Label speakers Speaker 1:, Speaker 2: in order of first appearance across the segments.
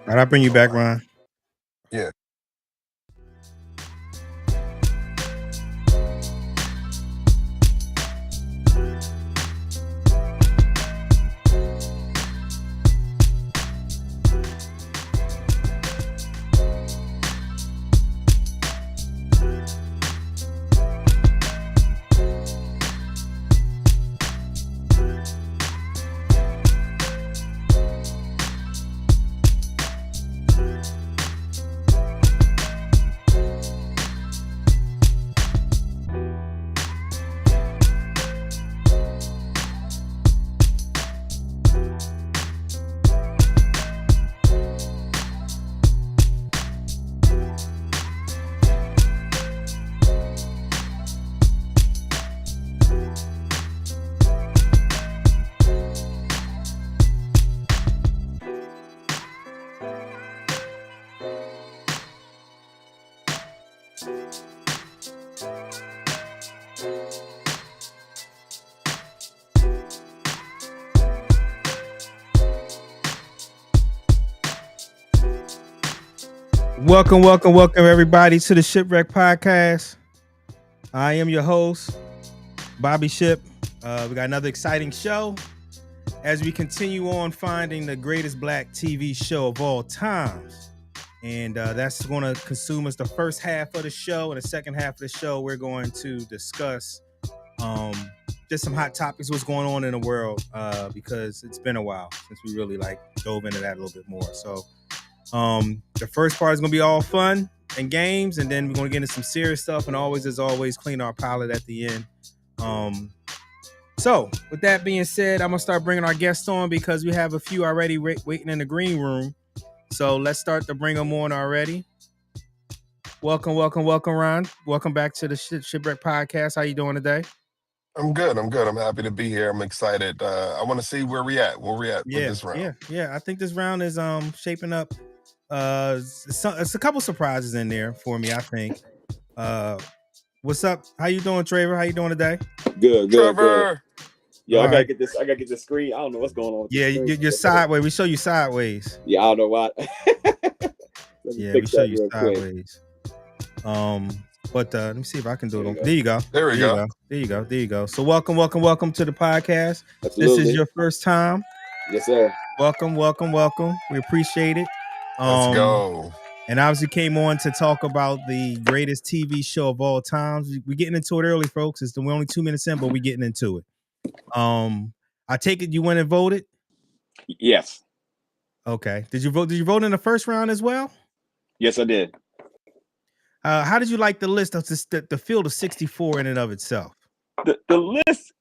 Speaker 1: All right, I'll bring you back, Ron.
Speaker 2: Yeah.
Speaker 1: Welcome, everybody, to the Shipwreck Podcast. I am your host, Bobby Ship. We got another exciting show as we continue on finding the greatest black TV show of all times. And that's going to consume us the first half of the show. And the second half of the show, we're going to discuss just some hot topics, what's going on in the world, because it's been a while since we really dove into that a little bit more. So the first part is going to be all fun and games, and then we're going to get into some serious stuff, and as always, clean our palate at the end. So with that being said, I'm going to start bringing our guests on because we have a few already waiting in the green room. So let's start to bring them on already. Welcome, Ron. Welcome back to the Shipwreck Podcast. How you doing today?
Speaker 2: I'm good. I'm happy to be here. I'm excited. I want to see where we at with this round.
Speaker 1: Yeah. I think this round is shaping up. It's a couple surprises in there for me, I think. What's up? How you doing, Trevor? How you doing today?
Speaker 3: Good.
Speaker 2: Trevor.
Speaker 3: Yo, I gotta get this screen. I don't know what's going on.
Speaker 1: Yeah, you're sideways. We show you sideways.
Speaker 3: Yeah, I don't know why.
Speaker 1: Yeah, we show you sideways. But let me see if I can do it. There you go.
Speaker 2: There
Speaker 1: you go. So welcome to the podcast.
Speaker 3: Absolutely.
Speaker 1: This is your first time.
Speaker 3: Yes, sir.
Speaker 1: Welcome. We appreciate it.
Speaker 2: Let's go.
Speaker 1: And obviously came on to talk about the greatest TV show of all times. We're getting into it early, folks. We're only 2 minutes in, but we're getting into it. I take it you went and voted?
Speaker 3: Yes.
Speaker 1: Okay. Did you vote in the first round as well?
Speaker 3: Yes, I did.
Speaker 1: How did you like the list of the field of 64 in and of itself?
Speaker 3: The list,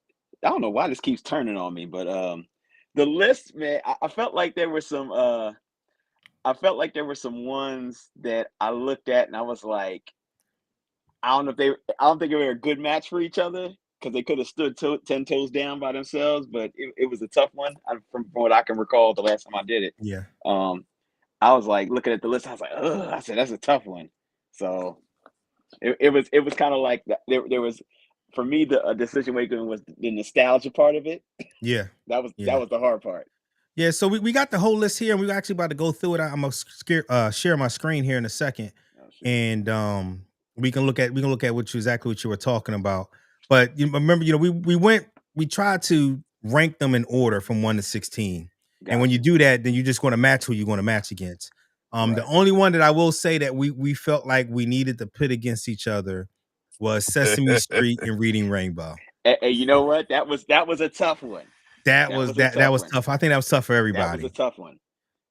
Speaker 3: I don't know why this keeps turning on me, but the list, man, I felt like there were some ones that I looked at and I was like, I don't think they were a good match for each other because they could have stood 10 toes down by themselves, but it was a tough one from what I can recall the last time I did it.
Speaker 1: Yeah.
Speaker 3: I was like looking at the list, I was like, ugh, I said that's a tough one. So it was kind of like that. There was, for me, the decision making was the nostalgia part of it.
Speaker 1: Yeah.
Speaker 3: That was the hard part.
Speaker 1: Yeah, so we got the whole list here, and we're actually about to go through it. I'm gonna share my screen here in a second, and we can look at exactly what you were talking about. But you remember, we tried to rank them in order from 1 to 16, and when you do that, then you're just going to match who you're going to match against. Right. The only one that I will say that we felt like we needed to pit against each other was Sesame Street and Reading Rainbow.
Speaker 3: Hey, you know what? That was a tough one.
Speaker 1: That was tough. I think that was tough for everybody.
Speaker 3: That was a tough one.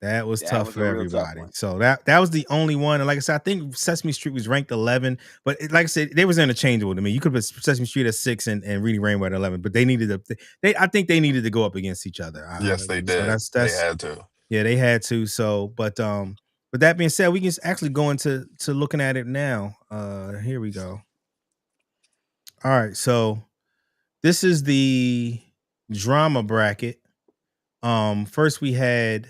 Speaker 1: That was tough for everybody. So that was the only one. And like I said, I think Sesame Street was ranked 11, but like I said, they was interchangeable to me. You could put Sesame Street at 6 and Reading Rainbow at 11, but I think they needed to go up against each other.
Speaker 2: Yes, they did. So they had to.
Speaker 1: Yeah, they had to. So, but with that being said, we can actually go into looking at it now. Here we go. All right, so this is the drama bracket. First we had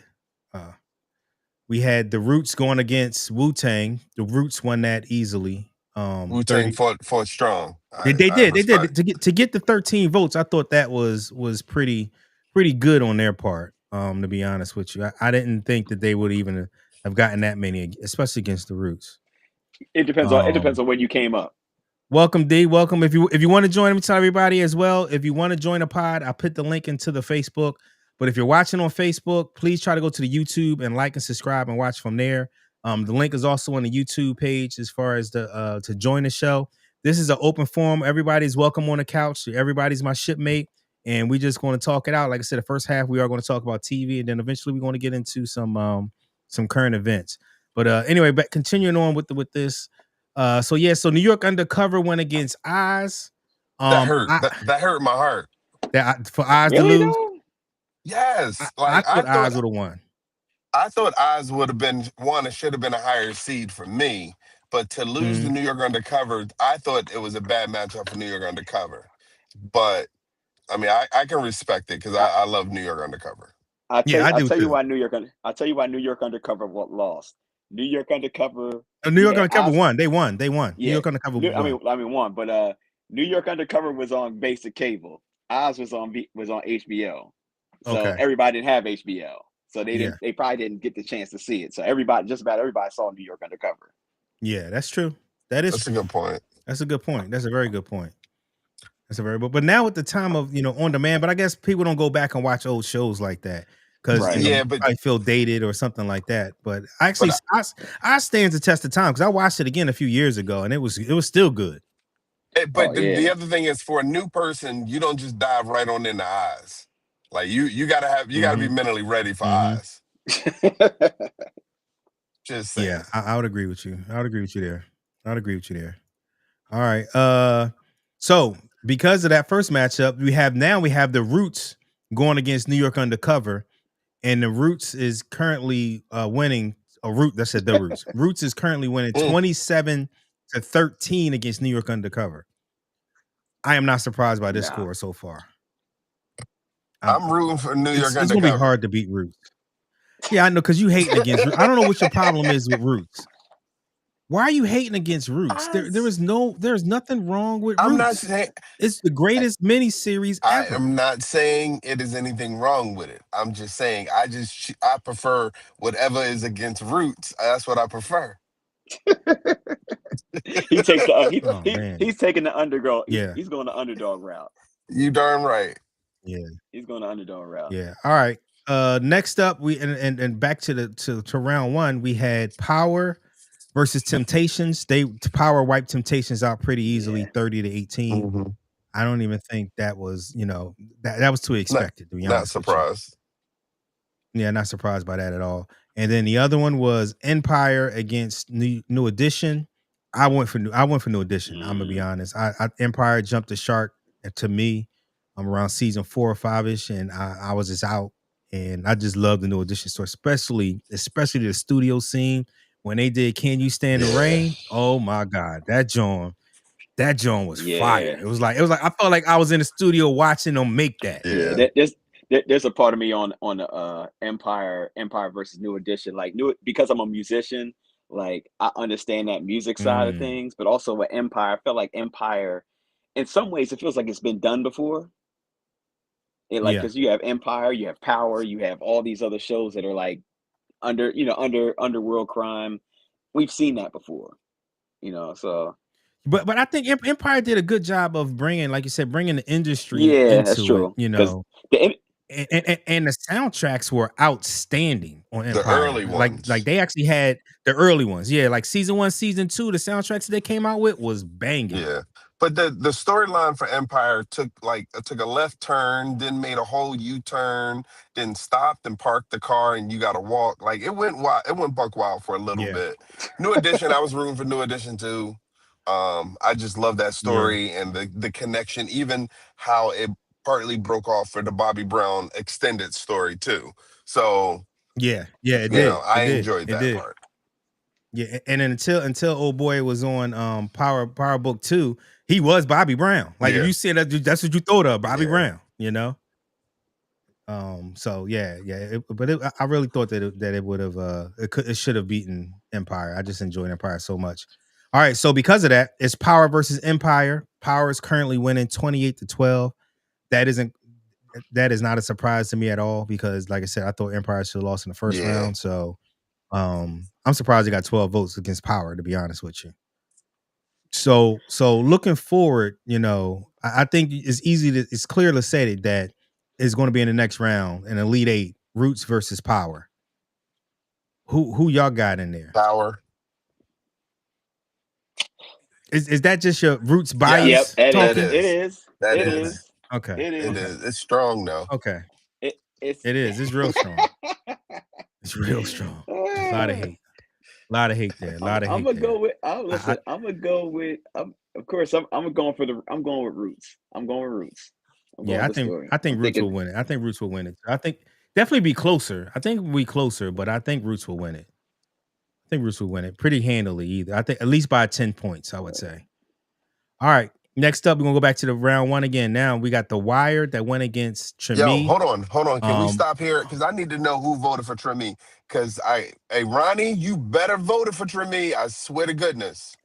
Speaker 1: the Roots going against Wu-Tang. The Roots won that easily.
Speaker 2: Wu-Tang fought strong.
Speaker 1: They did to get the 13 votes. I thought that was pretty good on their part. To be honest with you, I didn't think that they would even have gotten that many, especially against the Roots.
Speaker 3: It depends on when you came up.
Speaker 1: Welcome, D. Welcome. If you want to join, tell everybody as well. If you want to join a pod, I put the link into the Facebook. But if you're watching on Facebook, please try to go to the YouTube and like and subscribe and watch from there. The link is also on the YouTube page as far as the to join the show. This is an open forum. Everybody's welcome on the couch. Everybody's my shipmate, and we're just going to talk it out. Like I said, the first half we are going to talk about TV, and then eventually we're going to get into some current events. But anyway, but continuing on with this. So New York Undercover went against Oz.
Speaker 2: That hurt. That hurt my heart.
Speaker 1: For Oz to lose.
Speaker 2: Yes,
Speaker 1: I thought Oz would have won.
Speaker 2: I thought Oz would have been one. It should have been a higher seed for me. But to lose the New York Undercover, I thought it was a bad matchup for New York Undercover. But I mean, I can respect it because I love New York Undercover.
Speaker 3: I'll tell you why New York Undercover lost. New York Undercover.
Speaker 1: New York Undercover won. They won. Yeah. New York Undercover won.
Speaker 3: I mean won, but New York Undercover was on basic cable. Oz was on HBO. So everybody didn't have HBO. So they probably didn't get the chance to see it. So just about everybody saw New York Undercover.
Speaker 1: Yeah, that's true. That's
Speaker 2: a good point.
Speaker 1: That's a good point. That's a very good point. But now with the time of on demand, but I guess people don't go back and watch old shows like that. Because I feel dated or something like that. But actually, I stands the test of time because I watched it again a few years ago and it was still good.
Speaker 2: The other thing is, for a new person, you don't just dive right on into Oz. Like you gotta be mentally ready for Oz. Just saying.
Speaker 1: Yeah, I would agree with you. I would agree with you there. All right. So because of that first matchup, we have the Roots going against New York Undercover. And the Roots is currently winning. The Roots. Roots is currently winning 27-13 against New York Undercover. I am not surprised by this score so far.
Speaker 2: I'm rooting for New York Undercover.
Speaker 1: It's gonna be hard to beat Roots. Yeah, I know, because you hating against Roots. I don't know what your problem is with Roots. Why are you hating against Roots? There's nothing wrong with Roots.
Speaker 2: I'm not saying
Speaker 1: it's the greatest miniseries ever.
Speaker 2: I am not saying it is anything wrong with it. I'm just saying I prefer whatever is against Roots. That's what I prefer.
Speaker 3: He's taking the underdog. Yeah, he's going the underdog route.
Speaker 2: You darn right.
Speaker 3: Yeah, he's going the underdog route.
Speaker 1: Yeah. All right. Next up, we and back to round one, we had Power versus Temptations. Power wiped Temptations out pretty easily, 30-18.
Speaker 2: Mm-hmm.
Speaker 1: I don't even think that was, that was too expected. To be honest,
Speaker 2: not surprised.
Speaker 1: Yeah, not surprised by that at all. And then the other one was Empire against New Edition. I went for New Edition. I'm gonna be honest. Empire jumped the shark to me. I'm around season 4 or 5-ish, and I was just out, and I just love the New Edition story, especially the studio scene when they did "Can You Stand the Rain?" Oh my God, that John was fire. It was like I felt like I was in the studio watching them make that.
Speaker 3: Yeah, there's a part of me on the Empire versus New Edition, because I'm a musician. Like, I understand that music side of things, but also with Empire, I felt like Empire, in some ways, it feels like it's been done before. Because you have Empire, you have Power, you have all these other shows that are like underworld crime. We've seen that before, so. But
Speaker 1: I think Empire did a good job of bringing, like you said, the industry into
Speaker 3: that's true.
Speaker 1: it, and the soundtracks were outstanding on Empire.
Speaker 2: The early ones.
Speaker 1: Like they actually had the early ones. Yeah, like season 1, season 2, the soundtracks that they came out with was banging.
Speaker 2: Yeah. But the storyline for Empire took a left turn, then made a whole U-turn, then stopped and parked the car, and you got to walk. Like, it went wild. It went buck wild for a little bit. New Edition, I was rooting for New Edition too. I just love that story and the connection, even how it partly broke off for the Bobby Brown extended story too. So
Speaker 1: it did.
Speaker 2: I enjoyed that part.
Speaker 1: Yeah, and then until old boy was on Power Book 2, he was Bobby Brown. Like, if you said that's what you thought of, Bobby Brown. So I really thought that it would have it should have beaten Empire. I just enjoyed Empire so much. All right, so because of that, it's Power versus Empire. Power is currently winning 28-12. That is not a surprise to me at all, because, like I said, I thought Empire should have lost in the first round. So I'm surprised they got 12 votes against Power, to be honest with you. So looking forward, I think it's clear to say that it's going to be in the next round, an Elite Eight, Roots versus Power. Who y'all got in there?
Speaker 2: Power.
Speaker 1: Is that just your Roots bias?
Speaker 3: Yep,
Speaker 1: talking?
Speaker 3: it is.
Speaker 2: That
Speaker 3: it
Speaker 2: is.
Speaker 3: is.
Speaker 1: Okay.
Speaker 3: It is.
Speaker 2: It is. It's strong though.
Speaker 1: Okay.
Speaker 3: It
Speaker 1: is. It's real strong. It's real strong. A lot of hate. A lot of hate there. A lot of hate.
Speaker 3: I'm gonna go with. Listen, I'm gonna go with. Of course, I'm going with Roots. I'm going with Roots.
Speaker 1: I think Roots will win it. I think Roots will win it. I think definitely be closer. I think we'll be closer, but I think Roots will win it. I think Roots will win it pretty handily either. I think at least by 10 points, I would say. All right. Next up, we're gonna go back to the round one again. Now we got The Wire that went against Tremi.
Speaker 2: Yo, hold on. Can we stop here? Because I need to know who voted for Tremi. Because Ronnie, you better voted for Tremi. I swear to goodness.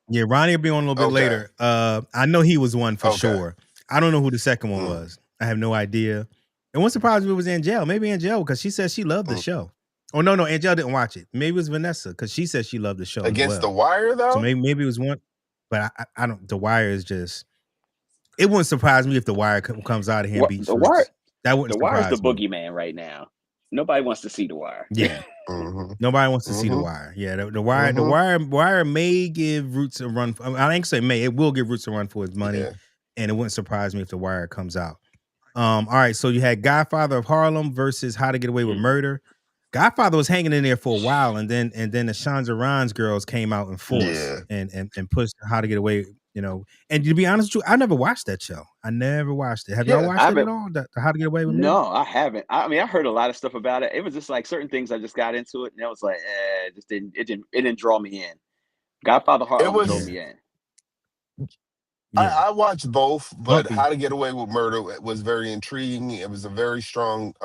Speaker 1: Yeah, Ronnie will be on a little bit later. I know he was one for sure. I don't know who the second one was. I have no idea. And what's surprised me was Angel. Maybe Angel, because she said she loved the show. Oh no, Angel didn't watch it. Maybe it was Vanessa, because she said she loved the show
Speaker 2: against The Wire though.
Speaker 1: So maybe it was one. But I don't. The Wire is just. It wouldn't surprise me if The Wire comes out of here and beats
Speaker 3: The Wire.
Speaker 1: That wouldn't.
Speaker 3: The Wire is the boogeyman right now. Nobody wants to see The Wire.
Speaker 1: Yeah. Nobody wants to see The Wire. Yeah, the Wire. The Wire may give Roots a run. I ain't say may. It will give Roots a run for his money, and it wouldn't surprise me if The Wire comes out. All right. So you had Godfather of Harlem versus How to Get Away with Murder. Godfather was hanging in there for a while, and then the Shonda Rhimes girls came out in force and pushed How to Get Away. And to be honest with you, I never watched that show. I never watched it. Have y'all watched it at all? How to Get Away with Murder?
Speaker 3: No, I haven't. I mean, I heard a lot of stuff about it. It was just like certain things. I just got into it, and it was like, it didn't draw me in. Godfather Harlem drew me in.
Speaker 2: I watched both, but How to Get Away with Murder was very intriguing. It was a very strong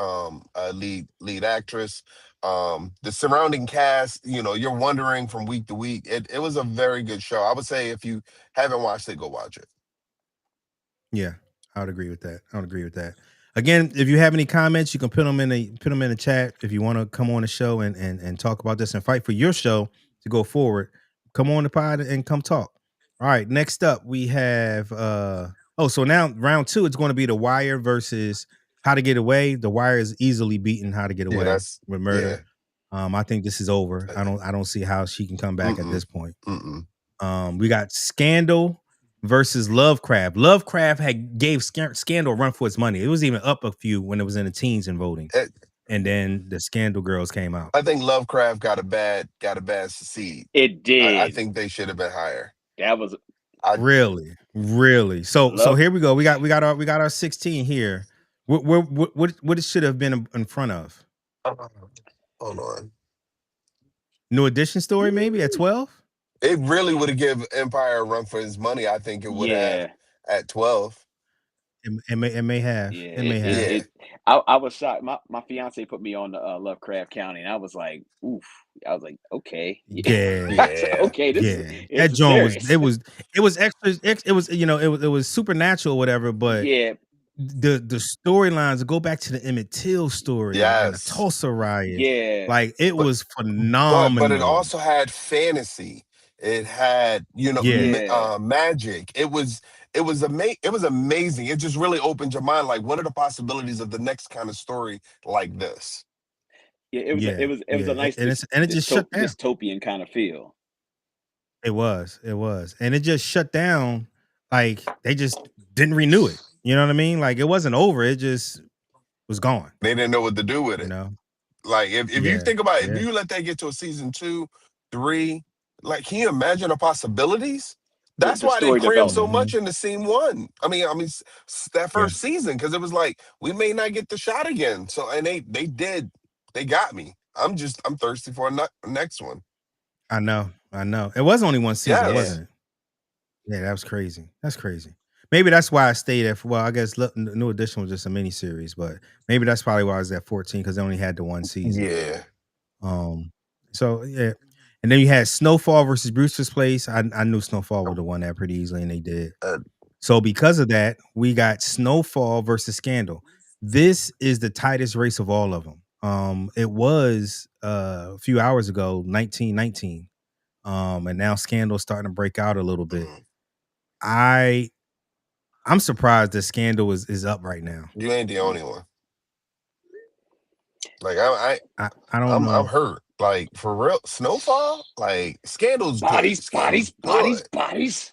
Speaker 2: lead actress. The surrounding cast, you're wondering from week to week. It was a very good show. I would say if you haven't watched it, go watch it.
Speaker 1: Yeah, I would agree with that. Again, if you have any comments, you can put them in the chat. If you want to come on the show and talk about this and fight for your show to go forward, come on the pod and come talk. All right, next up we have so now round 2, it's going to be The Wire versus How to Get Away. The Wire is easily beaten How to Get Away with Murder. I think this is over. I don't see how she can come back at this point. We got Scandal versus Lovecraft. Lovecraft gave Scandal a run for its money. It was even up a few when it was in the teens and voting. And then the Scandal girls came out.
Speaker 2: I think Lovecraft got a bad seed.
Speaker 3: It did.
Speaker 2: I think they should have been higher.
Speaker 3: That was
Speaker 1: really. So here we go. We got our 16 here. What it should have been in front of?
Speaker 2: Hold on.
Speaker 1: New Edition story maybe at 12.
Speaker 2: It really would have given Empire a run for his money. I think it would have at 12.
Speaker 1: It may have.
Speaker 3: Yeah,
Speaker 1: it may have.
Speaker 3: I was shocked. My fiance put me on the Lovecraft County, and I was like, oof. I was like, okay, okay.
Speaker 1: That joint was extra. It was supernatural, or whatever. But the storylines go back to the Emmett Till story and the Tulsa riot. Like it was phenomenal.
Speaker 2: But it also had fantasy. It had magic. It was amazing. It just really opened your mind. Like, what are the possibilities of the next kind of story like this?
Speaker 3: It was a nice
Speaker 1: and it just shut down.
Speaker 3: Dystopian kind of feel.
Speaker 1: It was, and it just shut down. Like they just didn't renew it. You know what I mean? Like it wasn't over. It just was gone.
Speaker 2: They didn't know what to do with it. Like if you think about it, if you let that get to a season 2, 3, like can you imagine the possibilities? That's why they crammed so much into scene 1. I mean that first season, because it was like we may not get the shot again. So and they got me. I'm thirsty for a next one.
Speaker 1: I know. It was only one season, wasn't it? Yeah, that was crazy. That's crazy. Maybe that's why I stayed at. Well, I guess New Edition was just a mini series, but maybe that's probably why I was at 14 because they only had the one season.
Speaker 2: Yeah.
Speaker 1: So yeah. And then you had Snowfall versus Brewster's Place. I knew Snowfall would have won that pretty easily, and they did. So because of that, we got Snowfall versus Scandal. This is the tightest race of all of them. It was a few hours ago, 1919. And now Scandal's starting to break out a little bit. I'm surprised that Scandal is up right now.
Speaker 2: You ain't the only one. Like I
Speaker 1: don't know.
Speaker 2: I'm hurt. Like for real, Snowfall. Like Scandal's
Speaker 3: bodies,
Speaker 2: good. Scandal's
Speaker 3: bodies,
Speaker 2: good.
Speaker 3: bodies.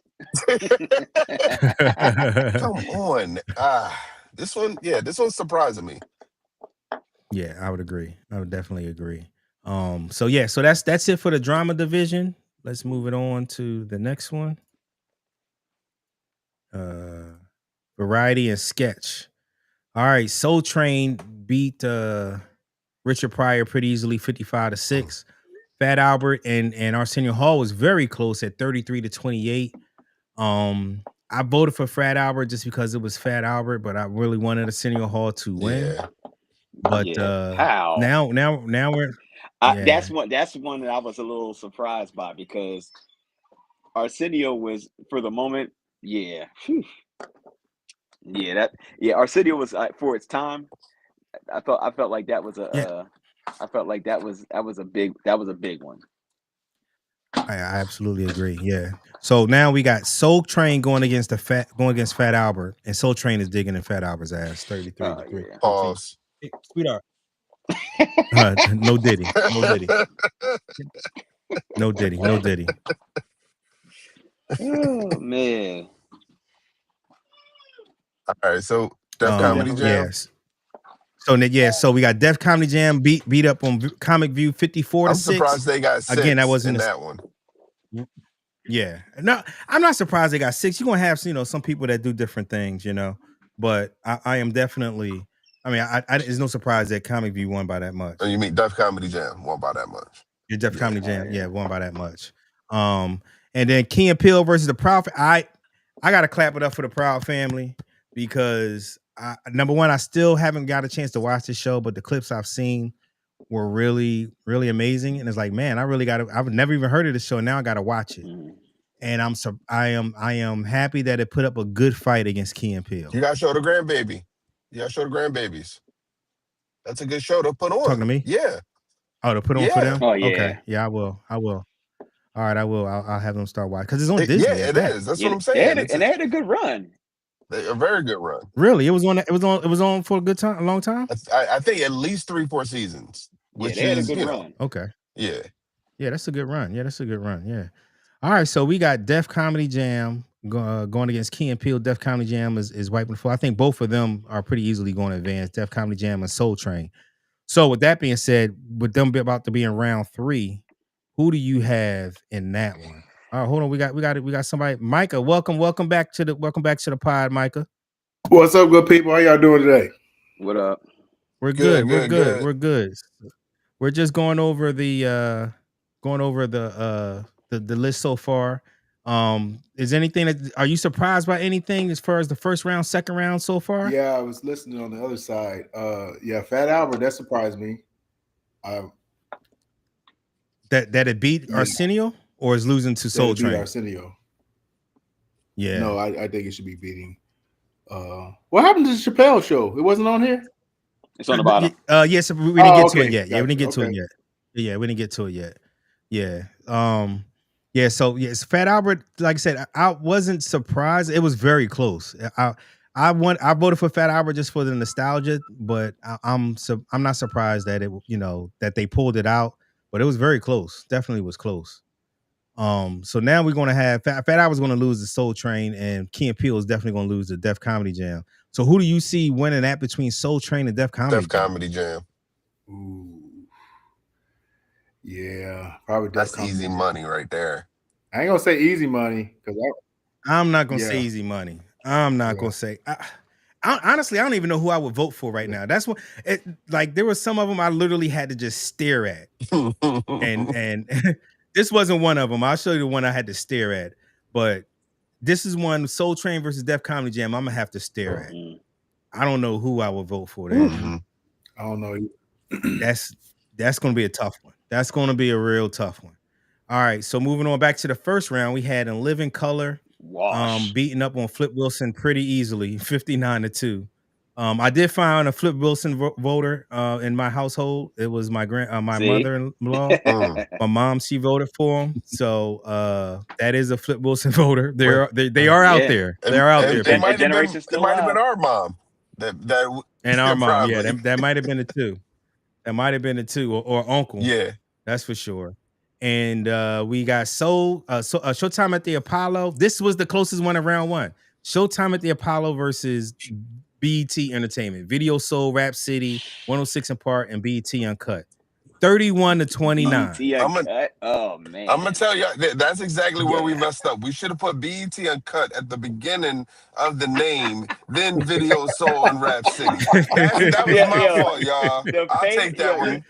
Speaker 2: Come on. This one's surprising me.
Speaker 1: Yeah, I would agree. I would definitely agree. So that's it for the drama division. Let's move it on to the next one. Variety and sketch. All right, Soul Train beat Richard Pryor pretty easily, 55-6. Fat Albert and Arsenio Hall was very close at 33-28. I voted for Fat Albert just because it was Fat Albert, but I really wanted Arsenio Hall to win.
Speaker 2: Yeah.
Speaker 1: But
Speaker 3: how?
Speaker 1: Now we're
Speaker 3: that's one that I was a little surprised by, because Arsenio was, for the moment, Arsenio was for its time. I felt like that was a big one.
Speaker 1: I absolutely agree. Yeah. So now we got Soul Train going against Fat Albert, and Soul Train is digging in Fat Albert's ass. 33-3.
Speaker 2: Pause.
Speaker 1: Hey, sweetheart. No Diddy. No Diddy.
Speaker 3: Oh man.
Speaker 2: All right, so Def Comedy Jam.
Speaker 1: Yes. So we got Def Comedy Jam beat up on Comic View 54-6.
Speaker 2: I'm surprised they got 6
Speaker 1: again. That wasn't
Speaker 2: in that one.
Speaker 1: Yeah, no, I'm not surprised they got 6. You're gonna have some people that do different things, but I am definitely. I mean, I there's no surprise that Comic View won by that much.
Speaker 2: Oh, you mean Def Comedy Jam won by that much?
Speaker 1: Your Def Comedy Jam, won by that much. And then Key and Peele versus the Proud. I gotta clap it up for the Proud family, because number one, I still haven't got a chance to watch the show, but the clips I've seen were really, really amazing. And it's like, man, I've never even heard of this show. Now I gotta watch it. And I am happy that it put up a good fight against Key and Peele.
Speaker 2: You gotta show the grandbaby. You gotta show the grandbabies. That's a good show to put on.
Speaker 1: Talking to me?
Speaker 2: Yeah.
Speaker 1: Oh, to put on for them?
Speaker 3: Oh yeah.
Speaker 1: Okay. Yeah, I will. All right, I will. I'll have them start watching, because it's on Disney.
Speaker 2: Yeah, it is. That's what I'm saying.
Speaker 3: They had a good run.
Speaker 2: A very good run.
Speaker 1: Really? It was on for a long time?
Speaker 2: I think at least 3-4 seasons. Which
Speaker 3: they had
Speaker 2: is
Speaker 3: a good run.
Speaker 1: Okay.
Speaker 2: Yeah.
Speaker 1: Yeah, that's a good run. Yeah. All right, so we got Def Comedy Jam going against Key and Peele. Def Comedy Jam is wiping the floor. I think both of them are pretty easily going to advance. Def Comedy Jam and Soul Train. So with that being said, with them about to be in round 3, who do you have in that one? All right, hold on. We got somebody. Micah, welcome back to the pod, Micah.
Speaker 4: What's up, good people? How y'all doing today?
Speaker 3: What up?
Speaker 1: We're good. We're good. We're just going over the list so far. Is anything are you surprised by anything as far as the first round, second round so far?
Speaker 4: Yeah, I was listening on the other side. Fat Albert, that surprised me.
Speaker 1: That it beat Arsenio, or is losing to Soul Train?
Speaker 4: Arsenio.
Speaker 1: Yeah.
Speaker 4: No, I think it should be beating. What happened to the Chappelle show? It wasn't on here?
Speaker 3: It's on the bottom.
Speaker 1: Yes, we didn't get to it yet.
Speaker 4: Gotcha.
Speaker 1: Yeah, we didn't get to it yet. Yeah, we didn't get to it yet. Yeah. So yes, Fat Albert, like I said, I wasn't surprised. It was very close. I voted for Fat Albert just for the nostalgia, but I'm not surprised that that they pulled it out, but it was very close. Definitely was close. So now we're gonna have Fat Albert's gonna lose the Soul Train, and Key and Peele is definitely gonna lose the Def Comedy Jam. So who do you see winning that between Soul Train and Def Comedy?
Speaker 2: Def Comedy Jam.
Speaker 4: Ooh. Yeah, probably
Speaker 2: That's easy money right there.
Speaker 4: I ain't gonna say easy money, because
Speaker 1: I'm not gonna say easy money. I'm not gonna say. Honestly, I don't even know who I would vote for right now. That's what there were some of them I literally had to just stare at, and this wasn't one of them. I'll show you the one I had to stare at, but this is one, Soul Train versus Def Comedy Jam. I'm gonna have to stare at. I don't know who I would vote for there.
Speaker 4: I don't know.
Speaker 1: That's gonna be a tough one. That's gonna be a real tough one. All right, so moving on back to the first round, we had In Living Color beating up on Flip Wilson pretty easily, 59-2. I did find a Flip Wilson voter in my household. It was my mother-in-law. My mom, she voted for him. So that is a Flip Wilson voter. They are out there. They're out there.
Speaker 2: It might have been our mom.
Speaker 1: And our mom, yeah, that might have been it too. That might have been it too, or uncle.
Speaker 2: Yeah, that's
Speaker 1: for sure. And we got Showtime at the Apollo. This was the closest one of round one. Showtime at the Apollo versus BET Entertainment. Video Soul, Rap City, 106 in Park, and BET Uncut. 31-29.
Speaker 3: Oh man!
Speaker 2: I'm gonna tell you, that's exactly where we messed up. We should have put BET Uncut at the beginning of the name, then Video Soul and Rap City. That was my fault, y'all. I'll take that one.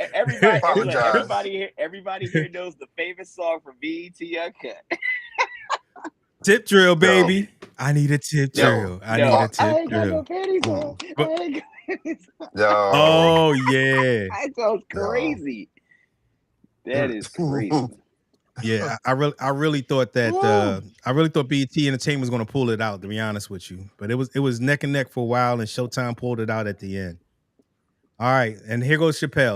Speaker 3: Everybody here knows the famous song from BET Uncut.
Speaker 1: Tip drill, baby. I need a tip drill. I need a tip drill. Oh yeah,
Speaker 3: that sounds crazy. That is crazy.
Speaker 1: Yeah, I really thought that BET Entertainment was going to pull it out. To be honest with you, but it was neck and neck for a while, and Showtime pulled it out at the end. All right, and here goes Chappelle.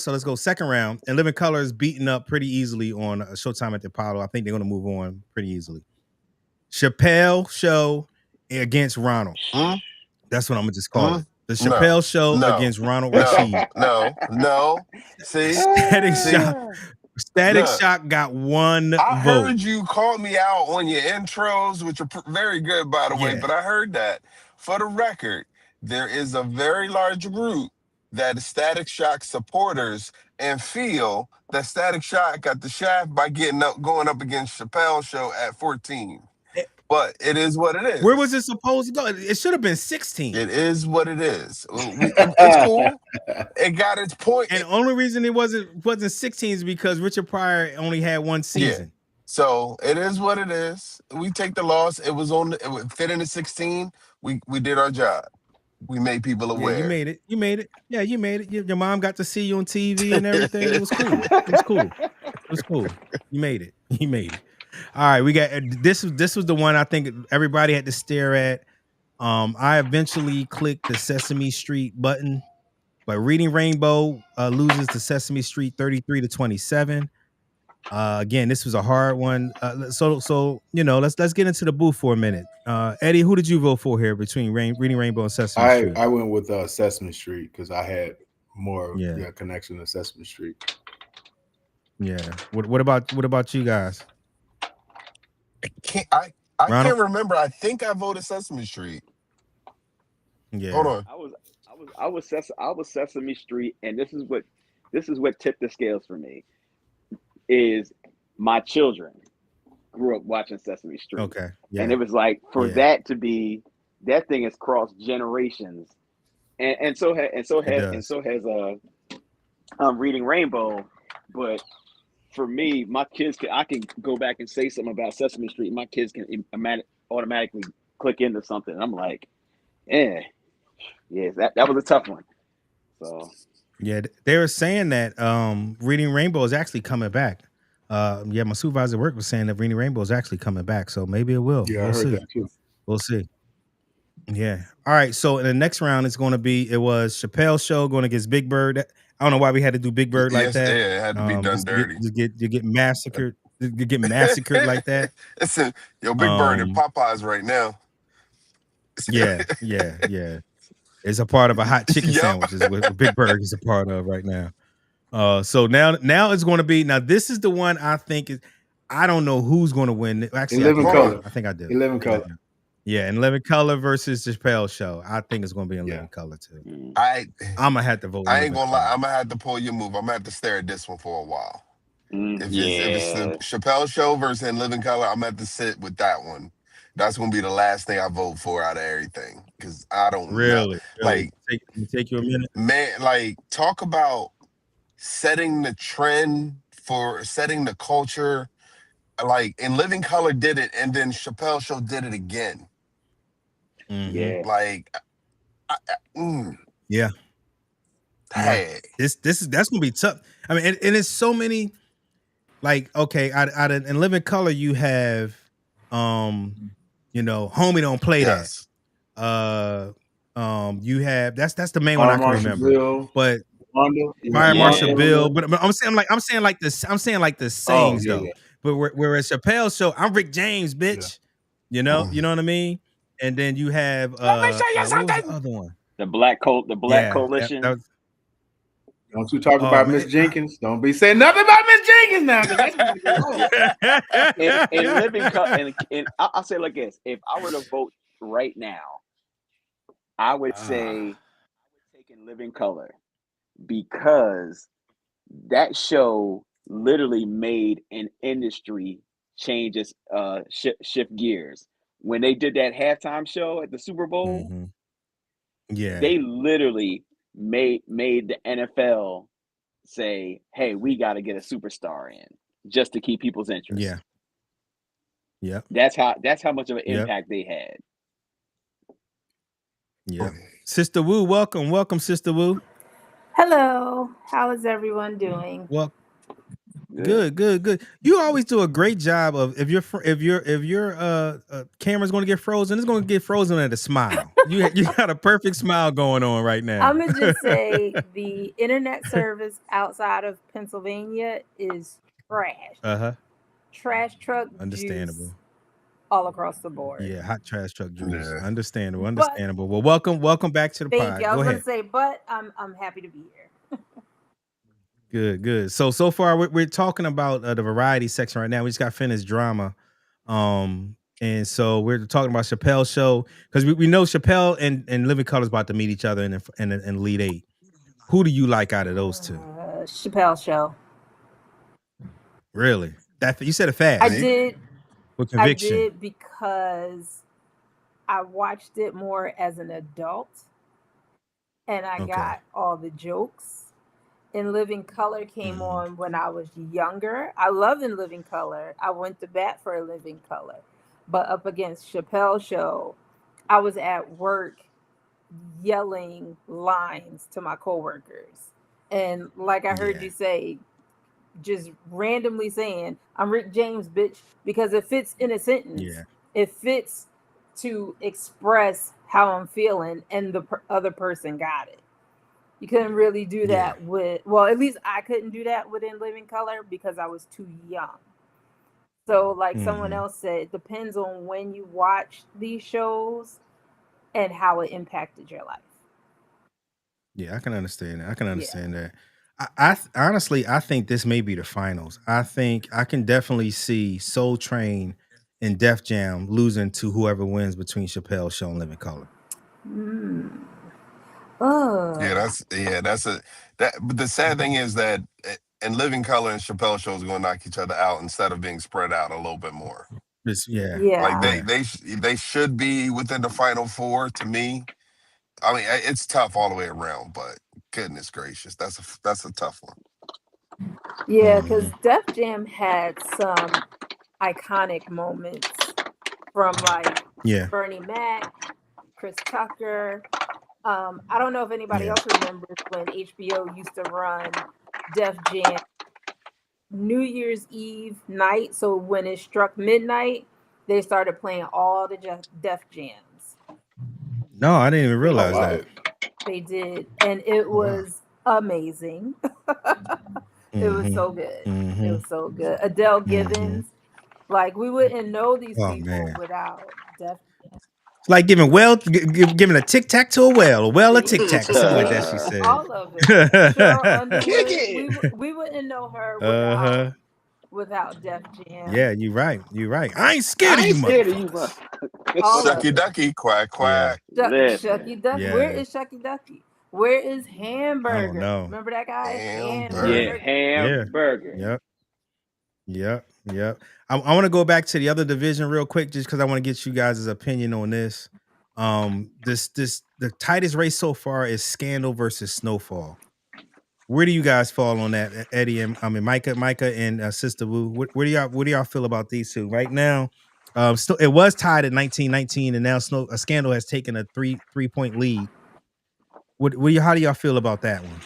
Speaker 1: Let's go second round. And Living Color is beaten up pretty easily on Showtime at the Apollo. I think they're going to move on pretty easily. Chappelle Show against Ronald. That's what I'm gonna just call it. The Chappelle Show against Ronald Rashid.
Speaker 2: No. See?
Speaker 1: Static Shock got one vote.
Speaker 2: I heard you call me out on your intros, which are very good, by the way, but I heard that. For the record, there is a very large group that is Static Shock supporters and feel that Static Shock got the shaft by going up against Chappelle Show at 14. But it is what it is.
Speaker 1: Where was it supposed to go? It should have been 16.
Speaker 2: It is what it is. It's cool. It got its point.
Speaker 1: And the only reason it wasn't 16 is because Richard Pryor only had one season.
Speaker 2: Yeah. So it is what it is. We take the loss. It would fit into 16. We did our job. We made people aware.
Speaker 1: Yeah, you made it. Yeah, you made it. Your mom got to see you on TV and everything. It was cool. You made it. All right, we got this was the one I think everybody had to stare at. I eventually clicked the Sesame Street button, but Reading Rainbow loses to Sesame Street 33-27. Again, this was a hard one. So let's get into the booth for a minute. Eddie, who did you vote for here between Reading Rainbow and Sesame Street?
Speaker 4: I went with Sesame Street because I had more connection to Sesame Street.
Speaker 1: Yeah. What about you guys?
Speaker 2: I can't remember. I think I voted Sesame Street.
Speaker 1: Yeah.
Speaker 2: Hold on.
Speaker 3: I was Sesame Street, and this is what tipped the scales for me. Is my children grew up watching Sesame Street.
Speaker 1: Okay. Yeah.
Speaker 3: And it was like that to be that thing has crossed generations. And so has Reading Rainbow, but for me, my kids I can go back and say something about Sesame Street. My kids can automatically click into something. And I'm like, that was a tough one. So
Speaker 1: yeah, they were saying that Reading Rainbow is actually coming back. My supervisor at work was saying that Reading Rainbow is actually coming back. So maybe it will.
Speaker 4: Yeah, I heard that too.
Speaker 1: We'll see. Yeah. All right. So in the next round, it was Chappelle Show going against Big Bird. I don't know why we had to do Big Bird like that.
Speaker 2: Yeah, it had to be done dirty.
Speaker 1: You get massacred. You get massacred like that.
Speaker 2: Listen, Big Bird and Popeyes right now.
Speaker 1: Yeah. It's a part of a hot chicken sandwich is what Big Bird is a part of right now. So now it's going to be, this is the one I think is, I don't know who's going to win. Actually,
Speaker 4: Living Color.
Speaker 1: I think I did.
Speaker 4: 11 Color.
Speaker 1: Yeah, and Living Color versus Chappelle Show. I think it's going to be in Living Color too.
Speaker 2: I'm
Speaker 1: going to have to vote.
Speaker 2: I ain't going to lie. I'm going to have to pull your move. I'm going to have to stare at this one for a while. If it's the Chappelle Show versus In Living Color, I'm going to have to sit with that one. That's going to be the last thing I vote for out of everything. Because I don't
Speaker 1: really
Speaker 2: know. Like,
Speaker 1: take you a minute.
Speaker 2: Man, like, talk about setting the trend for setting the culture. Like, In Living Color did it, and then Chappelle Show did it again.
Speaker 1: Mm-hmm.
Speaker 3: Yeah.
Speaker 2: Like,
Speaker 1: yeah.
Speaker 2: Hey,
Speaker 1: that's gonna be tough. I mean, and it's so many. Like, okay, out of In Living Color, you have, Homie Don't Play That. You have that's the main one
Speaker 4: Fire
Speaker 1: I can
Speaker 4: Marshal
Speaker 1: remember.
Speaker 4: Bill,
Speaker 1: But
Speaker 4: Wanda,
Speaker 1: Fire Marshal
Speaker 3: Yeah.
Speaker 1: Bill, but I'm saying like the sayings though.
Speaker 4: yeah.
Speaker 1: But whereas Chappelle's show, I'm Rick James, bitch. You know what I mean? And then you have
Speaker 2: Let me show you
Speaker 1: what was the
Speaker 2: something.
Speaker 1: other one?
Speaker 3: The Black Coalition.
Speaker 1: That was,
Speaker 4: Don't you talk
Speaker 1: Oh,
Speaker 4: about
Speaker 1: man.
Speaker 4: Miss Jenkins? Don't be saying nothing about Miss Jenkins now, because that's gonna go wrong.
Speaker 3: in living color, and I'll say it like this: if I were to vote right now, I would say take in living color because that show literally made an industry change its shift gears. When they did that halftime show at the Super Bowl,
Speaker 1: Mhm. Yeah.
Speaker 3: they literally made the NFL say, "Hey, we got to get a superstar in just to keep people's interest."
Speaker 1: Yeah. Yep.
Speaker 3: That's how much of an
Speaker 1: Yep.
Speaker 3: impact they had.
Speaker 1: Yep. Sister Wu, welcome, Sister Wu.
Speaker 5: Hello, how is everyone doing?
Speaker 1: Well, good. You always do a great job of if your camera's going to get frozen, it's going to get frozen at a smile. You got a perfect smile going on right now.
Speaker 5: I'm gonna just say the internet service outside of Pennsylvania is trash. Trash truck
Speaker 1: Understandable.
Speaker 5: juice all across the board.
Speaker 1: Yeah, hot trash truck juice.
Speaker 2: Yeah.
Speaker 1: Understandable. Well, welcome back to the
Speaker 5: Thank
Speaker 1: pod.
Speaker 5: you. I
Speaker 1: Go
Speaker 5: was
Speaker 1: ahead.
Speaker 5: gonna say, but I'm happy to be here.
Speaker 1: Good. So far we're talking about the variety section right now. We just got finished drama, and so we're talking about Chappelle's show because we know Chappelle and Living Color's about to meet each other in Lead 8. Who do you like out of those two?
Speaker 5: Chappelle show.
Speaker 1: Really? That you said it fast.
Speaker 5: I did.
Speaker 1: With conviction.
Speaker 5: I did because I watched it more as an adult, and I got all the jokes. In Living Color came on when I was younger. I love In Living Color. I went to bat for Living Color. But up against Chappelle's show, I was at work yelling lines to my coworkers. And like I heard you say, just randomly saying, I'm Rick James, bitch, because it fits in a sentence.
Speaker 1: Yeah.
Speaker 5: It fits to express how I'm feeling, and the other person got it. You couldn't really do that with, well, at least I couldn't do that within Living Color because I was too young. So like someone else said, it depends on when you watch these shows and how it impacted your life.
Speaker 1: Yeah, I can understand that. I honestly, I think this may be the finals. I think I can definitely see Soul Train and Def Jam losing to whoever wins between Chappelle's show and Living Color.
Speaker 2: But the sad thing is that in Living Color and Chappelle shows are going to knock each other out instead of being spread out a little bit more. Like they should be within the final four to me. I mean, it's tough all the way around, but goodness gracious, that's a tough one.
Speaker 5: Yeah, because Def Jam had some iconic moments from like Bernie Mac, Chris Tucker. I don't know if anybody else remembers when HBO used to run Def Jam New Year's Eve night. So when it struck midnight, they started playing all the Def Jams.
Speaker 1: No, I didn't even realize that.
Speaker 5: They did, and it was amazing. It was so good. It was so good. Adele Givens, like we wouldn't know these people without Def Jam.
Speaker 1: It's like giving a tic tac to a whale a tic tac or something like that. She said
Speaker 5: all of it. Cheryl Underwood, we wouldn't know her without Def Jam.
Speaker 1: Yeah, you're right. I ain't scared of you, motherfuckers.
Speaker 2: Shucky Ducky, quack quack.
Speaker 5: Shucky Ducky. Yeah. Where is Shucky Ducky? Where is Hamburger?
Speaker 1: I don't know.
Speaker 5: Remember that guy?
Speaker 3: Hamburger. Yeah, Hamburger.
Speaker 1: Yep. I want to go back to the other division real quick, just because I want to get you guys' opinion on this. The tightest race so far is Scandal versus Snowfall. Where do you guys fall on that, Eddie? And Micah and Sister Wu. What do y'all feel about these two right now? It was tied at 19-19, and now Scandal has taken a 3-point lead. How do y'all feel about that one?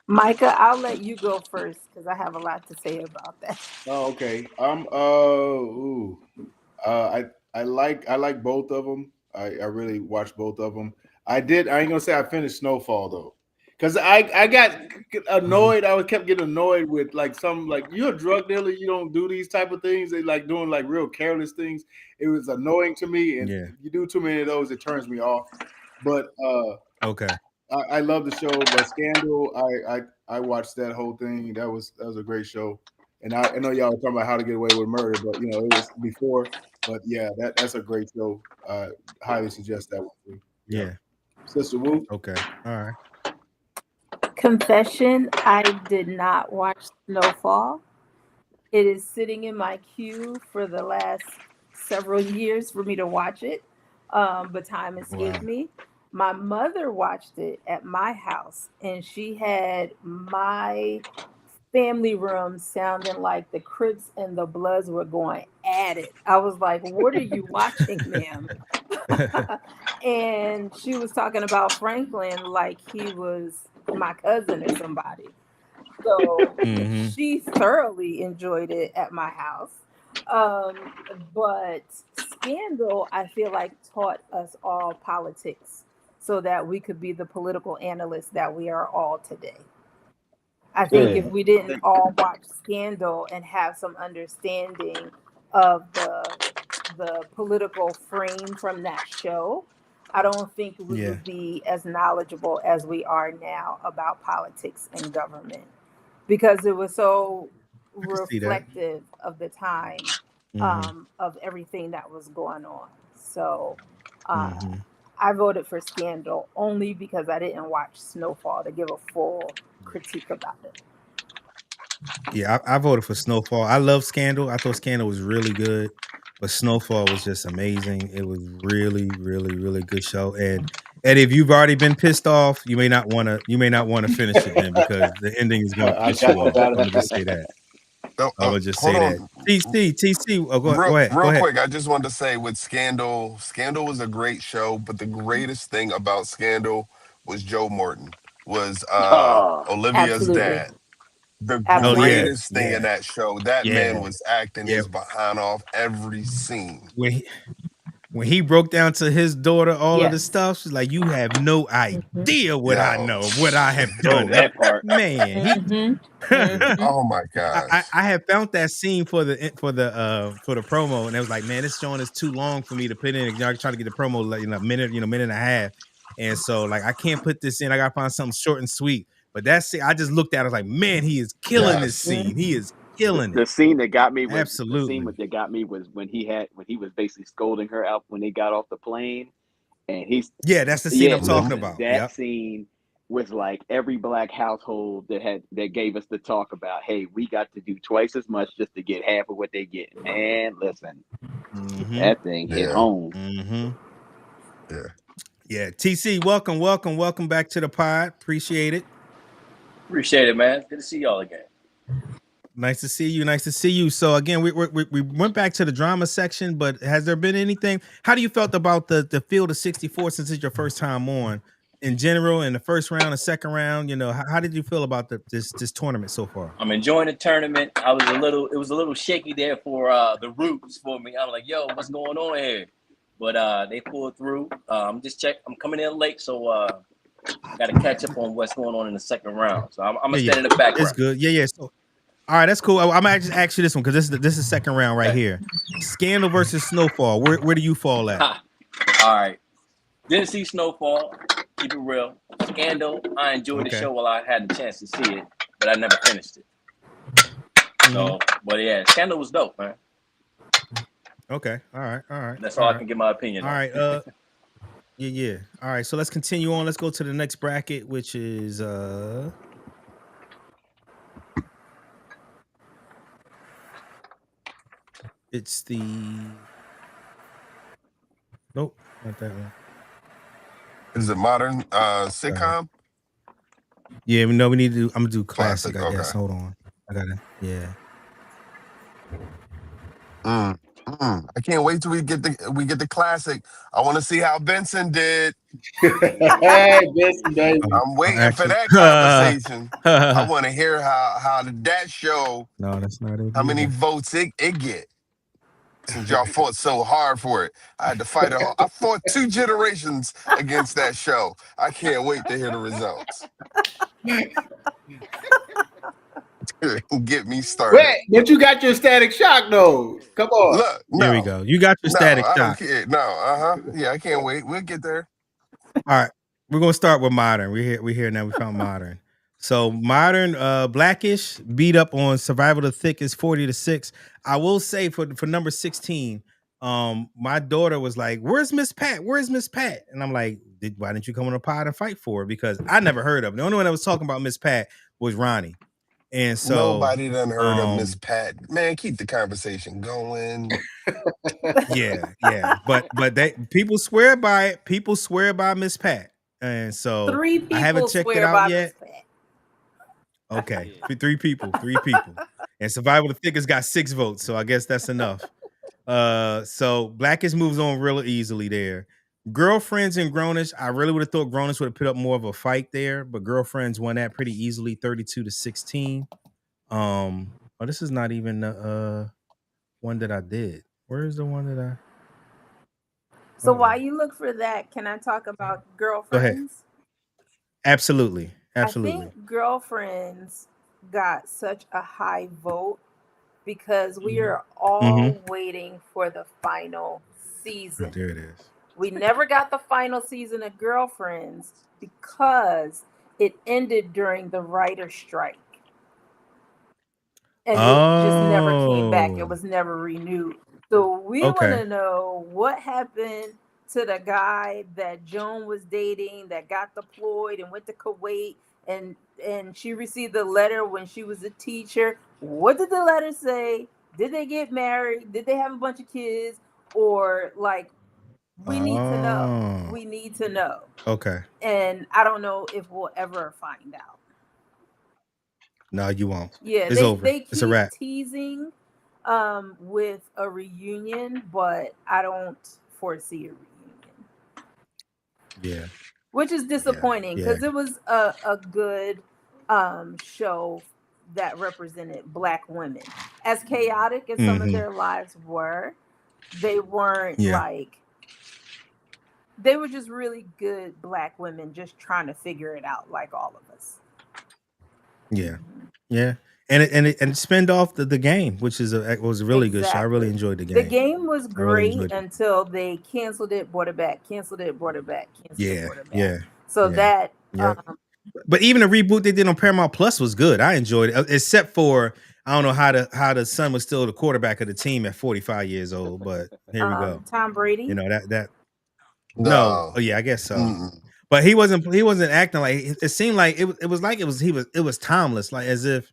Speaker 5: Micah, I'll let you go first because I have a lot to say about that.
Speaker 4: Oh, okay. I like both of them. I really watched both of them. I did. I ain't gonna say I finished Snowfall though, because I got annoyed. I kept getting annoyed with like some like you're a drug dealer. You don't do these type of things. They like doing like real careless things. It was annoying to me, and you do too many of those, it turns me off. But
Speaker 1: okay,
Speaker 4: I love the show. But Scandal, I watched that whole thing. That was a great show. And I know y'all were talking about How to Get Away with Murder, but you know it was before. But yeah, that's a great show. Highly suggest that one too.
Speaker 1: Yeah.
Speaker 4: Sister Wu.
Speaker 1: Okay. All right.
Speaker 5: Confession, I did not watch Snowfall. It is sitting in my queue for the last several years for me to watch it. But time escaped me. My mother watched it at my house, and she had my family room sounding like the Crips and the Bloods were going at it. I was like, what are you watching, ma'am? And she was talking about Franklin like he was my cousin or somebody. So she thoroughly enjoyed it at my house. But Scandal, I feel like, taught us all politics so that we could be the political analysts that we are all today. I think if we didn't all watch Scandal and have some understanding of the political frame from that show, I don't think we would be as knowledgeable as we are now about politics and government, because it was so reflective of the time of everything that was going on. So I voted for Scandal only because I didn't watch Snowfall to give a full critique about it.
Speaker 1: Yeah, I voted for Snowfall. I love Scandal. I thought Scandal was really good, but Snowfall was just amazing. It was really, really, really good show. And if you've already been pissed off, you may not want to finish it then, because the ending is going to piss you off. I'm gonna just say that. I'm gonna just say that. TC. Oh, go ahead.
Speaker 2: Real quick, I just wanted to say with Scandal was a great show, but the greatest thing about Scandal was Joe Morton, was Olivia's dad. The greatest thing in that show, that man was acting his behind off every scene.
Speaker 1: When he broke down to his daughter all of the stuff, she's like, "You have no idea what I know, what I have done."
Speaker 3: That part,
Speaker 1: man.
Speaker 2: Oh my gosh!
Speaker 1: I had found that scene for the promo, and it was like, man, this showing is too long for me to put in. Y'all trying to get the promo like in a minute, minute and a half, and so like I can't put this in. I gotta find something short and sweet. But that's it. I just looked at it, I was like, man, he is killing this scene. He is killing it.
Speaker 3: The scene that got me was
Speaker 1: absolutely.
Speaker 3: The scene that got me was when he was basically scolding her out when they got off the plane, and
Speaker 1: that's the scene I'm talking about.
Speaker 3: That scene was like every black household that gave us the talk about, hey, we got to do twice as much just to get half of what they get. Man, listen, that thing hit home.
Speaker 1: Yeah. TC, welcome back to the pod. Appreciate it.
Speaker 6: Appreciate it, man. Good to see y'all again.
Speaker 1: Nice to see you. So again, we went back to the drama section, but has there been anything? How do you felt about the field of 64 since it's your first time on? In general, in the first round and second round, how did you feel about this tournament so far?
Speaker 6: I'm enjoying the tournament. It was a little shaky there for the Roots for me. I'm like, yo, what's going on here? But they pulled through. I'm coming in late, so got to catch up on what's going on in the second round. So I'm gonna stand in the background.
Speaker 1: It's good. Yeah. So, all right, that's cool. I'm gonna just ask you this one because this is second round right here. Scandal versus Snowfall. Where do you fall at?
Speaker 6: All right. Didn't see Snowfall. Keep it real. Scandal. I enjoyed the show while I had the chance to see it, but I never finished it. So, but yeah, Scandal was dope, man.
Speaker 1: Okay. All right.
Speaker 6: That's all I can give my opinion.
Speaker 1: All right. Yeah. All right. So let's continue on. Let's go to the next bracket, which is it's the nope, not that one.
Speaker 2: Is it modern sitcom?
Speaker 1: Yeah, no, we need to do. I'm gonna do classic. I guess. Hold on. I got it. Yeah.
Speaker 2: I can't wait till we get the classic. I want to see how Benson did.
Speaker 4: Hey, Benson, baby.
Speaker 2: I'm waiting for that conversation. I want to hear how did that show.
Speaker 1: No, that's not it.
Speaker 2: How many votes it get? Since y'all fought so hard for it, I had to fight it. I fought 2 generations against that show. I can't wait to hear the results. Get me started.
Speaker 4: Wait, but you got your Static Shock though. Come on.
Speaker 2: Look,
Speaker 1: Here we
Speaker 2: no,
Speaker 1: go. You got your
Speaker 2: no,
Speaker 1: Static
Speaker 2: I don't
Speaker 1: Shock.
Speaker 2: care. No, yeah, I can't wait. We'll get there.
Speaker 1: All right, we're gonna start with modern. We're here now. We found modern. So modern, Blackish beat up on Survival of the Thickest 40-6. I will say for number 16, my daughter was like, "Where's Miss Pat? Where's Miss Pat?" And I'm like, "Why didn't you come on the pod and fight for her?" Because I never heard of her. The only one that was talking about Miss Pat was Ronnie. And so
Speaker 2: Nobody done heard of Miss Pat. Man, keep the conversation going.
Speaker 1: yeah. But people swear by it. People swear by Miss Pat. And so
Speaker 5: 3 people
Speaker 1: I haven't checked it
Speaker 5: swear
Speaker 1: out
Speaker 5: by
Speaker 1: yet.
Speaker 5: Miss Pat.
Speaker 1: Okay, 3 people. And Survival of the Thickest got 6 votes, so I guess that's enough. So Blackish moves on real easily there. Girlfriends and Grownish, I really would have thought Grownish would have put up more of a fight there, but Girlfriends won that pretty easily, 32-16. This is not even the one that I did. Where's the one that I?
Speaker 5: So while you look for that, can I talk about Girlfriends?
Speaker 1: Go ahead. Absolutely.
Speaker 5: I think Girlfriends got such a high vote because we are all waiting for the final season.
Speaker 1: There it is.
Speaker 5: We never got the final season of Girlfriends because it ended during the writer's strike. And it just never came back. It was never renewed. So we want to know what happened to the guy that Joan was dating that got deployed and went to Kuwait, and she received the letter when she was a teacher. What did the letter say? Did they get married? Did they have a bunch of kids? Or like, we need to know. We need to know.
Speaker 1: Okay.
Speaker 5: And I don't know if we'll ever find out.
Speaker 1: No, you won't.
Speaker 5: Yeah,
Speaker 1: it's over.
Speaker 5: They keep
Speaker 1: it's a wrap.
Speaker 5: Teasing with a reunion, but I don't foresee a reunion.
Speaker 1: Yeah.
Speaker 5: Which is disappointing because it was a good show that represented Black women. As chaotic as some of their lives were, they weren't like, they were just really good Black women just trying to figure it out like all of us.
Speaker 1: Yeah. Yeah. And it spinned off the game, which was a really good show. I really enjoyed the game.
Speaker 5: The game was great until they canceled it, brought it back, canceled it, brought it back, canceled it, brought it back.
Speaker 1: Yeah.
Speaker 5: So that
Speaker 1: but even the reboot they did on Paramount Plus was good. I enjoyed it, except for I don't know how the son was still the quarterback of the team at 45 years old, but here we go.
Speaker 5: Tom Brady.
Speaker 1: You know that no. Oh yeah, I guess so. But he wasn't acting like it seemed like it was timeless, like as if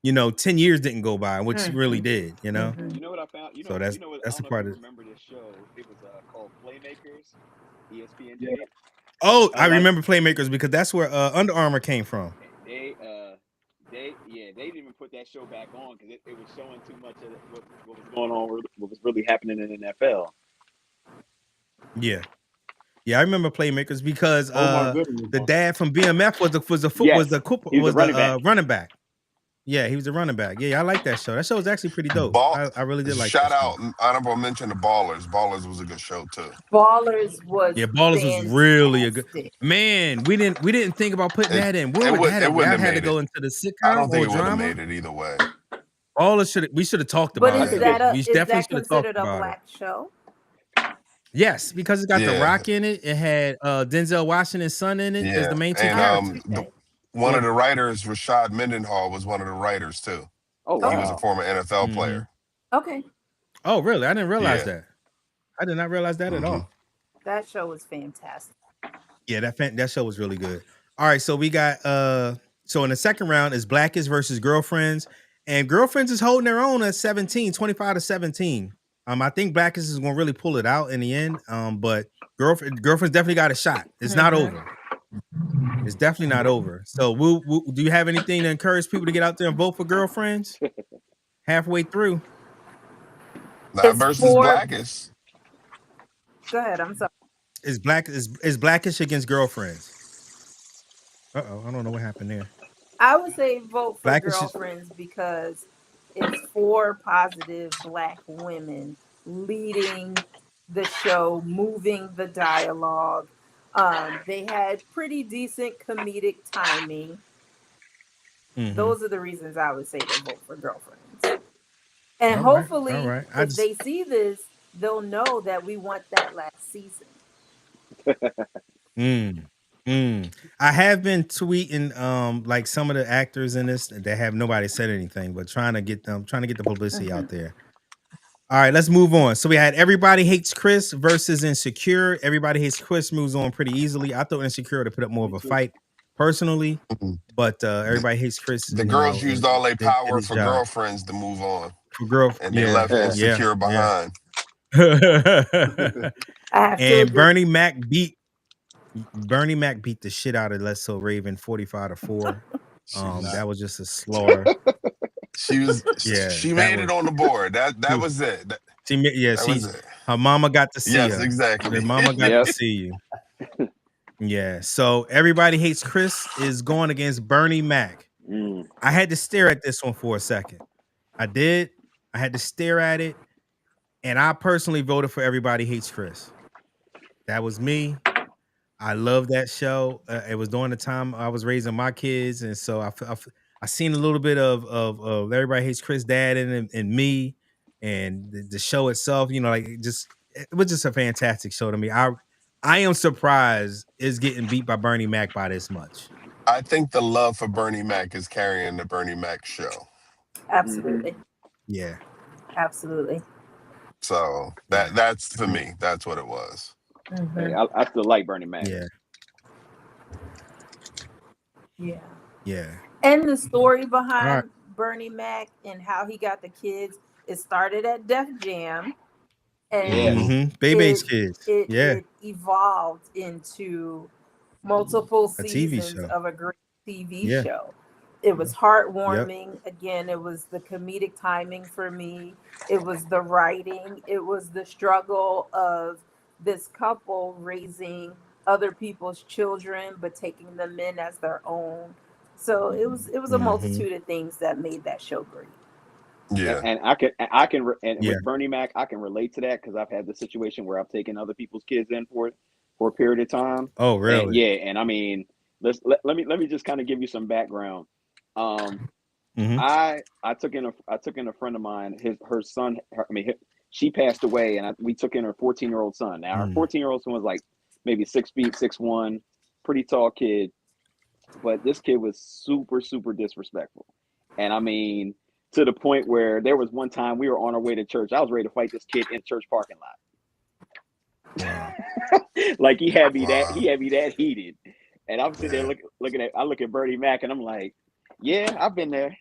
Speaker 1: 10 years didn't go by, which really did,
Speaker 3: You know what I found?
Speaker 1: So that's the part of.
Speaker 3: Remember this show? It was called Playmakers, ESPN did it.
Speaker 1: Oh, I remember Playmakers because that's where Under Armour came from.
Speaker 3: They didn't even put that show back on because it was showing too much of what was going on, what was really happening in the NFL.
Speaker 1: Yeah, I remember Playmakers because the dad from BMF was the running back. Yeah, he was a running back. Yeah, I like that show. That show was actually pretty dope. I really did like.
Speaker 2: Shout out, honorable mention to Ballers. Ballers was a good show too.
Speaker 5: Ballers was
Speaker 1: was really a good man. We didn't think about putting that in. Where would that had to go into the sitcom?
Speaker 2: I don't think it would
Speaker 1: drama?
Speaker 2: have made it either way.
Speaker 1: We should have talked about it. We definitely should have talked about
Speaker 5: a Black show?
Speaker 1: Yes, because it got The Rock in it. It had Denzel Washington's son in it as the main two characters.
Speaker 2: One of the writers, Rashad Mendenhall, was one of the writers too.
Speaker 3: Oh, wow.
Speaker 2: He was a former NFL player.
Speaker 5: Okay.
Speaker 1: Oh, really? I didn't realize that. I did not realize that at all.
Speaker 5: That show was fantastic.
Speaker 1: Yeah, that show was really good. All right, so we got so in the second round is Blackish versus Girlfriends, and Girlfriends is holding their own at 25-17. I think Blackish is going to really pull it out in the end. But Girlfriends definitely got a shot. It's not over. It's definitely not over. So, do you have anything to encourage people to get out there and vote for Girlfriends? Halfway through.
Speaker 2: Not versus Blackish.
Speaker 5: Go ahead. I'm sorry.
Speaker 1: Is Blackish against Girlfriends? I don't know what happened there.
Speaker 5: I would say vote for
Speaker 1: Blackish
Speaker 5: Girlfriends because it's 4 positive Black women leading the show, moving the dialogue. They had pretty decent comedic timing. Those are the reasons I would say to vote for Girlfriends. And hopefully, if they see this, they'll know that we want that last season.
Speaker 1: I have been tweeting like some of the actors in this that have nobody said anything, but trying to get the publicity out there. All right, let's move on. So we had Everybody Hates Chris versus Insecure. Everybody Hates Chris moves on pretty easily. I thought Insecure to put up more of a fight personally, but Everybody Hates Chris.
Speaker 2: The girls used all their power for Girlfriends to move on. And they left Insecure behind.
Speaker 1: And Bernie Mac beat the shit out of Let's So Raven 45-4. That was just a slaughter.
Speaker 2: She made it on the board. That was it.
Speaker 1: Her mama got to see her.
Speaker 2: Yes, exactly.
Speaker 1: Her mama got to see you. Yeah. So Everybody Hates Chris is going against Bernie Mac. I had to stare at this one for a second. I did. I had to stare at it, and I personally voted for Everybody Hates Chris. That was me. I love that show. It was during the time I was raising my kids, and so I seen a little bit of Everybody Hates Chris dad and me, and the show itself. You know, like it was just a fantastic show to me. I am surprised it's getting beat by Bernie Mac by this much.
Speaker 2: I think the love for Bernie Mac is carrying the Bernie Mac show.
Speaker 5: Absolutely.
Speaker 1: Yeah.
Speaker 5: Absolutely.
Speaker 2: So that's for me. That's what it was.
Speaker 3: Hey, I still like Bernie Mac.
Speaker 5: Yeah. And the story behind Bernie Mac and how he got the kids, it started at Def Jam. And
Speaker 1: Baby's kids.
Speaker 5: It evolved into multiple seasons of a great TV show. It was heartwarming. Again, it was the comedic timing for me. It was the writing. It was the struggle of this couple raising other people's children, but taking them in as their own. So it was a multitude of things that made that show great.
Speaker 2: Yeah,
Speaker 3: and with Bernie Mac, I can relate to that because I've had the situation where I've taken other people's kids in for a period of time.
Speaker 1: Oh, really?
Speaker 3: And I mean, let me just kind of give you some background. I took in a friend of mine. Her son. She passed away, and we took in her 14-year-old son. Now, her 14-year-old son was like maybe 6 feet, 6'1", pretty tall kid. But this kid was super, super disrespectful. And I mean, to the point where there was one time we were on our way to church. I was ready to fight this kid in church parking lot. Like he had me that heated. And I'm sitting there looking at, I look at Bernie Mac and I'm like, yeah, I've been there.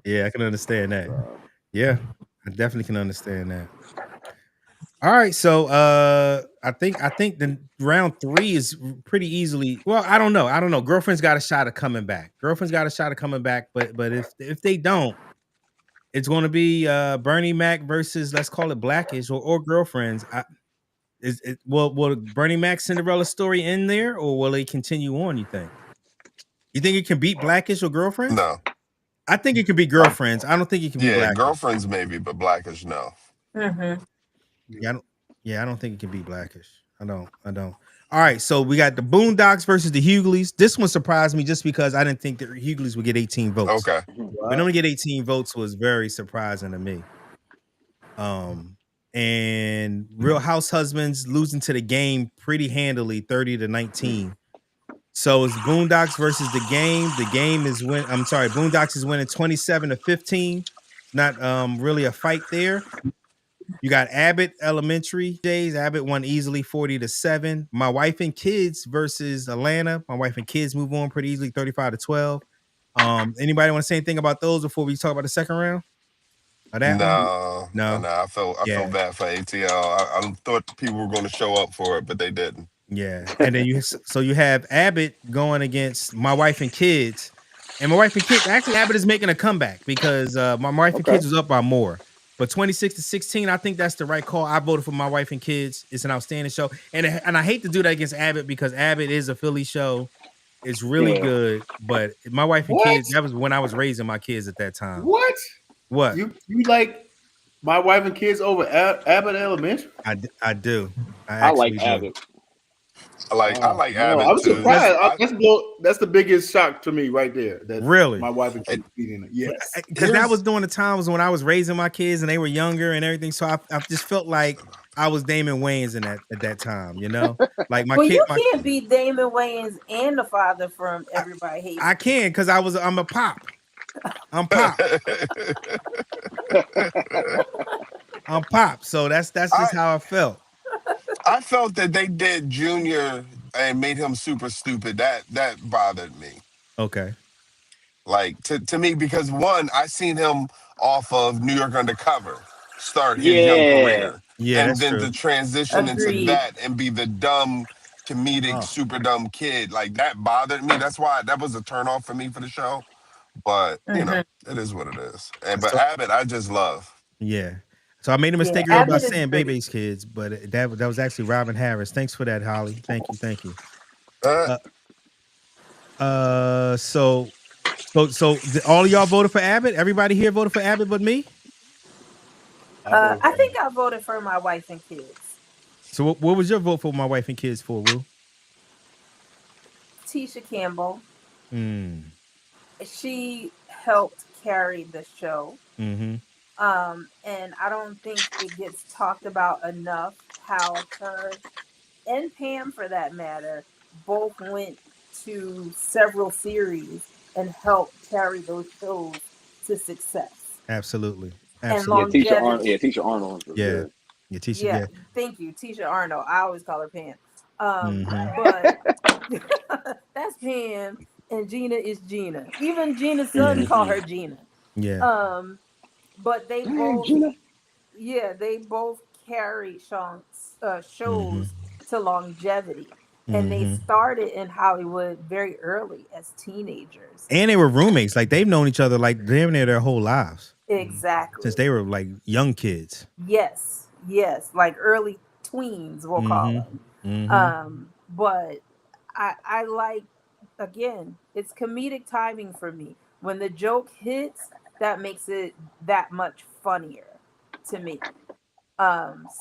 Speaker 1: Yeah, I can understand that. Yeah, I definitely can understand that. All right, so I think the round 3 is pretty easily. Well, I don't know. Girlfriend's got a shot of coming back. But if they don't, it's going to be Bernie Mac versus, let's call it Blackish or Girlfriends. Will Bernie Mac Cinderella story end there, or will they continue on? You think it can beat Blackish or Girlfriends?
Speaker 2: No,
Speaker 1: I think it could be Girlfriends. I don't think it can be Blackish.
Speaker 2: Girlfriends maybe, but Blackish no.
Speaker 1: I don't think it can be Blackish. I don't. All right, so we got the Boondocks versus the Hughleys. This one surprised me just because I didn't think the Hughleys would get 18 votes.
Speaker 2: Okay.
Speaker 1: But only get 18 votes was very surprising to me. And Real House Husbands losing to the Game pretty handily, 30-19. So it's Boondocks versus the Game. Boondocks is winning 27-15. Not really a fight there. You got Abbott Elementary Days. Abbott won easily 40-7. My Wife and Kids versus Atlanta. My Wife and Kids move on pretty easily, 35-12. Anybody want to say anything about those before we talk about the second round?
Speaker 2: No. I felt bad for ATL. I thought people were going to show up for it, but they didn't.
Speaker 1: Yeah, and then you have Abbott going against My Wife and Kids, and My Wife and Kids. Actually, Abbott is making a comeback because My Wife and Kids was up by more. But 26-16, I think that's the right call. I voted for My Wife and Kids. It's an outstanding show, and I hate to do that against Abbott because Abbott is a Philly show. It's really good, but My Wife and Kids. That was when I was raising my kids at that time.
Speaker 4: What?
Speaker 1: What?
Speaker 4: You like My Wife and Kids over Abbott Elementary?
Speaker 1: I do. I
Speaker 3: I like
Speaker 1: actually do.
Speaker 3: Abbott.
Speaker 2: I like
Speaker 4: No,
Speaker 2: Abbott
Speaker 4: I'm
Speaker 2: too.
Speaker 4: surprised. That's the biggest shock to me right there. That
Speaker 1: Really?
Speaker 4: My Wife and Kids beating it. Yes,
Speaker 1: Because that was during the times when I was raising my kids and they were younger and everything. So I just felt like I was Damon Wayans at that time, you know? Like my
Speaker 5: Well,
Speaker 1: kid.
Speaker 5: you can't be Damon Wayans and the father from Everybody Hates.
Speaker 1: I can because I'm a pop. I'm pop. I'm pop. So that's just how I felt.
Speaker 2: I felt that they did Junior and made him super stupid. That bothered me.
Speaker 1: Okay.
Speaker 2: Like to me, because one, I seen him off of New York Undercover start his young
Speaker 3: Yeah.
Speaker 2: career.
Speaker 1: Yeah,
Speaker 2: And
Speaker 1: that's
Speaker 2: then
Speaker 1: true.
Speaker 2: to transition into
Speaker 5: Agreed.
Speaker 2: that and be the dumb, comedic,
Speaker 1: Oh.
Speaker 2: super dumb kid. Like that bothered me. That's why that was a turnoff for me for the show. But you know, it is what it is. But Abbott, I just love.
Speaker 1: Yeah. So I made a mistake earlier by saying Bebe's Kids, but that was actually Robin Harris. Thanks for that, Holly. Thank you. So all of y'all voted for Abbott? Everybody here voted for Abbott but me?
Speaker 5: I think I voted for My Wife and Kids.
Speaker 1: So what was your vote for My Wife and Kids for, Will?
Speaker 5: Tisha Campbell. She helped carry the show.
Speaker 1: Mm-hmm.
Speaker 5: And I don't think it gets talked about enough how her and Pam, for that matter, both went to several series and helped carry those shows to success.
Speaker 1: Absolutely.
Speaker 5: And
Speaker 3: Tisha Arnold. Yeah, Tisha Arnold.
Speaker 1: Yeah. Yeah, Tisha. Yeah.
Speaker 5: Thank you, Tisha Arnold. I always call her Pam. But that's Pam, and Gina is Gina. Even Gina's son call her Gina.
Speaker 1: Yeah.
Speaker 5: But they both, they both carry shows to longevity. And they started in Hollywood very early as teenagers.
Speaker 1: And they were roommates. Like they've known each other like damn near their whole lives.
Speaker 5: Exactly.
Speaker 1: Since they were like young kids.
Speaker 5: Yes. Like early tweens, we'll call them. But I like, again, it's comedic timing for me. When the joke hits, that makes it that much funnier to me.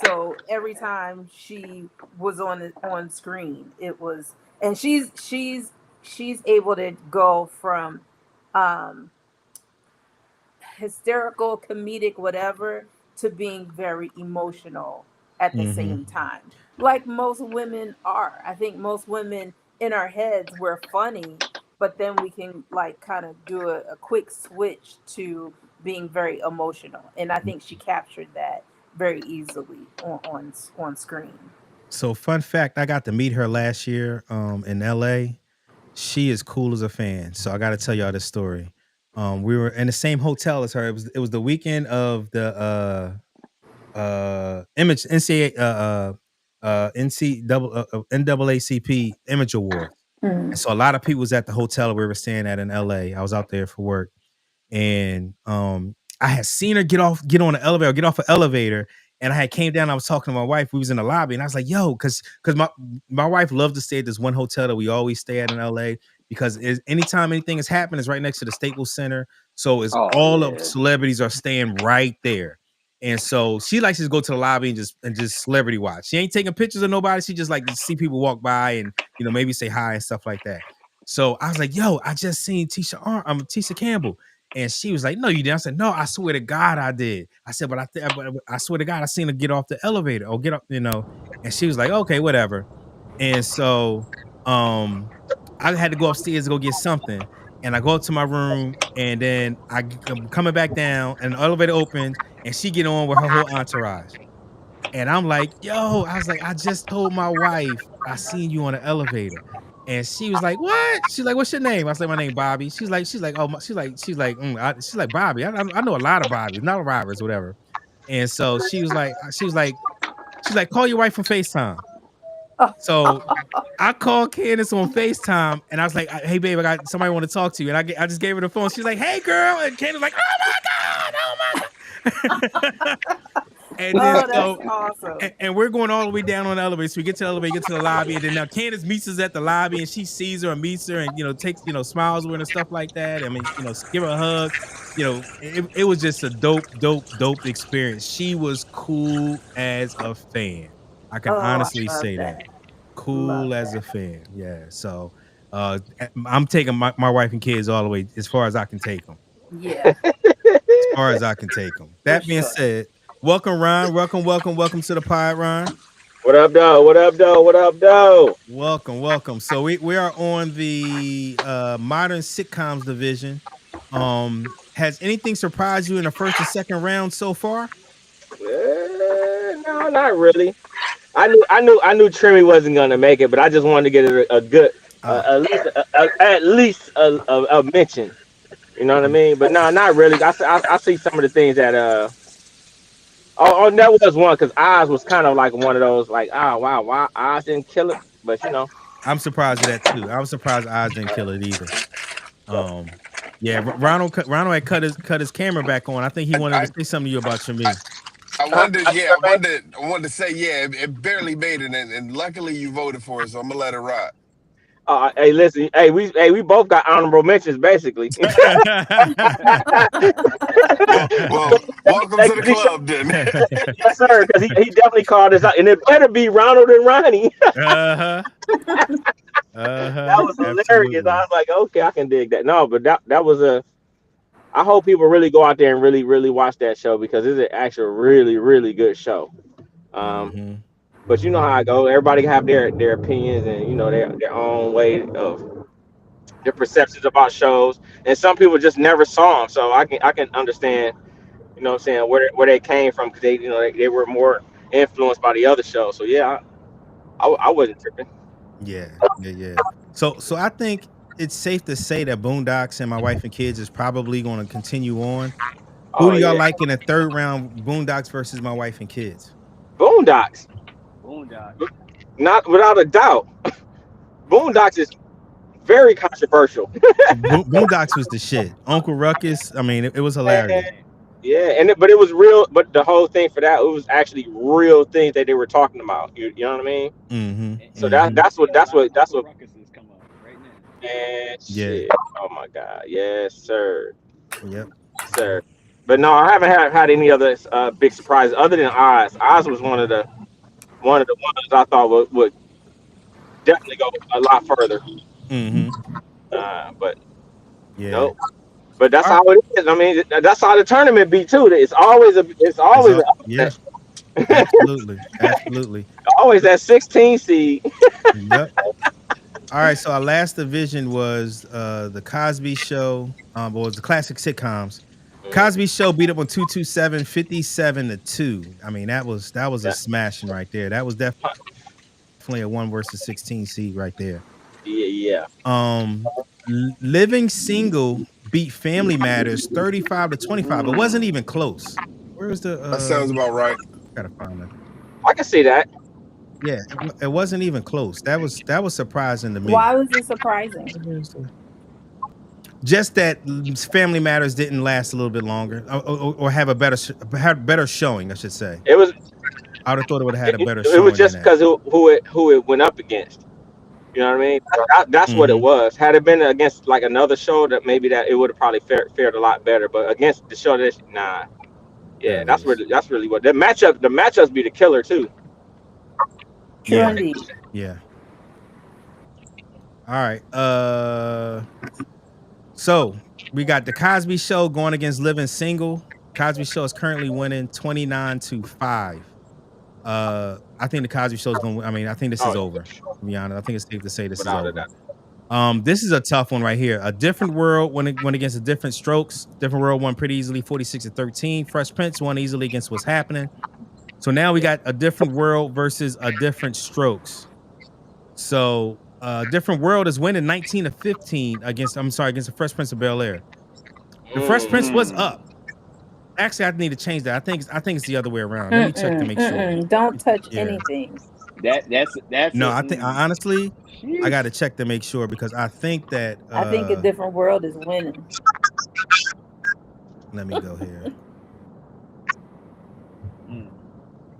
Speaker 5: So every time she was on screen, it was, and she's able to go from hysterical, comedic, whatever, to being very emotional at the same time. Like most women are. I think most women in our heads, we're funny, but then we can like kind of do a quick switch to being very emotional. And I think she captured that very easily on screen.
Speaker 1: So fun fact, I got to meet her last year in LA. She is cool as a fan. So I got to tell y'all this story. We were in the same hotel as her. It was the weekend of the NAACP Image Award. And so a lot of people was at the hotel we were staying at in LA. I was out there for work. And I had seen her get off an elevator, and I had came down. I was talking to my wife. We was in the lobby, and I was like, "Yo," because my wife loved to stay at this one hotel that we always stay at in LA, because anytime anything is happening, it's right next to the Staples Center, so it's all of celebrities are staying right there. And so she likes to go to the lobby and just celebrity watch. She ain't taking pictures of nobody. She just like to see people walk by and maybe say hi and stuff like that. So I was like, "Yo, I just seen Tisha Campbell." And she was like, "No, you didn't." I said, "No, I swear to God I did." I said, but I swear to God I seen her get off the elevator or get up, And she was like, "Okay, whatever." And so I had to go upstairs to go get something. And I go up to my room, and then I'm coming back down, and the elevator opens, and she get on with her whole entourage. And I'm like, "Yo," I was like, "I just told my wife I seen you on the elevator." And she was like, "What?" She's like, "What's your name?" I was like, "My name Bobby." She's like, "Oh," she's like, "Bobby. I know a lot of Bobbies, not Roberts, whatever." And so she was like, "Call your wife from FaceTime." So I called Candace on FaceTime, and I was like, "Hey babe, I got somebody want to talk to you." And I just gave her the phone. She's like, "Hey girl," and Candace was like, "Oh my God." And then
Speaker 5: that's awesome.
Speaker 1: And we're going all the way down on the elevator. So we get to the elevator, get to the lobby, and then now Candace meets us at the lobby, and she sees her and meets her, and takes smiles with her and stuff like that. I mean, give her a hug. It was just a dope experience. She was cool as a fan. I can honestly say that. Cool as a fan. Yeah. So I'm taking my wife and kids all the way as far as I can take them.
Speaker 5: Yeah.
Speaker 1: As far as I can take them. That being said, welcome, Ron. Welcome to the pod, Ron.
Speaker 7: What up, though? What up, though? What up, though?
Speaker 1: Welcome. So we are on the modern sitcoms division. Has anything surprised you in the first and second round so far?
Speaker 7: No, not really. I knew Trimmy wasn't gonna make it, but I just wanted to get a good, at least a mention. You know what I mean? But no, not really. I see some of the things that that was one because Oz was kind of like one of those like, oh wow, why Oz didn't kill it? But
Speaker 1: I'm surprised at that too. I was surprised Oz didn't kill it either. Yeah, Ronald had cut his camera back on. I think he wanted to say something to you about Trimmy.
Speaker 2: I wanted to say, it barely made it, and luckily you voted for it, so I'm gonna let it rock.
Speaker 7: Hey, listen, we both got honorable mentions, basically.
Speaker 2: Well, welcome to the club, then.
Speaker 7: Yes, sir, because he definitely called us out, and it better be Ronald and Ronnie.
Speaker 1: That
Speaker 7: was hilarious. Absolutely. I was like, okay, I can dig that. No, but that was I hope people really go out there and really, really watch that show because it's an actual really, really good show. But you know how I go. Everybody have their opinions and their own way of their perceptions about shows. And some people just never saw them, so I can understand, what I'm saying, where they came from because they were more influenced by the other shows. So yeah, I wasn't tripping.
Speaker 1: Yeah. So I think it's safe to say that Boondocks and My Wife and Kids is probably going to continue on. Who do y'all like in the third round? Boondocks versus My Wife and Kids.
Speaker 7: Boondocks. Not without a doubt. Boondocks is very controversial.
Speaker 1: Boondocks was the shit. Uncle Ruckus. I mean, it was hilarious.
Speaker 7: Yeah, but it was real. But the whole thing for that, it was actually real things that they were talking about. You know what I mean?
Speaker 1: Mm-hmm.
Speaker 7: So that's what.
Speaker 3: Ruckus is coming up right now.
Speaker 7: And shit. Oh my God. Yes, sir.
Speaker 1: Yep.
Speaker 7: Sir. But no, I haven't had any other big surprises other than Oz. Oz was one of the ones I thought would definitely go a lot further.
Speaker 1: Mm-hmm.
Speaker 7: But
Speaker 1: nope.
Speaker 7: But that's how it is. I mean, that's how the tournament be too. It's always
Speaker 1: absolutely.
Speaker 7: Always that 16 seed.
Speaker 1: Yep. All right, so our last division was the Cosby Show. Was the classic sitcoms. Cosby Show beat up on 227, 57-2. I mean, that was a smashing right there. That was definitely a 1 versus 16 seed right there.
Speaker 7: Yeah.
Speaker 1: Living Single beat Family Matters 35-25. It wasn't even close. Where's the?
Speaker 2: That sounds about right.
Speaker 1: Gotta find that.
Speaker 7: I can see that.
Speaker 1: Yeah, it wasn't even close. That was surprising to me.
Speaker 5: Why was it surprising?
Speaker 1: Just that Family Matters didn't last a little bit longer, or have a better showing, I should say.
Speaker 7: It was.
Speaker 1: I would have thought it would have had a better showing.
Speaker 7: It was just because who it went up against. You know what I mean? That's what it was. Had it been against like another show, that maybe that it would have probably fared a lot better. But against the show, nah. Yeah, that's really what the matchups be the killer too.
Speaker 1: Yeah. All right. So we got the Cosby Show going against Living Single. Cosby Show is currently winning 29-5. I think the Cosby Show is going to. I mean, I think this is over. To be honest, I think it's safe to say this is over. This is a tough one right here. A Different World went against a Different Strokes. Different World won pretty easily, 46-13. Fresh Prince won easily against What's Happening. So now we got A Different World versus A Different Strokes. So Different World is winning 19-15 against the Fresh Prince of Bel-Air. The Fresh Prince was up. Actually, I need to change that. I think it's the other way around. Let me check to make sure.
Speaker 5: Don't touch anything.
Speaker 3: That's
Speaker 1: no. I think honestly, I got to check to make sure because I think that
Speaker 5: I think A Different World is winning.
Speaker 1: Let me go here.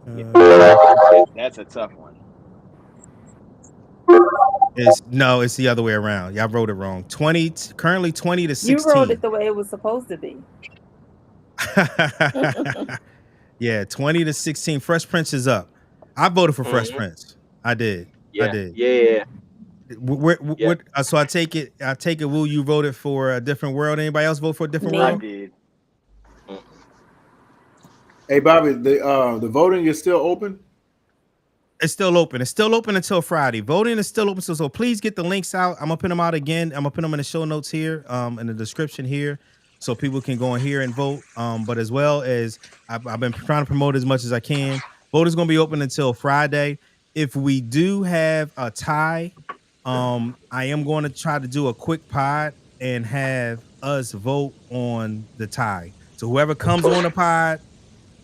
Speaker 3: That's a tough one.
Speaker 1: It's the other way around. Y'all wrote it wrong. Currently 20 to 16.
Speaker 5: You wrote it the way it was supposed to be.
Speaker 1: Yeah, 20 to 16. Fresh Prince is up. I voted for Fresh Prince. I did.
Speaker 7: Yeah.
Speaker 1: I did.
Speaker 7: Yeah.
Speaker 1: So I take it. Will, you voted for A Different World? Anybody else vote for A Different
Speaker 3: I
Speaker 1: World?
Speaker 3: did.
Speaker 4: Hey Bobby, the voting is still open.
Speaker 1: It's still open. It's still open until Friday. Voting is still open. So please get the links out. I'm gonna put them out again. I'm gonna put them in the show notes here, in the description here, so people can go in here and vote. But as well as I've been trying to promote as much as I can. Vote is gonna be open until Friday. If we do have a tie, I am going to try to do a quick pod and have us vote on the tie. So whoever comes on the pod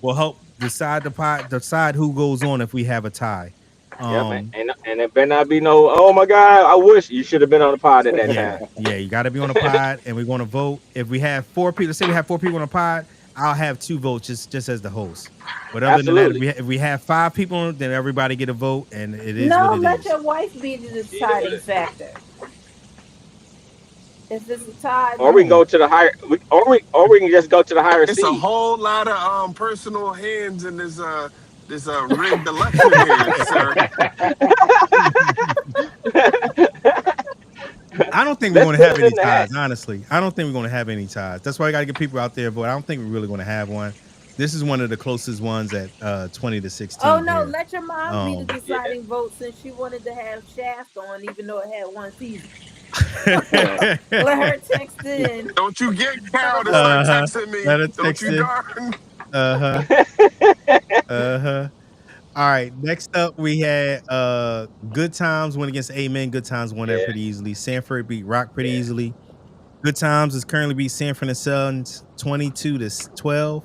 Speaker 1: will help decide who goes on if we have a tie.
Speaker 7: And it better not be no, oh my God, I wish you should have been on the pod at that time.
Speaker 1: Yeah, you got to be on the pod, and we're going to vote. If we have 4 people, let's say we have 4 people on the pod, I'll have 2 votes just as the host. But other than that, if we have 5 people, then everybody get a vote, and it is what it is.
Speaker 5: No, let your wife be the deciding factor. If it's a tie,
Speaker 7: or we can go to the higher, or we can just go to the higher
Speaker 2: It's
Speaker 7: seed.
Speaker 2: a whole lot of personal hands in this rigged election here, sir.
Speaker 1: I don't think we're going to have any ties, honestly. I don't think we're going to have any ties. That's why I got to get people out there, but I don't think we're really going to have one. This is one of the closest ones at 20 to 16.
Speaker 5: Oh no,
Speaker 1: here.
Speaker 5: let your mom be the deciding vote since she wanted to have Shaft on, even though it had 1 season. Let her text in.
Speaker 2: Don't you get Carol to start texting me.
Speaker 1: Let her
Speaker 2: Don't
Speaker 1: text
Speaker 2: you
Speaker 1: in.
Speaker 2: darn.
Speaker 1: All right, next up we had Good Times went against Amen. Good Times won that pretty easily. Sanford beat Rock pretty easily. Good Times is currently beat Sanford and Sons 22 to 12.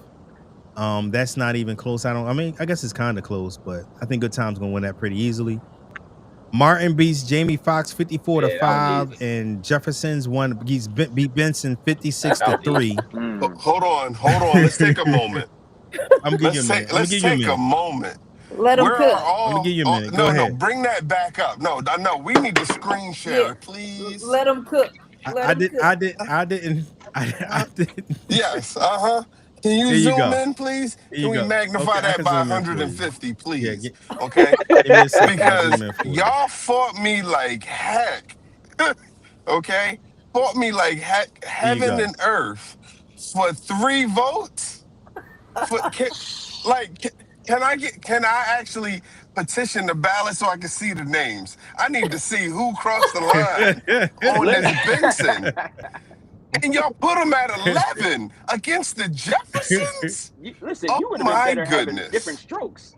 Speaker 1: That's not even close. I guess it's kind of close, but I think Good Times gonna win that pretty easily. Martin beats Jamie Foxx 54 to 5, and Jefferson's beat Benson 56 to 3.
Speaker 2: Hold on. Let's take a moment. Let's take a moment.
Speaker 5: Let them cook.
Speaker 1: I'm gonna give you a minute. Go ahead.
Speaker 2: No, bring that back up. No, we need to screen share, please.
Speaker 5: Let them cook.
Speaker 1: I didn't.
Speaker 2: Yes. Can you zoom in, please? Can we magnify that by 150, please? Okay. Because y'all fought me like heck. Okay. Fought me like heck, heaven and earth for 3 votes. Can I actually petition the ballot so I can see the names? I need to see who crossed the line on this Benson. And y'all put them at 11 against the Jeffersons?
Speaker 3: Listen, you would have been better having different strokes.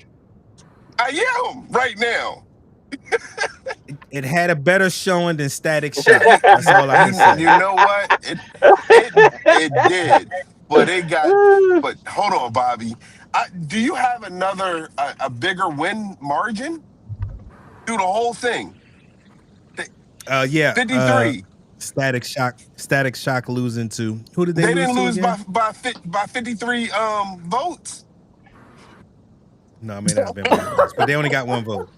Speaker 2: I am right now.
Speaker 1: It had a better showing than Static Shock. That's all I can say.
Speaker 2: You know what? It did. But hold on, Bobby. Do you have a bigger win margin through the whole thing?
Speaker 1: Yeah.
Speaker 2: 53.
Speaker 1: Static Shock losing to who did they lose?
Speaker 2: They didn't lose
Speaker 1: again?
Speaker 2: by 53 votes.
Speaker 1: No, I may not have been close, but they only got 1 vote.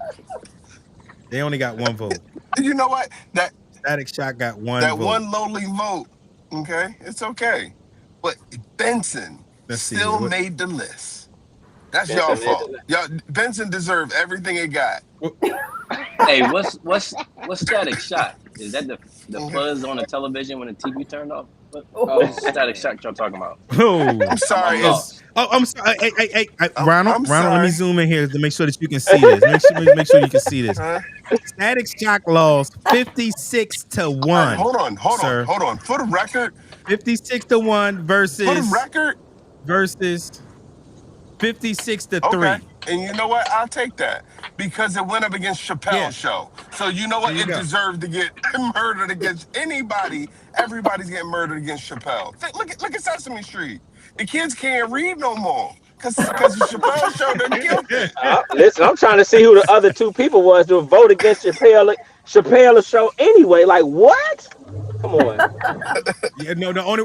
Speaker 2: You know what? That
Speaker 1: Static Shock got 1
Speaker 2: that
Speaker 1: vote.
Speaker 2: one lowly vote. Okay, it's okay. But Benson still made the list. That's y'all fault. Y'all Benson deserved everything it got.
Speaker 6: Hey, what's Static Shock? Is that the fuzz on the television when the TV turned off? What's Static Shock y'all talking about?
Speaker 1: Oh,
Speaker 2: I'm sorry.
Speaker 1: I'm sorry. Hey, Ronald,
Speaker 2: sorry.
Speaker 1: let me zoom in here to make sure that you can see this. Make sure you can see this. Static Shock lost 56 to 1.
Speaker 2: Right, hold on. For the record,
Speaker 1: 56 to 1 versus.
Speaker 2: For the record,
Speaker 1: versus 56 to 3.
Speaker 2: Okay. And you know what? I'll take that because it went up against Chappelle's show. So you know what? It deserved to get murdered against anybody. Everybody's getting murdered against Chappelle. Look at Sesame Street. The kids can't read no more because the Chappelle show done killed it.
Speaker 7: Listen, I'm trying to see who the other 2 people was to vote against Chappelle's show anyway. Like what? Come on.
Speaker 1: Yeah, no, the only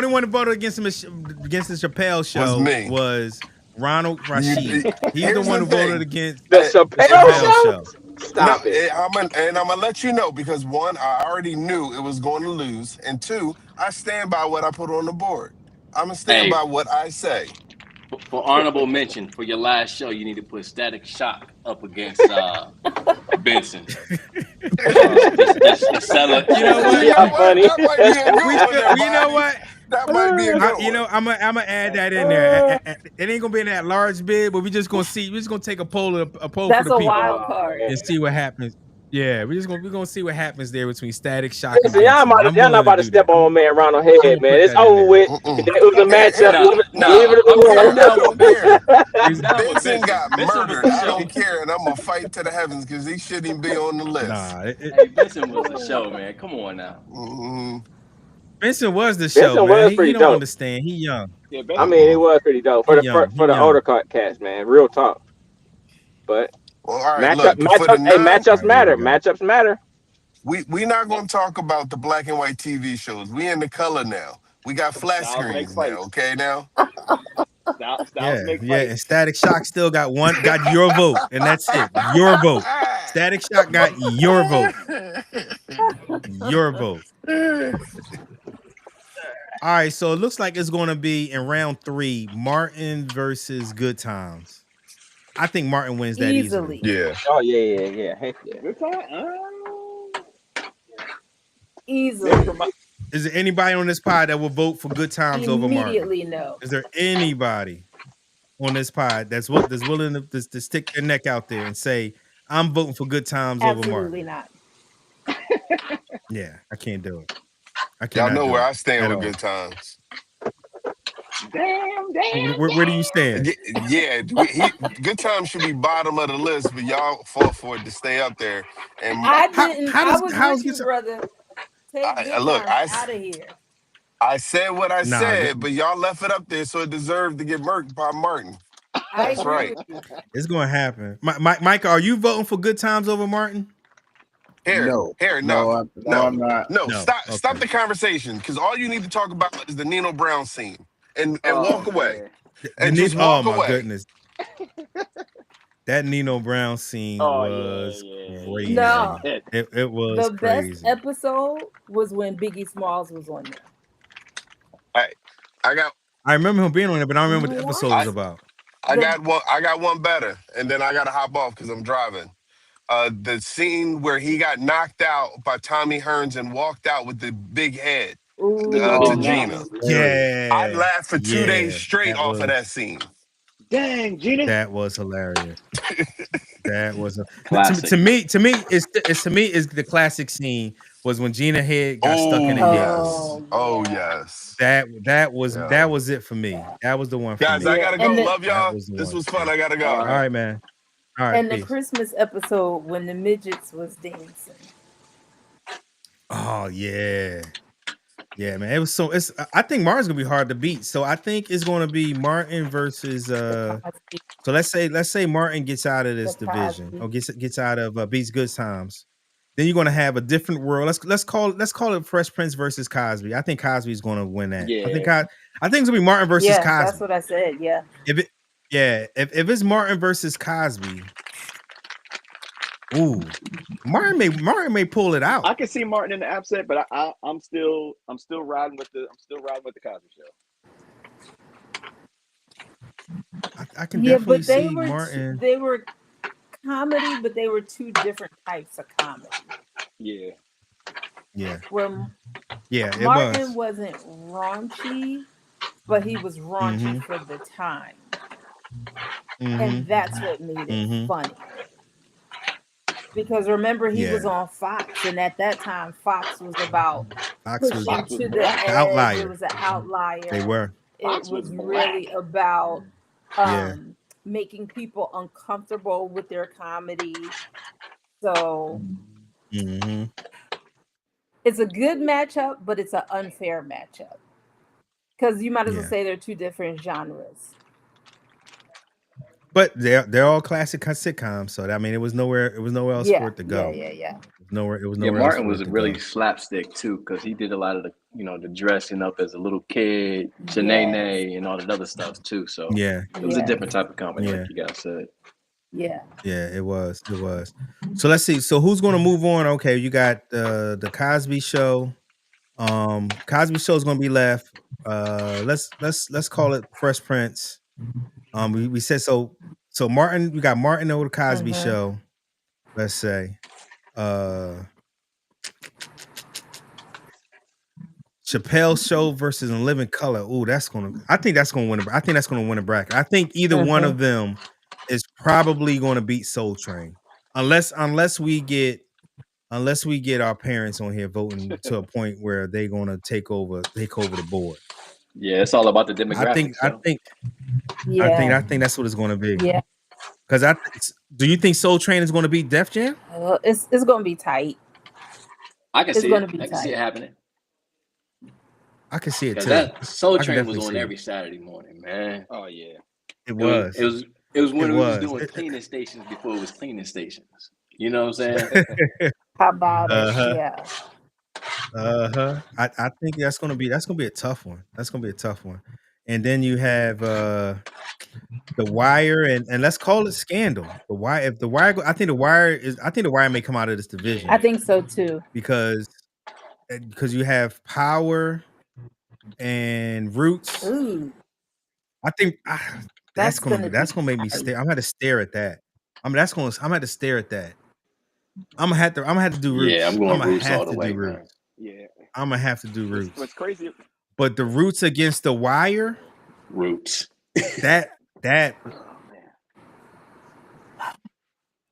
Speaker 1: one who voted against the Chappelle show
Speaker 2: was me.
Speaker 1: Ronald Rashid. He's the
Speaker 2: Here's
Speaker 1: one
Speaker 2: the
Speaker 1: who
Speaker 2: thing.
Speaker 1: voted against
Speaker 7: The
Speaker 2: Uh,
Speaker 7: Chappelle
Speaker 1: Chappelle
Speaker 7: show? Stop it.
Speaker 2: I'm gonna let you know because one, I already knew it was going to lose, and two, I stand by what I put on the board. I'm gonna stand
Speaker 6: Hey,
Speaker 2: by what I say.
Speaker 6: for honorable mention for your last show, you need to put Static Shock up against Benson. Just settle it.
Speaker 1: You know what?
Speaker 2: You know
Speaker 7: Y'all
Speaker 2: what?
Speaker 7: funny.
Speaker 2: That might be a good one there,
Speaker 1: You know
Speaker 2: Bobby.
Speaker 1: what?
Speaker 2: That might be a good one.
Speaker 1: You know, I'm gonna add that in there. It ain't gonna be in that large bid, but we're just gonna take a poll for
Speaker 5: That's
Speaker 1: the
Speaker 5: a
Speaker 1: people
Speaker 5: wild card.
Speaker 1: and see what happens. Yeah, we're gonna see what happens there between Static Shock and
Speaker 7: Listen, y'all
Speaker 1: Benson. I'm
Speaker 7: not
Speaker 1: willing
Speaker 7: about to
Speaker 1: do
Speaker 7: step
Speaker 1: that.
Speaker 7: on my man Ronald
Speaker 1: I'm
Speaker 7: head,
Speaker 1: gonna
Speaker 7: man.
Speaker 1: put
Speaker 7: It's
Speaker 1: that in
Speaker 7: over
Speaker 1: there.
Speaker 7: with.
Speaker 2: Mm-mm.
Speaker 7: It was a matchup. Leave it
Speaker 6: I'm
Speaker 7: alone.
Speaker 6: down with
Speaker 2: Here,
Speaker 6: I'm down with
Speaker 2: Benson got
Speaker 6: Benson was
Speaker 2: murdered.
Speaker 6: the
Speaker 2: I
Speaker 6: show.
Speaker 2: don't care, and I'm gonna fight to the heavens because he shouldn't even be on the list.
Speaker 1: Nah,
Speaker 6: Hey, Benson was the show, man. Come on now.
Speaker 2: Mm-mm.
Speaker 1: Benson was the show,
Speaker 7: Benson
Speaker 1: man.
Speaker 7: was
Speaker 1: He
Speaker 7: pretty
Speaker 1: don't
Speaker 7: dope.
Speaker 1: understand. He young.
Speaker 3: Yeah,
Speaker 7: I
Speaker 3: Benson.
Speaker 7: mean, it was pretty dope
Speaker 1: He
Speaker 7: for
Speaker 1: young.
Speaker 7: the older cats, man. Real talk. But
Speaker 2: Well, all right. Look, for the
Speaker 7: matchups
Speaker 1: All right, here
Speaker 7: matter.
Speaker 1: we go.
Speaker 7: Matchups matter.
Speaker 2: we not gonna talk about the black and white TV shows. We in the color now. We got flat
Speaker 3: Styles make
Speaker 2: screens now.
Speaker 3: fights.
Speaker 2: Okay, now.
Speaker 3: Styles make
Speaker 1: Yeah,
Speaker 3: fights.
Speaker 1: and Static Shock still got your vote, and that's it. Your vote. Static Shock got your vote. Your vote. All right, so it looks like it's going to be in round 3, Martin versus Good Times. I think Martin wins that easily.
Speaker 2: Yeah.
Speaker 7: Oh yeah. Heck yeah.
Speaker 3: Good time.
Speaker 5: Easily.
Speaker 1: Is there anybody on this pod that will vote for Good Times over Martin?
Speaker 5: Immediately no.
Speaker 1: Is there anybody on this pod that's willing to stick their neck out there and say, I'm voting for Good Times over Martin?
Speaker 5: Absolutely not.
Speaker 1: Yeah, I can't do it.
Speaker 2: Y'all know where I stand with Good Times.
Speaker 3: Damn.
Speaker 1: Where do you stand?
Speaker 2: Yeah, Good Times should be bottom of the list, but y'all fought for it to stay up there. And
Speaker 5: I didn't. I was
Speaker 1: how's
Speaker 5: with you, brother. Take Good
Speaker 2: look,
Speaker 5: Times out of here.
Speaker 2: I said what I said, but y'all left it up there, so it deserved to get murked by Martin. That's right.
Speaker 1: It's going to happen. Mike, are you voting for Good Times over Martin?
Speaker 2: No.
Speaker 4: I'm not.
Speaker 2: No, stop the conversation, because all you need to talk about is the Nino Brown scene and walk away. And just walk away.
Speaker 1: My goodness. That Nino Brown scene was crazy.
Speaker 5: No,
Speaker 1: it was
Speaker 5: the
Speaker 1: crazy.
Speaker 5: best episode was when Biggie Smalls was on there.
Speaker 2: I
Speaker 1: remember him being on it, but I don't remember what the episode was about.
Speaker 2: I got one better, and then I got to hop off because I'm driving. The scene where he got knocked out by Tommy Hearns and walked out with the big head to Gina.
Speaker 1: Yeah,
Speaker 2: I laughed for 2 days straight off of that scene.
Speaker 3: Dang, Gina.
Speaker 1: That was hilarious. That was
Speaker 6: to
Speaker 1: me. It's the classic scene was when Gina head got stuck in the
Speaker 2: yes. Oh yes.
Speaker 1: That was it for me. That was the one for
Speaker 2: guys,
Speaker 1: me.
Speaker 2: I gotta go. Love y'all. This was fun. I gotta go.
Speaker 1: All right, man. All right.
Speaker 5: And the Christmas episode when the midgets was dancing.
Speaker 1: Oh yeah. Yeah, man. It was so. I think Martin's gonna be hard to beat. So I think it's gonna be Martin versus. So let's say Martin gets out of this division or gets out of beats Good Times. Then you're gonna have a different world. Let's call it Fresh Prince versus Cosby. I think Cosby's gonna win that.
Speaker 3: Yeah.
Speaker 1: I think it's gonna be Martin versus Cosby.
Speaker 5: That's what I said. Yeah.
Speaker 1: If it's Martin versus Cosby. Ooh, Martin may pull it out.
Speaker 3: I can see Martin in the upset, but I'm still riding with the Cosby Show.
Speaker 1: I can definitely see
Speaker 5: Martin. They were comedy, but they were two different types of comedy.
Speaker 3: Yeah.
Speaker 5: Where Martin wasn't raunchy, but he was raunchy for the time, and that's what made it funny. Because remember, he was on Fox, and at that time, Fox was about pushing to the edge.
Speaker 1: Outlier.
Speaker 5: It was an outlier.
Speaker 1: They were.
Speaker 5: It was really about making people uncomfortable with their comedy. So it's a good matchup, but it's an unfair matchup because you might as well say they're two different genres. But
Speaker 1: they're all classic sitcoms, so I mean, it was nowhere else for it to go.
Speaker 5: Yeah.
Speaker 1: nowhere. It was
Speaker 6: Yeah,
Speaker 1: nowhere else
Speaker 6: Martin
Speaker 1: for
Speaker 6: was
Speaker 1: it to
Speaker 6: really
Speaker 1: go.
Speaker 6: slapstick too, because he did a lot of the, the dressing up as a little kid, Shanae, and all that other stuff too. So
Speaker 1: Yeah,
Speaker 6: it was a different type of comedy,
Speaker 1: Yeah.
Speaker 6: like you guys said.
Speaker 5: Yeah.
Speaker 1: yeah, it was. So let's see. So who's gonna move on? Okay, you got the Cosby Show. Cosby Show is gonna be left. Let's call it Fresh Prince. We said so. So Martin, we got Martin over the Cosby Show. Let's say, Chappelle Show versus In Living Color. Ooh, I think that's gonna win. I think that's gonna win a bracket. I think either one of them is probably gonna beat Soul Train, unless we get our parents on here voting to a point where they're gonna take over the board.
Speaker 6: Yeah, it's all about the demographics.
Speaker 1: I think that's what it's gonna be.
Speaker 5: Yeah.
Speaker 1: Because do you think Soul Train is gonna beat Def Jam?
Speaker 5: It's gonna be tight.
Speaker 6: I can
Speaker 5: It's
Speaker 6: see
Speaker 5: gonna
Speaker 6: it.
Speaker 5: be
Speaker 6: I can see it
Speaker 5: tight.
Speaker 6: happening.
Speaker 1: I can see it
Speaker 6: Because
Speaker 1: too.
Speaker 6: that Soul
Speaker 1: I can
Speaker 6: Train was
Speaker 1: definitely
Speaker 6: on
Speaker 1: see
Speaker 6: every
Speaker 1: it.
Speaker 6: Saturday morning, man.
Speaker 3: Oh yeah.
Speaker 1: It was.
Speaker 6: It was when
Speaker 1: It
Speaker 6: we was
Speaker 1: was.
Speaker 6: doing cleaning stations before it was cleaning stations. You know what I'm saying?
Speaker 5: How about
Speaker 1: Uh-huh.
Speaker 5: it? Yeah.
Speaker 1: I think that's gonna be a tough one. That's gonna be a tough one. And then you have The Wire and let's call it Scandal. The Wire. If The Wire, I think The Wire may come out of this division.
Speaker 5: I think so too.
Speaker 1: Because you have Power and Roots.
Speaker 5: Ooh.
Speaker 1: I think that's gonna make me stare. I'm gonna have to stare at that. I'm gonna have to stare at that. I'm gonna have to do Roots.
Speaker 6: Yeah, I'm going Roots all the way, man.
Speaker 3: Yeah.
Speaker 1: I'm gonna have to do Roots.
Speaker 3: What's crazy?
Speaker 1: But the Roots against The Wire,
Speaker 6: Roots.
Speaker 1: that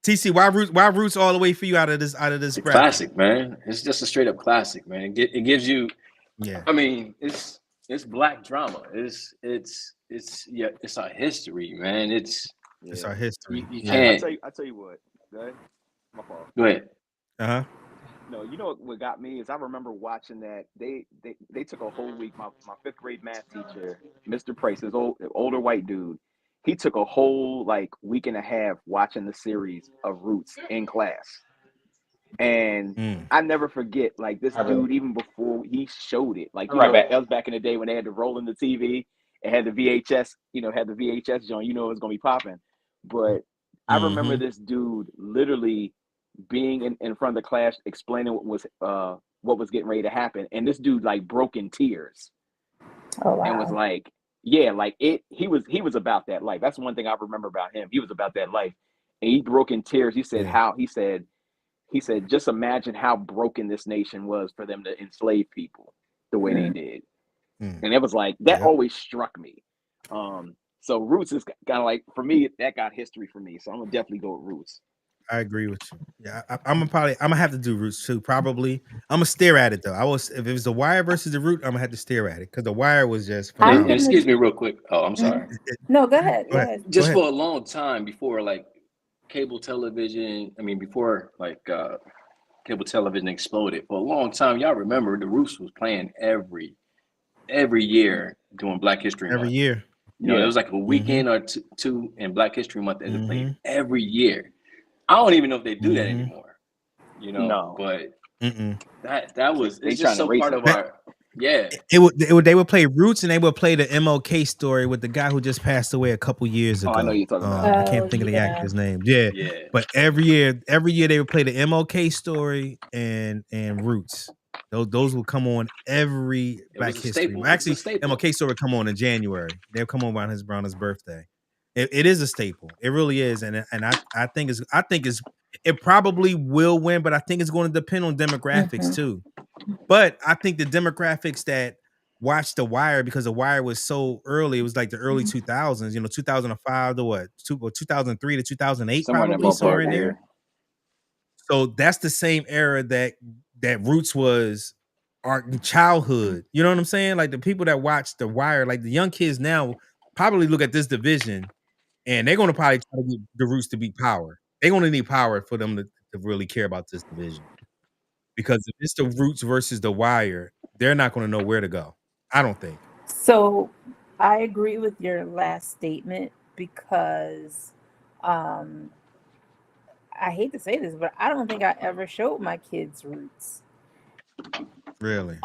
Speaker 1: TC, why Roots all the way for you out of this bracket?
Speaker 6: Classic, man. It's just a straight up classic, man. It gives you.
Speaker 1: Yeah.
Speaker 6: I mean, it's black drama. It's our history, man. It's
Speaker 1: our history.
Speaker 6: You can't.
Speaker 3: I tell you what. Go ahead. My fault.
Speaker 6: Go ahead.
Speaker 3: No, you know what got me is I remember watching that they took a whole week. My fifth grade math teacher, Mr. Price, this older white dude, he took a whole week and a half watching the series of Roots in class. And I never forget this dude, even before he showed it, that was back in the day when they had to roll in the TV and had the VHS, had the VHS joint, it was gonna be popping. But I remember this dude literally being in front of the class explaining what was getting ready to happen, and this dude broke in tears.
Speaker 5: Oh, wow.
Speaker 3: And was he was about that life. That's one thing I remember about him. He was about that life, and he broke in tears. He said he said just imagine how broken this nation was for them to enslave people the way they did. And it was that always struck me. So Roots is kind of for me, that got history for me. So I'm gonna definitely go with Roots.
Speaker 1: I agree with you. Yeah, I'm gonna have to do Roots too. Probably, I'm gonna stare at it though. If it was The Wire versus The Root, I'm gonna have to stare at it because The Wire was just phenomenal.
Speaker 6: Excuse me, real quick. Oh, I'm sorry.
Speaker 5: No, go ahead. Go ahead.
Speaker 6: Just for a long time before cable television. I mean, before cable television exploded. For a long time, y'all remember the Roots was playing every year during Black History Month.
Speaker 1: Every year.
Speaker 6: It was a weekend or two in Black History Month that they played every year. I don't even know if they do that anymore.
Speaker 3: No.
Speaker 6: But that was it's just so part of our
Speaker 1: They would play Roots and they would play the MLK story with the guy who just passed away a couple years ago.
Speaker 3: I know you're talking about.
Speaker 1: I can't think of the actor's name. Yeah. But every year they would play the MLK story and Roots. Those will come on every Black History. Actually, MLK story would come on in January. They'll come on around his birthday. It is a staple. It really is, and I think it probably will win, but I think it's going to depend on demographics too. But I think the demographics that watched The Wire, because The Wire was so early, it was the early 2000s. 2005 to 2003 to 2008, probably somewhere in there. So that's the same era that Roots was our childhood. You know what I'm saying? The people that watch The Wire, the young kids now, probably look at this division. And they're going to probably try to get the Roots to beat Power. They're going to need Power for them to really care about this division. Because if it's the Roots versus The Wire, they're not going to know where to go. I don't think.
Speaker 5: So I agree with your last statement because I hate to say this, but I don't think I ever showed my kids roots.
Speaker 1: Really?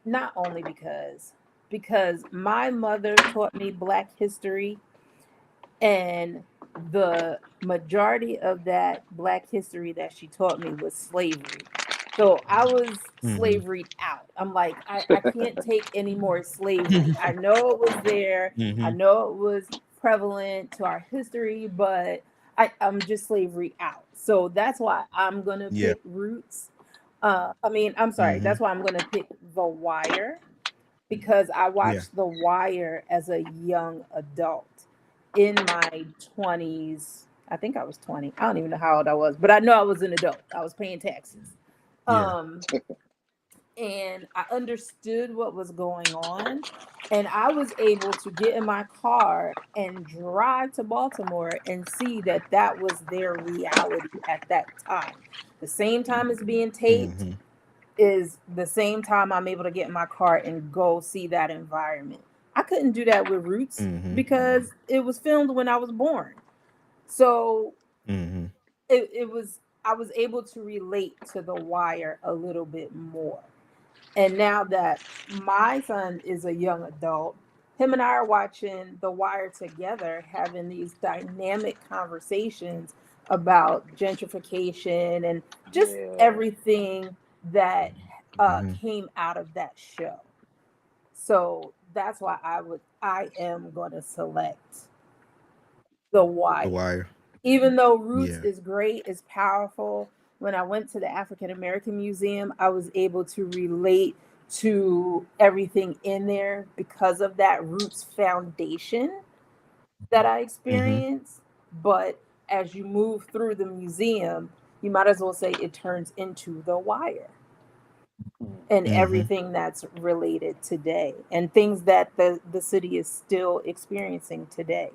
Speaker 5: Not only because my mother taught me Black history, and the majority of that Black history that she taught me was slavery. So I was slaveried out. I'm like, I can't take any more slavery. I know it was there. I know it was prevalent to our history, but I'm just slavery out. So that's why I'm gonna pick Roots. I'm sorry. That's why I'm gonna pick The Wire, because I watched The Wire as a young adult in my 20s. I think I was 20. I don't even know how old I was, but I know I was an adult. I was paying taxes. And I understood what was going on. And I was able to get in my car and drive to Baltimore and see that that was their reality at that time. The same time it's being taped is the same time I'm able to get in my car and go see that environment. I couldn't do that with Roots because it was filmed when I was born. So it was, I was able to relate to The Wire a little bit more. And now that my son is a young adult, him and I are watching The Wire together, having these dynamic conversations about gentrification and just everything that came out of that show. So that's why I am going to select The Wire.
Speaker 1: The Wire.
Speaker 5: Even though Roots is great, is powerful, when I went to the African American Museum, I was able to relate to everything in there because of that Roots foundation that I experienced. But as you move through the museum, you might as well say it turns into The Wire and everything that's related today and things that the city is still experiencing today.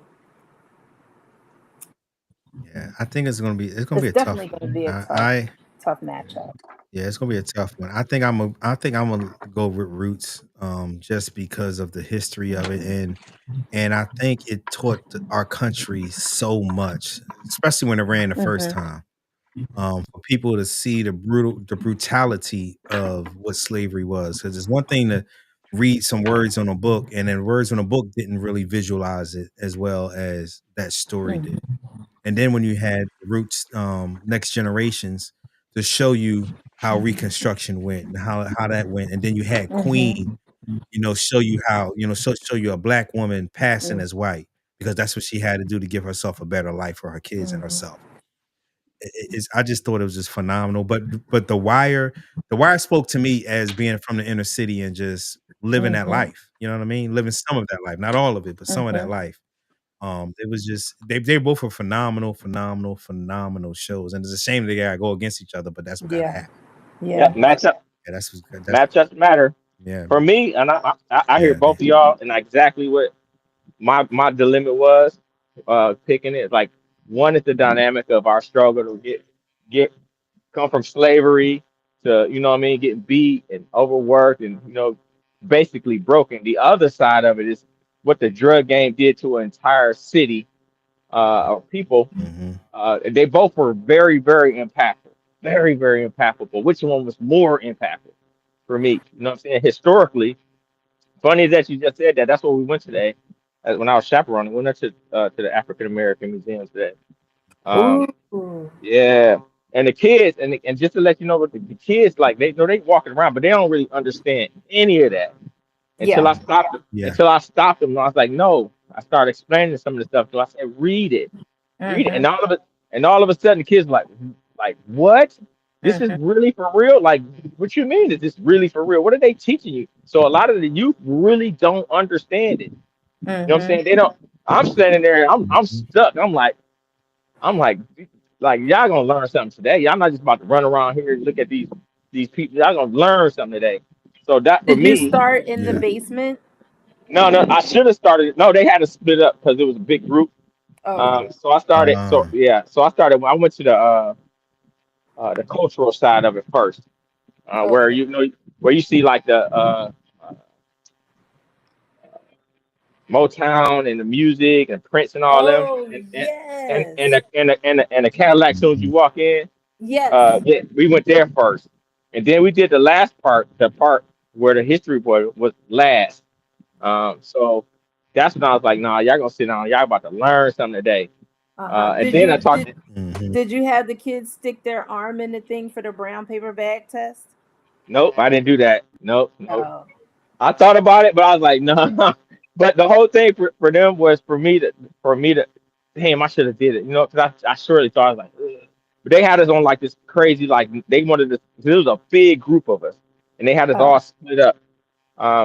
Speaker 1: Yeah, I think it's gonna be a
Speaker 5: Definitely
Speaker 1: tough
Speaker 5: going to be
Speaker 1: one.
Speaker 5: a tough matchup.
Speaker 1: Yeah, it's gonna be a tough one. I think I'm gonna go with Roots, just because of the history of it, and I think it taught our country so much, especially when it ran the first time. For people to see the brutality of what slavery was, because it's one thing to read some words on a book, and then words on a book didn't really visualize it as well as that story did. And then when you had Roots, Next Generations to show you how Reconstruction went and how that went, and then you had Queen, show you how, show you a Black woman passing as white because that's what she had to do to give herself a better life for her kids and herself. I just thought it was just phenomenal. But the Wire spoke to me as being from the inner city and just living that life. You know what I mean? Living some of that life, not all of it, but some of that life. It was just they both were phenomenal shows, and it's a shame they gotta go against each other, but that's what gotta happen.
Speaker 7: Yeah, matchup.
Speaker 1: Yeah, that's what's
Speaker 7: Matchups matter
Speaker 1: yeah,
Speaker 7: for me, and I hear
Speaker 1: yeah,
Speaker 7: both of y'all and exactly what my dilemma was picking it. Like, one is the dynamic of our struggle to get come from slavery to, what I mean, getting beat and overworked and, basically broken. The other side of it is what the drug game did to an entire city of people. They both were very, very impactful. Very, very impactful. But which one was more impactful for me? You know what I'm saying? Historically, funny that you just said that. That's what we went today. When I was chaperoning, we went to the African American Museum today.
Speaker 5: Ooh.
Speaker 7: Yeah, and the kids, and just to let you know, what the kids, like, they know they walking around, but they don't really understand any of that until I
Speaker 5: Yeah.
Speaker 7: stopped them.
Speaker 1: yeah.
Speaker 7: Until I stopped them, and I was like, no. I started explaining some of the stuff. So I said, read it, and all of a sudden, the kids were like, what? This is really for real? Like, what you mean? Is this really for real? What are they teaching you? So a lot of the youth really don't understand it. You know what I'm saying? They don't. I'm standing there. I'm stuck. I'm like, y'all gonna learn something today. Y'all not just about to run around here and look at these people. Y'all gonna learn something today. So that for
Speaker 5: Did you
Speaker 7: me,
Speaker 5: start in the
Speaker 1: Yeah.
Speaker 5: basement?
Speaker 7: no, I should have started. No, they had to split up because it was a big group.
Speaker 5: Okay.
Speaker 7: So I started. So
Speaker 1: Um,
Speaker 7: yeah, so I started. I went to the cultural side of it first, where
Speaker 5: Okay.
Speaker 7: where you see like the Motown and the music and Prince and all them,
Speaker 5: Oh yes.
Speaker 7: and the Cadillac. Soon as you walk in,
Speaker 5: Yes.
Speaker 7: yeah, we went there first, and then we did the last part, the part where the history boy was last. So that's when I was like, nah, y'all gonna sit down, y'all about to learn something today. And
Speaker 5: Did
Speaker 7: then I
Speaker 5: you
Speaker 7: talked.
Speaker 5: did did you have the kids stick their arm in the thing for the brown paper bag test?
Speaker 7: Nope, I didn't do that. Nope, nope.
Speaker 5: Oh.
Speaker 7: I thought about it, but I was like, no. But the whole thing for them was for me to, damn, I should have did it, because I surely thought I was like, ugh. But they had us on like this crazy, like they wanted to. There was a big group of us, and they had us all
Speaker 5: Oh.
Speaker 7: split up.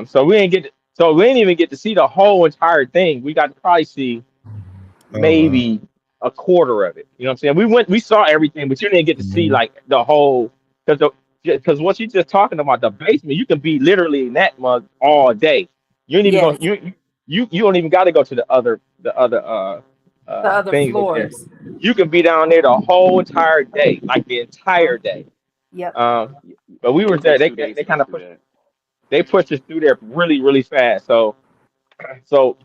Speaker 7: So we didn't even get to see the whole entire thing. We got to probably see
Speaker 1: Oh wow.
Speaker 7: maybe a quarter of it. You know what I'm saying? We saw everything, but you didn't get to see like the whole, because what you just talking about, the basement, you can be literally in that mug all day. You ain't even going
Speaker 5: Yes.
Speaker 7: you don't even got to go to
Speaker 5: The other
Speaker 7: things up there.
Speaker 5: floors.
Speaker 7: You can be down there the whole entire day, like the entire day.
Speaker 5: Yep.
Speaker 7: But we were
Speaker 3: It
Speaker 7: there.
Speaker 3: takes
Speaker 7: They
Speaker 3: 2 days
Speaker 7: they
Speaker 3: to go
Speaker 7: kind of
Speaker 3: through that.
Speaker 7: pushed us through there really really fast. So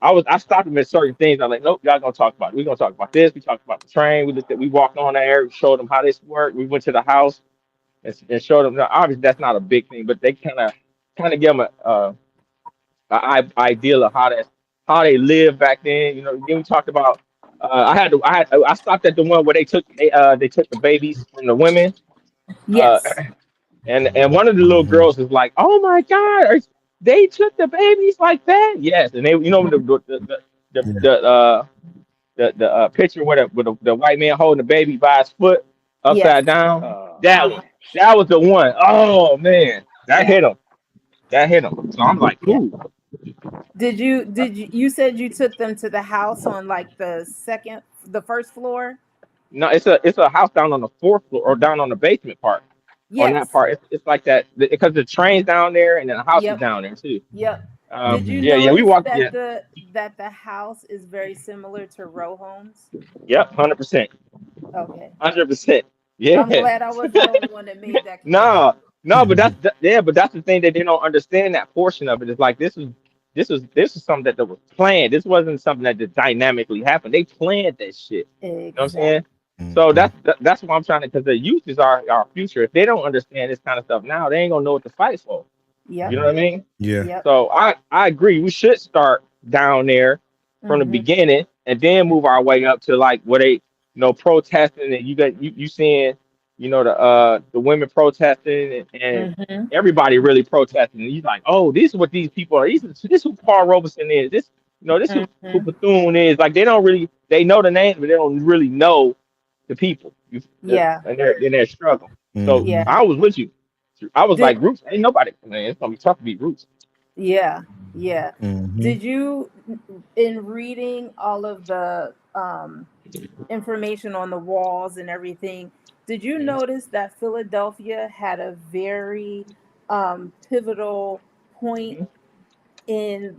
Speaker 7: I stopped them at certain things. I'm like, nope, y'all gonna talk about it. We're gonna talk about this. We talked about the train. We walked on there, we showed them how this worked. We went to the house and showed them. Now, obviously, that's not a big thing, but they kind of give them idea of how they lived back then. Then we talked about. I stopped at the one where they took the babies from the women. Uh,
Speaker 5: Yes.
Speaker 7: and one of the little girls is like, "Oh my God, they took the babies like that?" Yes, and they, the picture where the white man holding the baby by his foot
Speaker 5: Yes.
Speaker 7: upside down.
Speaker 3: Uh,
Speaker 7: That one, that was the one. Oh man, that
Speaker 5: Yeah.
Speaker 7: hit him. That hit him. So I'm like,
Speaker 5: Yeah.
Speaker 7: cool.
Speaker 5: You said you took them to the house on like the first floor?
Speaker 7: No, it's a house down on the fourth floor or down on the basement part. On that
Speaker 5: Yes.
Speaker 7: part, it's like that because the train's down there and then the house is
Speaker 5: Yep.
Speaker 7: down there too.
Speaker 5: Yep. Did you
Speaker 7: Yeah, we
Speaker 5: notice
Speaker 7: walked.
Speaker 5: that
Speaker 7: Yeah,
Speaker 5: the house is very similar to row homes?
Speaker 7: yep, 100%,
Speaker 5: Okay.
Speaker 7: 100%.
Speaker 5: I'm
Speaker 7: Yeah.
Speaker 5: glad I wasn't the only one that made that connection.
Speaker 7: No, no, but that's the thing that they don't understand. That portion of it is like this is something that was planned. This wasn't something that just dynamically happened. They planned that shit. You know what I'm saying?
Speaker 5: Exactly.
Speaker 7: So that's what I'm trying to, because the youth is our future. If they don't understand this kind of stuff now, they ain't gonna know what to fight for.
Speaker 5: Yep.
Speaker 7: You know what I mean?
Speaker 1: Yeah.
Speaker 5: Yep.
Speaker 7: So I agree. We should start down there from the
Speaker 5: Mm-hmm.
Speaker 7: beginning and then move our way up to like where they protesting, and you seeing the women protesting and
Speaker 5: Mm-hmm.
Speaker 7: everybody really protesting. And you're like, oh, this is what these people are. This who Paul Robeson is. This who
Speaker 5: Mm-hmm.
Speaker 7: Bethune is. Like they know the names, but they don't really know the people.
Speaker 5: Yeah.
Speaker 7: And they're struggling. So
Speaker 5: Yeah.
Speaker 7: I was with you. I was
Speaker 5: Did
Speaker 7: like, Roots ain't nobody. Man, it's gonna be tough to beat Roots.
Speaker 5: Yeah. Yeah.
Speaker 1: Mhm.
Speaker 5: Did you, in reading all of the information on the walls and everything, did you notice that Philadelphia had a very pivotal point in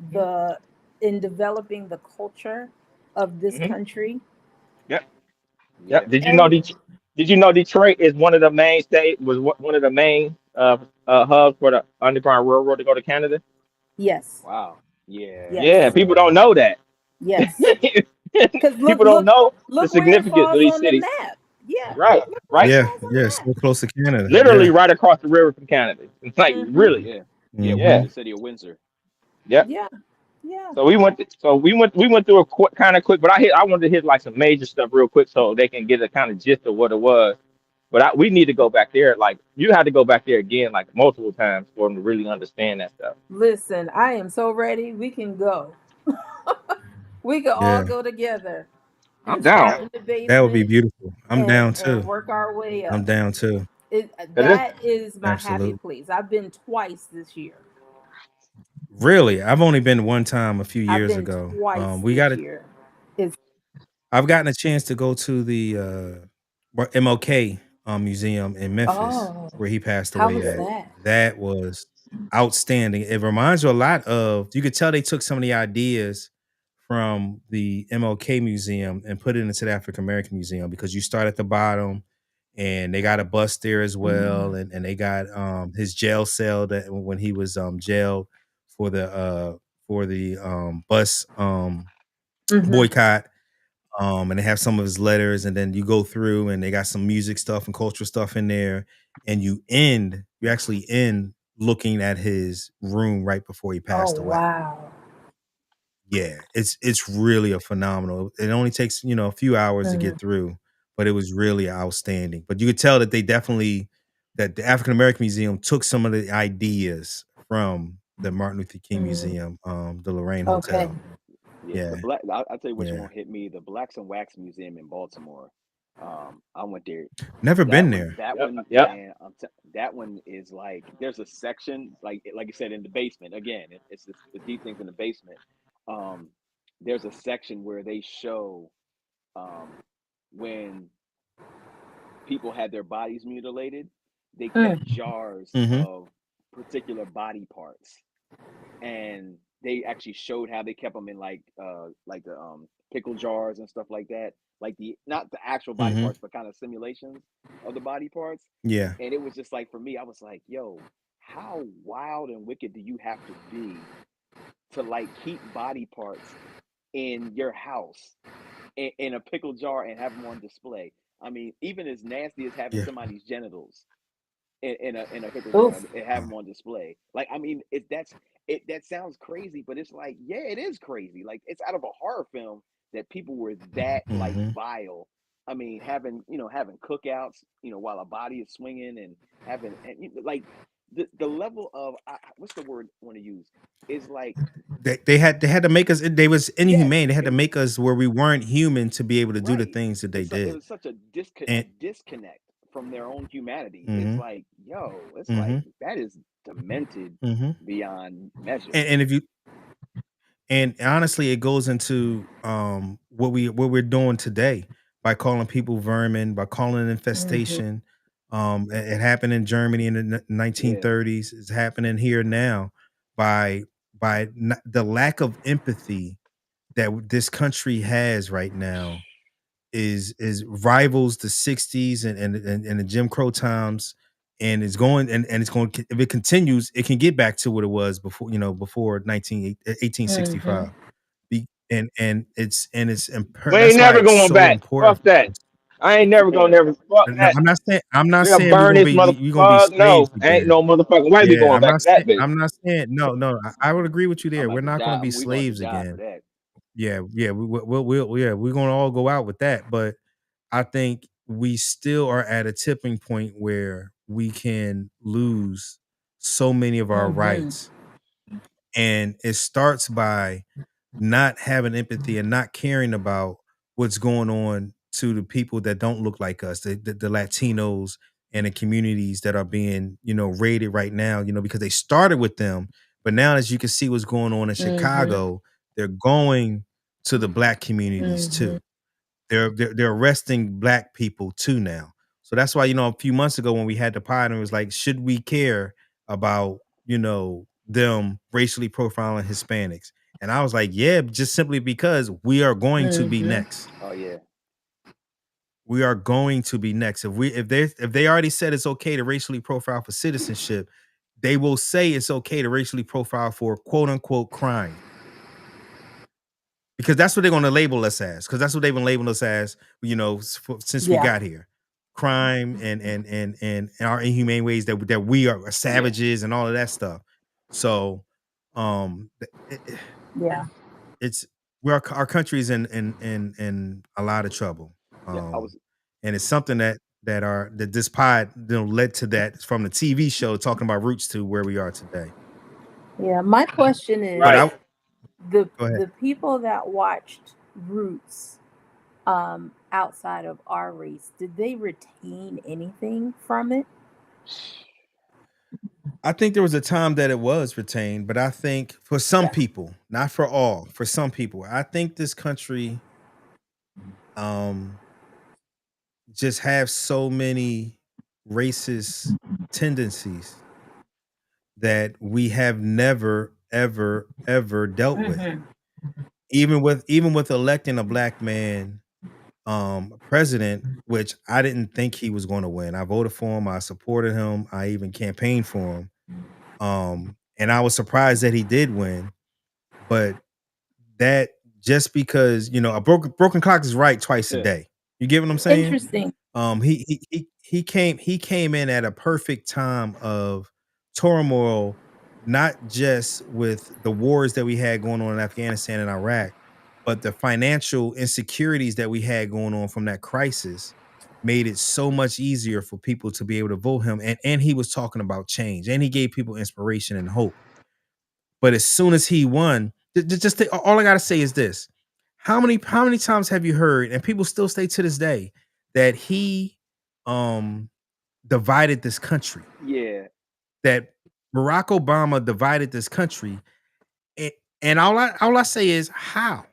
Speaker 5: developing the culture of this
Speaker 7: Mm-hmm.
Speaker 5: country?
Speaker 7: Yep.
Speaker 3: yeah.
Speaker 7: Yep.
Speaker 5: Every
Speaker 7: Did you know Detroit is one of the main one of the main hubs for the Underground Railroad to go to Canada?
Speaker 5: Yes.
Speaker 3: Wow. Yeah.
Speaker 7: Yeah,
Speaker 5: Yes.
Speaker 7: people don't know that.
Speaker 5: Yes. Because
Speaker 7: People don't know the
Speaker 5: look where it
Speaker 7: significance of
Speaker 5: falls
Speaker 7: these
Speaker 5: on the
Speaker 7: cities.
Speaker 5: map. Yeah.
Speaker 7: Right,
Speaker 5: Look where it
Speaker 7: right.
Speaker 1: Yeah.
Speaker 5: falls on
Speaker 1: Yeah.
Speaker 5: the
Speaker 1: So
Speaker 5: map.
Speaker 1: close to Canada.
Speaker 7: Literally
Speaker 1: Yeah.
Speaker 7: right across the river from Canada. It's like
Speaker 5: Mm-hmm.
Speaker 7: really.
Speaker 3: Yeah. Yeah. Within
Speaker 7: Yeah.
Speaker 3: the city of Windsor.
Speaker 7: Yep.
Speaker 5: Yeah. Yeah.
Speaker 7: So we went through a kind of quick, but I wanted to hit like some major stuff real quick so they can get a kind of gist of what it was. But we need to go back there. Like you had to go back there again, like multiple times for them to really understand that stuff.
Speaker 5: Listen, I am so ready. We can go. We can all
Speaker 1: Yeah.
Speaker 5: go together
Speaker 7: I'm
Speaker 5: and start
Speaker 7: down.
Speaker 5: in the
Speaker 1: That would be
Speaker 5: basement
Speaker 1: beautiful. I'm down
Speaker 5: and
Speaker 1: too.
Speaker 5: work our way
Speaker 1: I'm
Speaker 5: up.
Speaker 1: down too.
Speaker 5: That is my happy
Speaker 1: Absolutely.
Speaker 5: place. I've been twice this year.
Speaker 1: Really, I've only been one time a few
Speaker 5: I've
Speaker 1: years
Speaker 5: been
Speaker 1: ago.
Speaker 5: twice
Speaker 1: We
Speaker 5: this
Speaker 1: got it.
Speaker 5: year. It's
Speaker 1: I've gotten a chance to go to the MLK museum in Memphis where he passed
Speaker 5: how
Speaker 1: away
Speaker 5: was
Speaker 1: at.
Speaker 5: that?
Speaker 1: That was outstanding. It reminds you a lot of. You could tell they took some of the ideas from the MLK museum and put it into the African American museum, because you start at the bottom and they got a bus there as well, and they got his jail cell that when he was jailed for for the bus boycott. And they have some of his letters, and then you go through and they got some music stuff and cultural stuff in there, and you actually end looking at his room right before he passed away.
Speaker 5: Wow.
Speaker 1: Yeah, it's really a phenomenal. It only takes, a few hours to get through, but it was really outstanding. But you could tell that that the African American Museum took some of the ideas from the Martin Luther King Museum, the Lorraine Hotel.
Speaker 3: Yeah.
Speaker 1: Yeah.
Speaker 3: I'll tell you which one hit me. The Blacks and Wax Museum in Baltimore. I went there.
Speaker 1: Never been there.
Speaker 3: That one,
Speaker 7: Yep.
Speaker 3: man. That one is like, there's a section like you said, in the basement. Again, it's the deep things in the basement. There's a section where they show when people had their bodies mutilated, they kept jars of particular body parts, and they actually showed how they kept them in like the pickle jars and stuff like that, like not the actual body parts, but kind of simulations of the body parts.
Speaker 1: Yeah.
Speaker 3: And it was just like, for me, I was like, yo, how wild and wicked do you have to be to like keep body parts in your house in a pickle jar and have them on display? I mean, even as nasty as having somebody's genitals in a pickle jar and have them on display. Like, I mean, that sounds crazy, but it's like, yeah, it is crazy. Like, it's out of a horror film that people were that like vile. I mean, having cookouts, while a body is swinging, and having like the level of what's the word I want to use is like
Speaker 1: they had to make us. They was inhumane. They had to make us where we weren't human to be able to do the
Speaker 3: right.
Speaker 1: things that they did.
Speaker 3: It was such a disconnect from their own humanity. It's like, yo, it's like that is demented beyond measure.
Speaker 1: And if you and honestly, it goes into what we're doing today by calling people vermin, by calling it infestation. It happened in Germany in the 1930s. It's happening here now by the lack of empathy that this country has right now is rivals the 60s and the Jim Crow times, and it's going and it's going, if it continues, it can get back to what it was before 1865. And it's
Speaker 7: We ain't
Speaker 1: that's why
Speaker 7: never
Speaker 1: it's
Speaker 7: going
Speaker 1: so
Speaker 7: back.
Speaker 1: important.
Speaker 7: Fuck that. I ain't never gonna never fuck
Speaker 1: No,
Speaker 7: that.
Speaker 1: I'm not
Speaker 7: We're gonna
Speaker 1: saying
Speaker 7: burn this
Speaker 1: we're gonna be
Speaker 7: motherfucker. No,
Speaker 1: slaves
Speaker 7: ain't
Speaker 1: again.
Speaker 7: no motherfucking way we
Speaker 1: Yeah,
Speaker 7: going back to that bitch.
Speaker 1: I'm not saying no. I would agree with you there.
Speaker 3: I'm
Speaker 1: We're
Speaker 3: about to
Speaker 1: not going
Speaker 3: die.
Speaker 1: to be
Speaker 3: We're going to
Speaker 1: slaves
Speaker 3: die for
Speaker 1: again.
Speaker 3: that.
Speaker 1: Yeah, we're going to all go out with that. But I think we still are at a tipping point where we can lose so many of our rights, and it starts by not having empathy and not caring about what's going on to the people that don't look like us, the Latinos and the communities that are being, raided right now, because they started with them. But now, as you can see what's going on in Chicago, they're going to the Black communities too. They're arresting Black people too now. So that's why, a few months ago when we had the pod, and it was like, should we care about, them racially profiling Hispanics? And I was like, yeah, just simply because we are going to be next.
Speaker 3: Oh yeah.
Speaker 1: We are going to be next. If they already said it's okay to racially profile for citizenship, they will say it's okay to racially profile for quote unquote crime. Because that's what they're going to label us as. Because that's what they've been labeling us as, since we got here. Crime and our inhumane ways that we are savages and all of that stuff. So it's our country's in a lot of trouble. And it's something that this pod led to, that from the TV show talking about roots to where we are today.
Speaker 5: Yeah, my question is,
Speaker 7: Right.
Speaker 5: the people that watched Roots outside of our race, did they retain anything from it?
Speaker 1: I think there was a time that it was retained, but I think for some people, not for all, for some people, I think this country just have so many racist tendencies that we have never, ever, ever dealt with. Even with electing a Black man president, which I didn't think he was going to win. I voted for him, I supported him, I even campaigned for him. And I was surprised that he did win. but that just because a broken clock is right twice a day. You get what I'm saying?
Speaker 5: Interesting.
Speaker 1: He came in at a perfect time of turmoil, not just with the wars that we had going on in Afghanistan and Iraq, but the financial insecurities that we had going on from that crisis made it so much easier for people to be able to vote him. And he was talking about change, and he gave people inspiration and hope. But as soon as he won, all I gotta say is this: how many times have you heard, and people still say to this day, that he divided this country?
Speaker 3: Yeah.
Speaker 1: That Barack Obama divided this country, and all I say is how,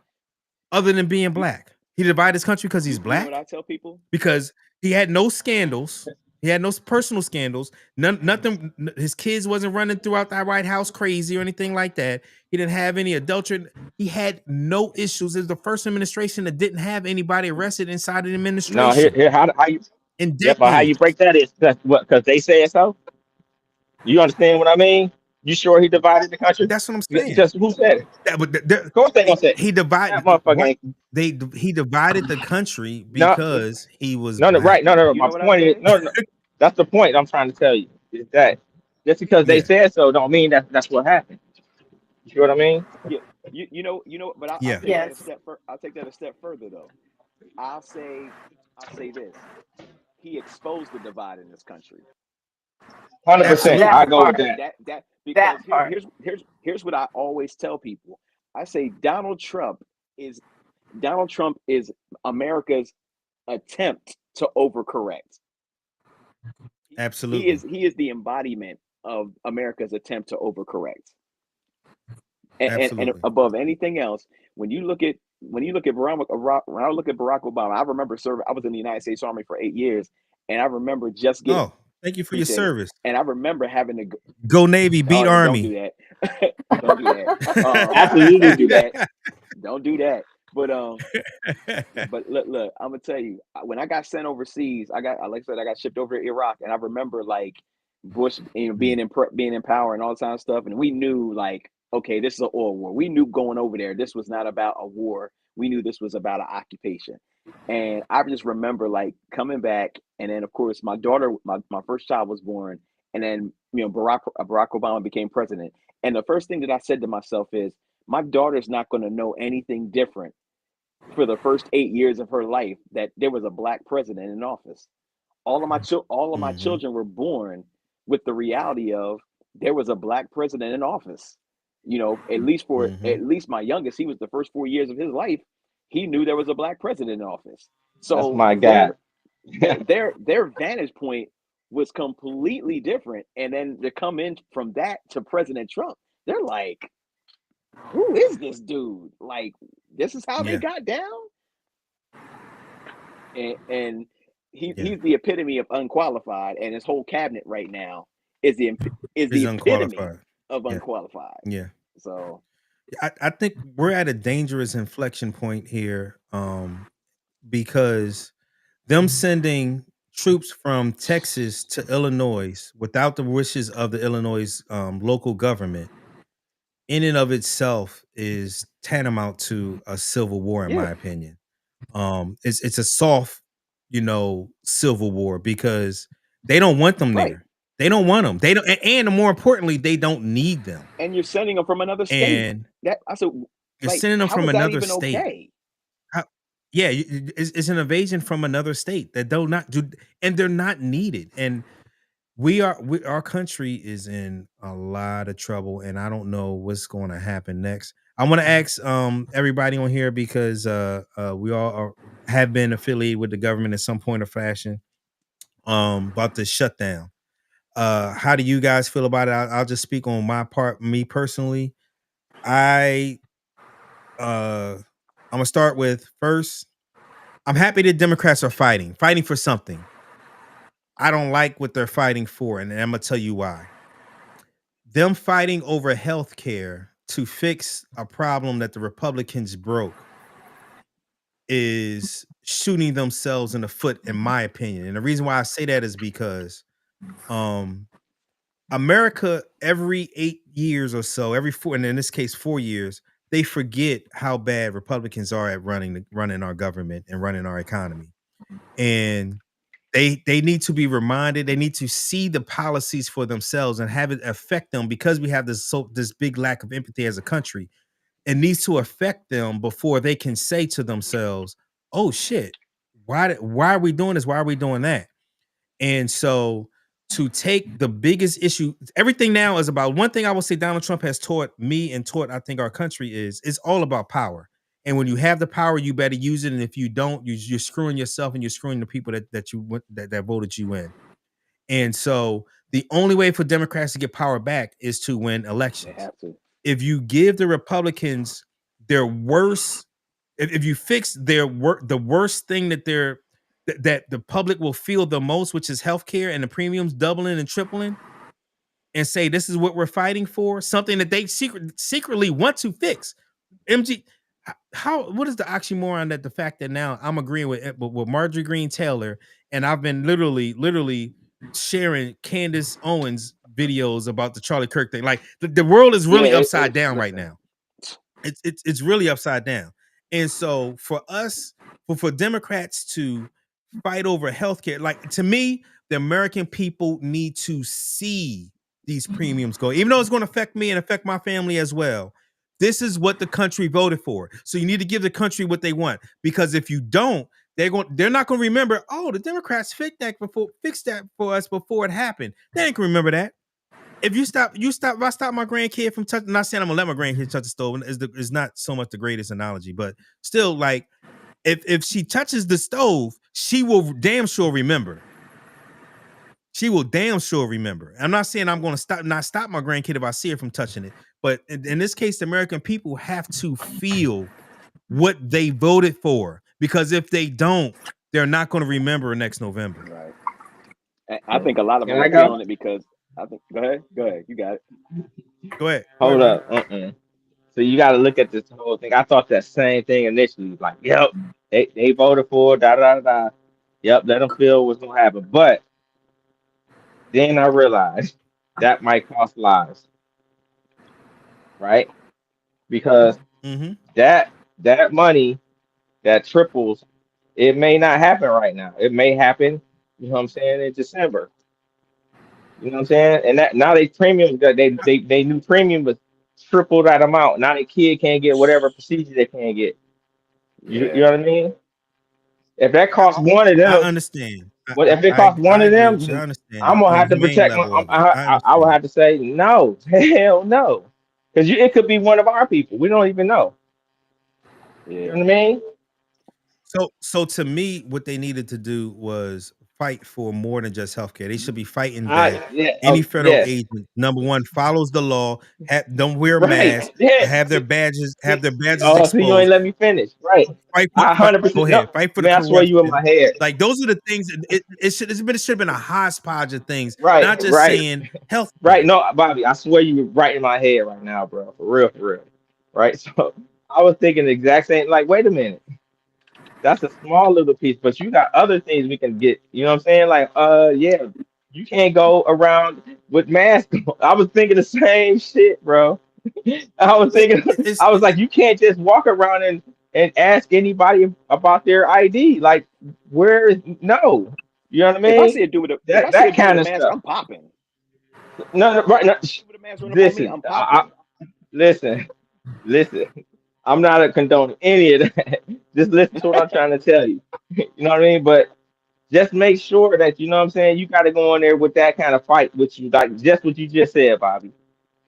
Speaker 1: other than being black, he divided this country because he's black.
Speaker 3: You know what I tell people?
Speaker 1: Because he had no scandals. He had no personal scandals. Nothing. His kids wasn't running throughout the White House crazy or anything like that. He didn't have any adultery. He had no issues. It was the first administration that didn't have anybody arrested inside of the administration.
Speaker 7: No, here how you but how you break that is because they said so. You understand what I mean? You sure he divided the country?
Speaker 1: That's what I'm saying.
Speaker 7: Just who said it? Of course they gonna say
Speaker 1: he divided. He divided the country because he was
Speaker 7: no.
Speaker 1: black.
Speaker 7: No. My point is no. That's the point I'm trying to tell you is that just because they said so don't mean that's what happened. You see what I mean?
Speaker 3: Yeah. You know. But I'll take that a step. I'll take that a step further though. I'll say this. He exposed the divide in this country.
Speaker 7: 100%. I go with that.
Speaker 3: Because here's what I always tell people. I say Donald Trump is America's attempt to overcorrect.
Speaker 1: Absolutely.
Speaker 3: He is the embodiment of America's attempt to overcorrect. And above anything else, when you look at Barack Obama, I remember serving. I was in the United States Army for 8 years, and I remember just getting.
Speaker 1: Oh, thank you for your service.
Speaker 3: And I remember having to
Speaker 1: go Navy, beat Army.
Speaker 3: Don't do that. Don't do that.
Speaker 7: Absolutely do that.
Speaker 3: Don't do that. But look, I'm gonna tell you, when I got sent overseas, I got shipped over to Iraq, and I remember like Bush, being in power and all that kind of stuff, and we knew like, okay, this is an oil war. We knew going over there, this was not about a war. We knew this was about an occupation. And I just remember like coming back, and then of course my daughter, my first child was born, and then Barack Obama became president. And the first thing that I said to myself is, my daughter's not going to know anything different for the first 8 years of her life that there was a black president in office. All of my children were born with the reality of there was a black president in office. At least my youngest, he was the first 4 years of his life. He knew there was a black president in office. So
Speaker 7: that's my God.
Speaker 3: their vantage point was completely different. And then to come in from that to President Trump, they're like, who is this dude? Like, this is how they got down? And he's the epitome of unqualified, and his whole cabinet right now is the epitome of unqualified.
Speaker 1: Yeah.
Speaker 3: So
Speaker 1: I think we're at a dangerous inflection point here, because them sending troops from Texas to Illinois without the wishes of the Illinois local government in and of itself is tantamount to a civil war, in my opinion. It's a soft, civil war, because they don't want them there. They don't want them. They don't, and more importantly, they don't need them.
Speaker 3: And you're sending them from another state.
Speaker 1: And you're sending them from another state.
Speaker 3: Okay?
Speaker 1: It's an invasion from another state that do not do, and they're not needed. And our country is in a lot of trouble, and I don't know what's going to happen next. I want to ask everybody on here, because we all have been affiliated with the government at some point or fashion, about the shutdown. How do you guys feel about it? I'll just speak on my part. Me personally, I'm gonna start with first. I'm happy that Democrats are fighting for something. I don't like what they're fighting for, and I'm gonna tell you why. Them fighting over health care to fix a problem that the Republicans broke is shooting themselves in the foot, in my opinion. And the reason why I say that is because America, every 8 years or so, every 4, and in this case 4 years, they forget how bad Republicans are at running our government and running our economy. And they need to be reminded, they need to see the policies for themselves and have it affect them, because we have this big lack of empathy as a country. It needs to affect them before they can say to themselves, oh shit, why are we doing this? Why are we doing that? And so to take the biggest issue, everything now is about one thing I will say Donald Trump has taught me and taught, I think, our country is it's all about power. And when you have the power, you better use it. And if you don't, you're screwing yourself and you're screwing the people that voted you in. And so the only way for Democrats to get power back is to win elections.
Speaker 3: They have to.
Speaker 1: If you give the Republicans their worst, if you fix the worst thing that the public will feel the most, which is healthcare and the premiums doubling and tripling, and say this is what we're fighting for, something that they secretly want to fix. MG, what is the oxymoron that the fact that now I'm agreeing with Marjorie Greene Taylor, and I've been literally sharing Candace Owens videos about the Charlie Kirk thing. Like the world is really upside down right now. It's really upside down. And so for us, for Democrats to fight over healthcare, like to me, the American people need to see these premiums go, even though it's going to affect me and affect my family as well. This is what the country voted for. So you need to give the country what they want, because if you don't, they're not going to remember, oh, the Democrats fixed that for us before it happened. They ain't going to remember that. If I stop my grandkid from touching, not saying I'm gonna let my grandkid touch the stove, is not so much the greatest analogy, but still, like, if she touches the stove, she will damn sure remember. She will damn sure remember. I'm not saying I'm gonna stop my grandkid if I see her from touching it, but in this case, the American people have to feel what they voted for, because if they don't, they're not going to remember next November.
Speaker 3: Right. I think a lot of them are feeling it because I think. Go ahead. You got it.
Speaker 1: Go ahead.
Speaker 7: Hold up. So you got to look at this whole thing. I thought that same thing initially. Like, yep, they voted for da. Yep, let them feel what's gonna happen. But then I realized that might cost lives, right? Because that money that triples, it may not happen right now. It may happen, you know what I'm saying, in December. You know what I'm saying? And that now they new premium was triple that amount. Now the kid can't get whatever procedure they can get. You know what I mean? If that costs one of them,
Speaker 1: I understand.
Speaker 7: If it costs one of them, I'm gonna have to protect I would have to say no, hell no, because it could be one of our people. We don't even know. You know what I mean?
Speaker 1: So to me, what they needed to do was fight for more than just healthcare. They should be fighting that any federal agent, number one, follows the law, don't wear masks, have their badges exposed.
Speaker 7: So you ain't let me finish. Right.
Speaker 1: Fight for, 100%. Go ahead. Fight for the corruption.
Speaker 7: I swear you in my head.
Speaker 1: Like those are the things. It should have been a hodgepodge of things.
Speaker 7: Right.
Speaker 1: Not just saying health.
Speaker 7: Right. No, Bobby, I swear you right in my head right now, bro. For real. Right. So I was thinking the exact same. Like, wait a minute. That's a small little piece, but you got other things we can get. You know what I'm saying? Like, you can't go around with masks. I was thinking the same shit, bro. I was like, you can't just walk around and ask anybody about their ID. Like, no. You know what I mean?
Speaker 3: If I see a dude with
Speaker 7: that kind of stuff,
Speaker 3: I'm popping.
Speaker 7: No, right. No. Listen. I'm not condoning any of that. Just listen to what I'm trying to tell you. You know what I mean? But just make sure that, you know what I'm saying, you got to go in there with that kind of fight with you, like just what you just said, Bobby.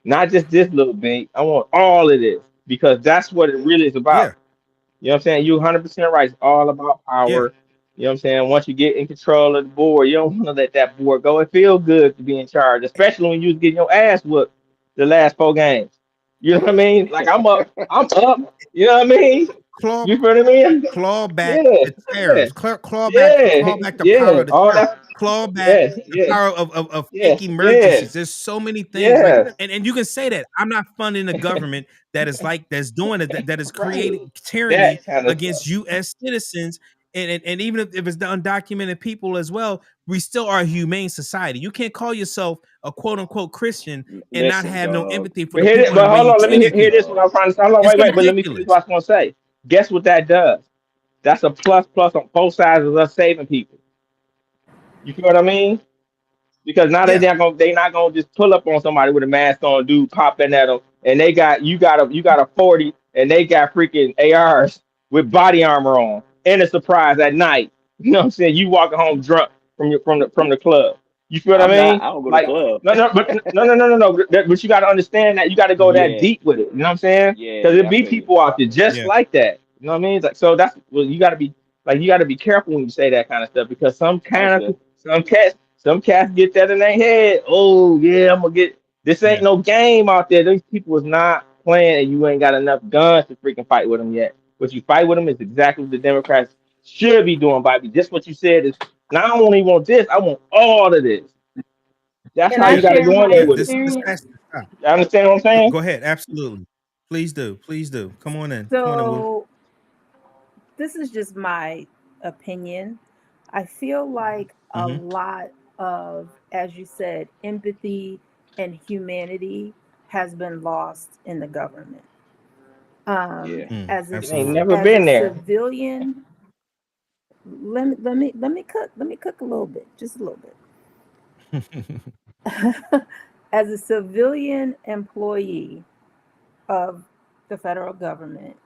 Speaker 7: Not just this little bit. I want all of this, because that's what it really is about.
Speaker 1: Yeah.
Speaker 7: You know what I'm saying? You're 100% right. It's all about power. Yeah. You know what I'm saying? Once you get in control of the board, you don't want to let that board go. It feels good to be in charge, especially when you was getting your ass whooped the last 4 games. You know what I mean? Like, I'm up. You know what I mean? You feel what I mean?
Speaker 1: Claw back the tariffs. Claw back the power of the tariffs. Claw back the power of fake emergencies. There's so many things. Like, and you can say that. I'm not funding a government that's doing it, that is creating tyranny against U.S. citizens. And even if it's the undocumented people as well, we still are a humane society. You can't call yourself a quote unquote Christian and not
Speaker 3: Listen,
Speaker 1: have no
Speaker 3: dog.
Speaker 1: empathy for
Speaker 7: But
Speaker 1: the people and
Speaker 7: but
Speaker 1: the way
Speaker 7: hold
Speaker 1: he
Speaker 7: on, let me
Speaker 1: treated
Speaker 7: hear this.
Speaker 1: people.
Speaker 7: What I'm trying to say. Hold on,
Speaker 1: It's
Speaker 7: wait. But let me finish
Speaker 1: ridiculous.
Speaker 7: what I was gonna say. Guess what that does? That's a plus on both sides of us saving people. You feel what I mean? Because now
Speaker 1: Yeah.
Speaker 7: they not gonna just pull up on somebody with a mask on, dude, popping at them, and they got you got a 40, and they got freaking ARs with body armor on, and a surprise at night. You know what I'm saying? You walking home drunk from the club. You feel what I
Speaker 3: I'm not.
Speaker 7: mean?
Speaker 3: I don't go to
Speaker 7: Like
Speaker 3: club.
Speaker 7: no. But you got to understand that you got to go that
Speaker 3: Yeah,
Speaker 7: deep with it. You know what I'm saying? Because
Speaker 3: yeah.
Speaker 7: there
Speaker 3: I
Speaker 7: be
Speaker 3: feel you.
Speaker 7: people out there just
Speaker 1: Yeah.
Speaker 7: like that. You know what I mean? It's like, so that's well, you got to be careful when you say that kind of stuff because
Speaker 3: Most definitely.
Speaker 7: some cats get that in their head. Oh yeah, I'm gonna get this. Ain't
Speaker 1: Yeah.
Speaker 7: no game out there. These people is not playing, and you ain't got enough guns to freaking fight with them yet. What you fight with them is exactly what the Democrats should be doing, Bobby. Just what you said is, now I don't only want this, I want all of this. That's
Speaker 5: Can
Speaker 7: how
Speaker 5: I
Speaker 7: you got to
Speaker 5: share
Speaker 7: go in
Speaker 5: my
Speaker 7: there
Speaker 1: Yeah.
Speaker 7: with it.
Speaker 1: This
Speaker 5: experience?
Speaker 1: has to stop.
Speaker 7: You understand what I'm saying?
Speaker 1: Go ahead. Absolutely. Please do. Please do. Come on in. Come on in, Wolf.
Speaker 5: So this is just my opinion. I feel like a
Speaker 1: Mm-hmm.
Speaker 5: lot of, as you said, empathy and humanity has been lost in the government.
Speaker 3: Yeah.
Speaker 5: As
Speaker 7: It ain't
Speaker 1: Absolutely.
Speaker 7: never
Speaker 5: a
Speaker 7: been there.
Speaker 5: civilian, let me cook a little bit, just a little bit. As a civilian employee of the federal government,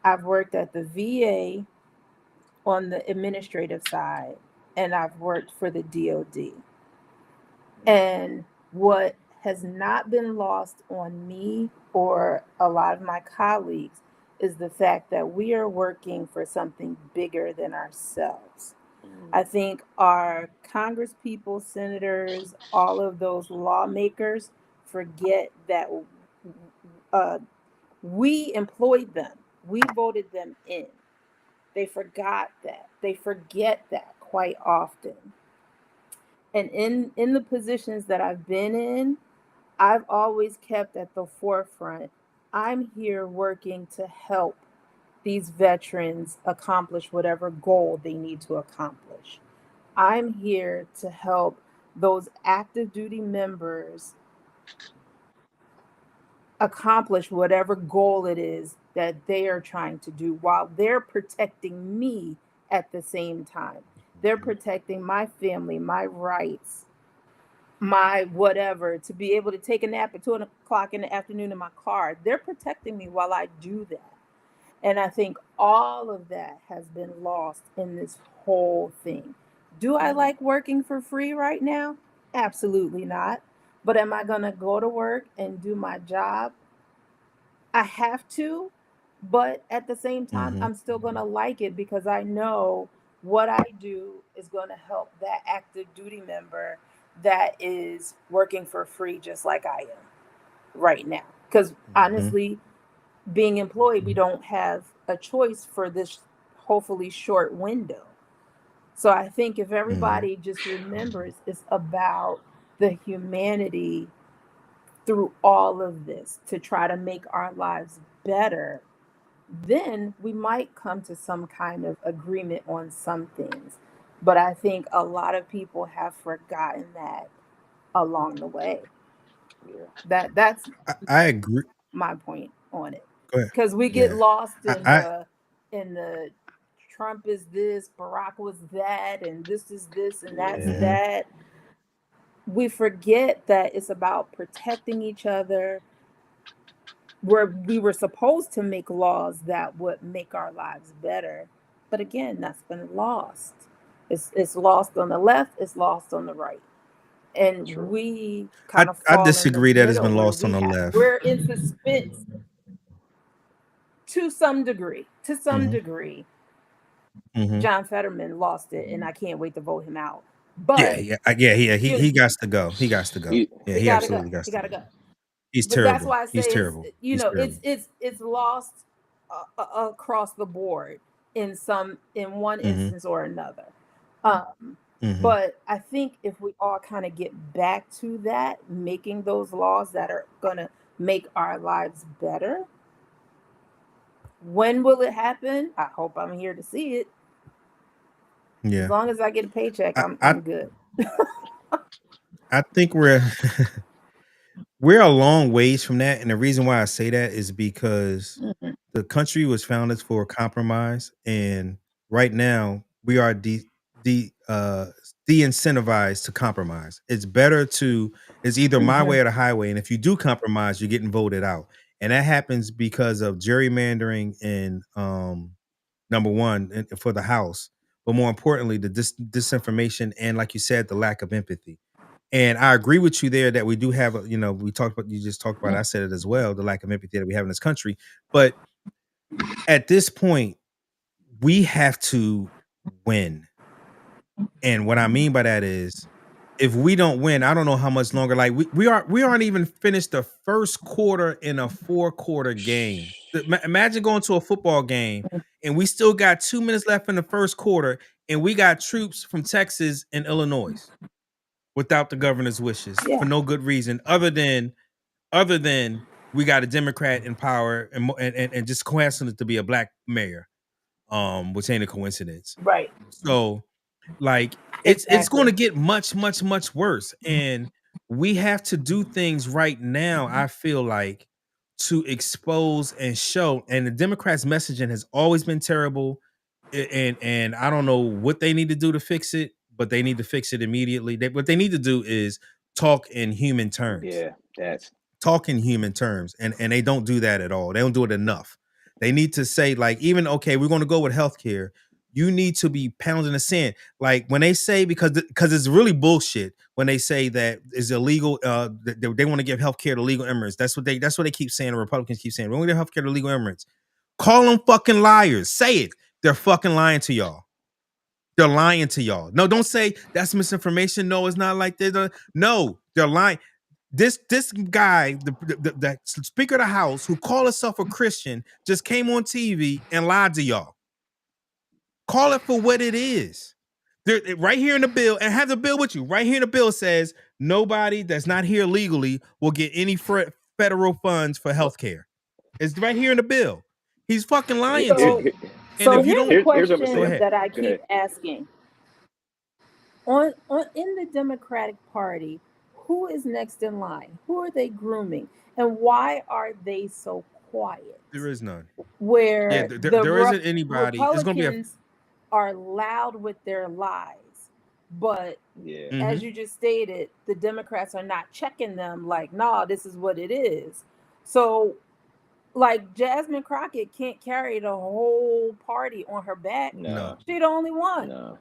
Speaker 5: I've worked at the VA on the administrative side, and I've worked for the DoD. And what has not been lost on me or a lot of my colleagues is the fact that we are working for something bigger than ourselves. I think our Congress people, senators, all of those lawmakers forget that uh, we employed them, we voted them in. They forgot that. They forget that quite often. And in the positions that I've been in, I've always kept at the forefront. I'm here working to help these veterans accomplish whatever goal they need to accomplish. I'm here to help those active duty members accomplish whatever goal it is that they are trying to do while they're protecting me at the same time. They're protecting my family, my rights, my whatever, to be able to take a nap at 2 o'clock in the afternoon in my car. They're protecting me while I do that. And I think all of that has been lost in this whole thing. Do I like working for free right now? Absolutely not. But am I going to go to work and do my job? I have to, but at the same time,
Speaker 1: Mm-hmm.
Speaker 5: I'm still going to like it because I know what I do is going to help that active duty member that is working for free just like I am right now. Because
Speaker 1: Mm-hmm.
Speaker 5: honestly, being employed, we don't have a choice for this hopefully short window. So I think if
Speaker 1: Mm-hmm.
Speaker 5: everybody just remembers it's about the humanity through all of this to try to make our lives better, then we might come to some kind of agreement on some things. But I think a lot of people have forgotten that along the way.
Speaker 3: Yeah.
Speaker 5: That's
Speaker 1: I agree.
Speaker 5: my point on it.
Speaker 1: Go ahead.
Speaker 5: Because we get
Speaker 1: Yeah.
Speaker 5: lost
Speaker 1: I
Speaker 5: in the Trump is this, Barack was that, and this is this and that's
Speaker 3: Yeah.
Speaker 1: mm-hmm.
Speaker 5: that. We forget that it's about protecting each other, where we were supposed to make laws that would make our lives better. But again, that's been lost. It's lost on the left, it's lost on the right. And
Speaker 3: True.
Speaker 5: we kind of
Speaker 1: I
Speaker 5: fall in the
Speaker 1: disagree that it's
Speaker 5: middle
Speaker 1: been
Speaker 5: where
Speaker 1: lost on the left.
Speaker 5: we're in suspense to some degree. To some
Speaker 1: Mm-hmm.
Speaker 5: degree,
Speaker 1: Mm-hmm.
Speaker 5: John Fetterman lost it, and I can't wait to vote him out.
Speaker 1: Yeah,
Speaker 5: But
Speaker 1: yeah.
Speaker 5: you,
Speaker 1: He got to go. He got to go.
Speaker 3: He,
Speaker 1: Yeah,
Speaker 5: he
Speaker 1: he
Speaker 5: gotta go.
Speaker 1: absolutely got
Speaker 5: He
Speaker 1: to
Speaker 5: gotta
Speaker 1: go.
Speaker 5: go.
Speaker 1: He's
Speaker 5: But that's
Speaker 1: terrible.
Speaker 5: why I
Speaker 1: He's
Speaker 5: say
Speaker 1: terrible. He's terrible.
Speaker 5: it's lost across the board in one
Speaker 1: Mm-hmm.
Speaker 5: instance or another. Um,
Speaker 1: Mm-hmm.
Speaker 5: but I think if we all kind of get back to that, making those laws that are gonna make our lives better, when will it happen? I hope I'm here to see it. As
Speaker 1: Yeah.
Speaker 5: long as I get a paycheck,
Speaker 1: I,
Speaker 5: I'm
Speaker 1: I
Speaker 5: good.
Speaker 1: I think we're we're a long ways from that, and the reason why I say that is because the country was founded for compromise, and right now we are de-incentivized to compromise. It's either my way or the highway, and if you do compromise, you're getting voted out, and that happens because of gerrymandering and number one for the House, but more importantly, the disinformation and, like you said, the lack of empathy. And I agree with you there that we do have, you just talked about, I said it as well, the lack of empathy that we have in this country. But at this point, we have to win. And what I mean by that is, if we don't win, I don't know how much longer. Like we aren't even finished the first quarter in a 4-quarter game. Imagine going to a football game and we still got 2 minutes left in the first quarter, and we got troops from Texas and Illinois without the governor's wishes for no good reason other than we got a Democrat in power and just coincidence to be a black mayor, which ain't a coincidence.
Speaker 5: Right.
Speaker 1: So like it's going to get much worse, and we have to do things right now, I feel like, to expose and show. And the Democrats' messaging has always been terrible, and I don't know what they need to do to fix it, but they need to fix it immediately. What they need to do is talk in human terms.
Speaker 3: Yeah, that's
Speaker 1: Talk in human terms, and they don't do that at all. They don't do it enough. They need to say, like, even, okay, we're going to go with healthcare. You need to be pounding the sand. Like when they say, because it's really bullshit when they say that it's illegal, they want to give healthcare to legal immigrants. That's what they keep saying. The Republicans keep saying, we want to give healthcare to legal immigrants. Call them fucking liars. Say it. They're fucking lying to y'all. They're lying to y'all. No, don't say that's misinformation. No, it's not like that. No, they're lying. This guy, the Speaker of the House, who called himself a Christian, just came on TV and lied to y'all. Call it for what it is. Right here in the bill, and have the bill with you. Right here in the bill says nobody that's not here legally will get any federal funds for health care. It's right here in the bill. He's fucking lying to you.
Speaker 5: So here's a question that I keep asking. In the Democratic Party, who is next in line? Who are they grooming? And why are they so quiet?
Speaker 1: There is none.
Speaker 5: Where
Speaker 1: there isn't anybody.
Speaker 5: Republicans are loud with their lies. But as you just stated, the Democrats are not checking them like, nah, this is what it is. So, like, Jasmine Crockett can't carry the whole party on her back.
Speaker 3: No.
Speaker 5: She's the only one.
Speaker 3: No.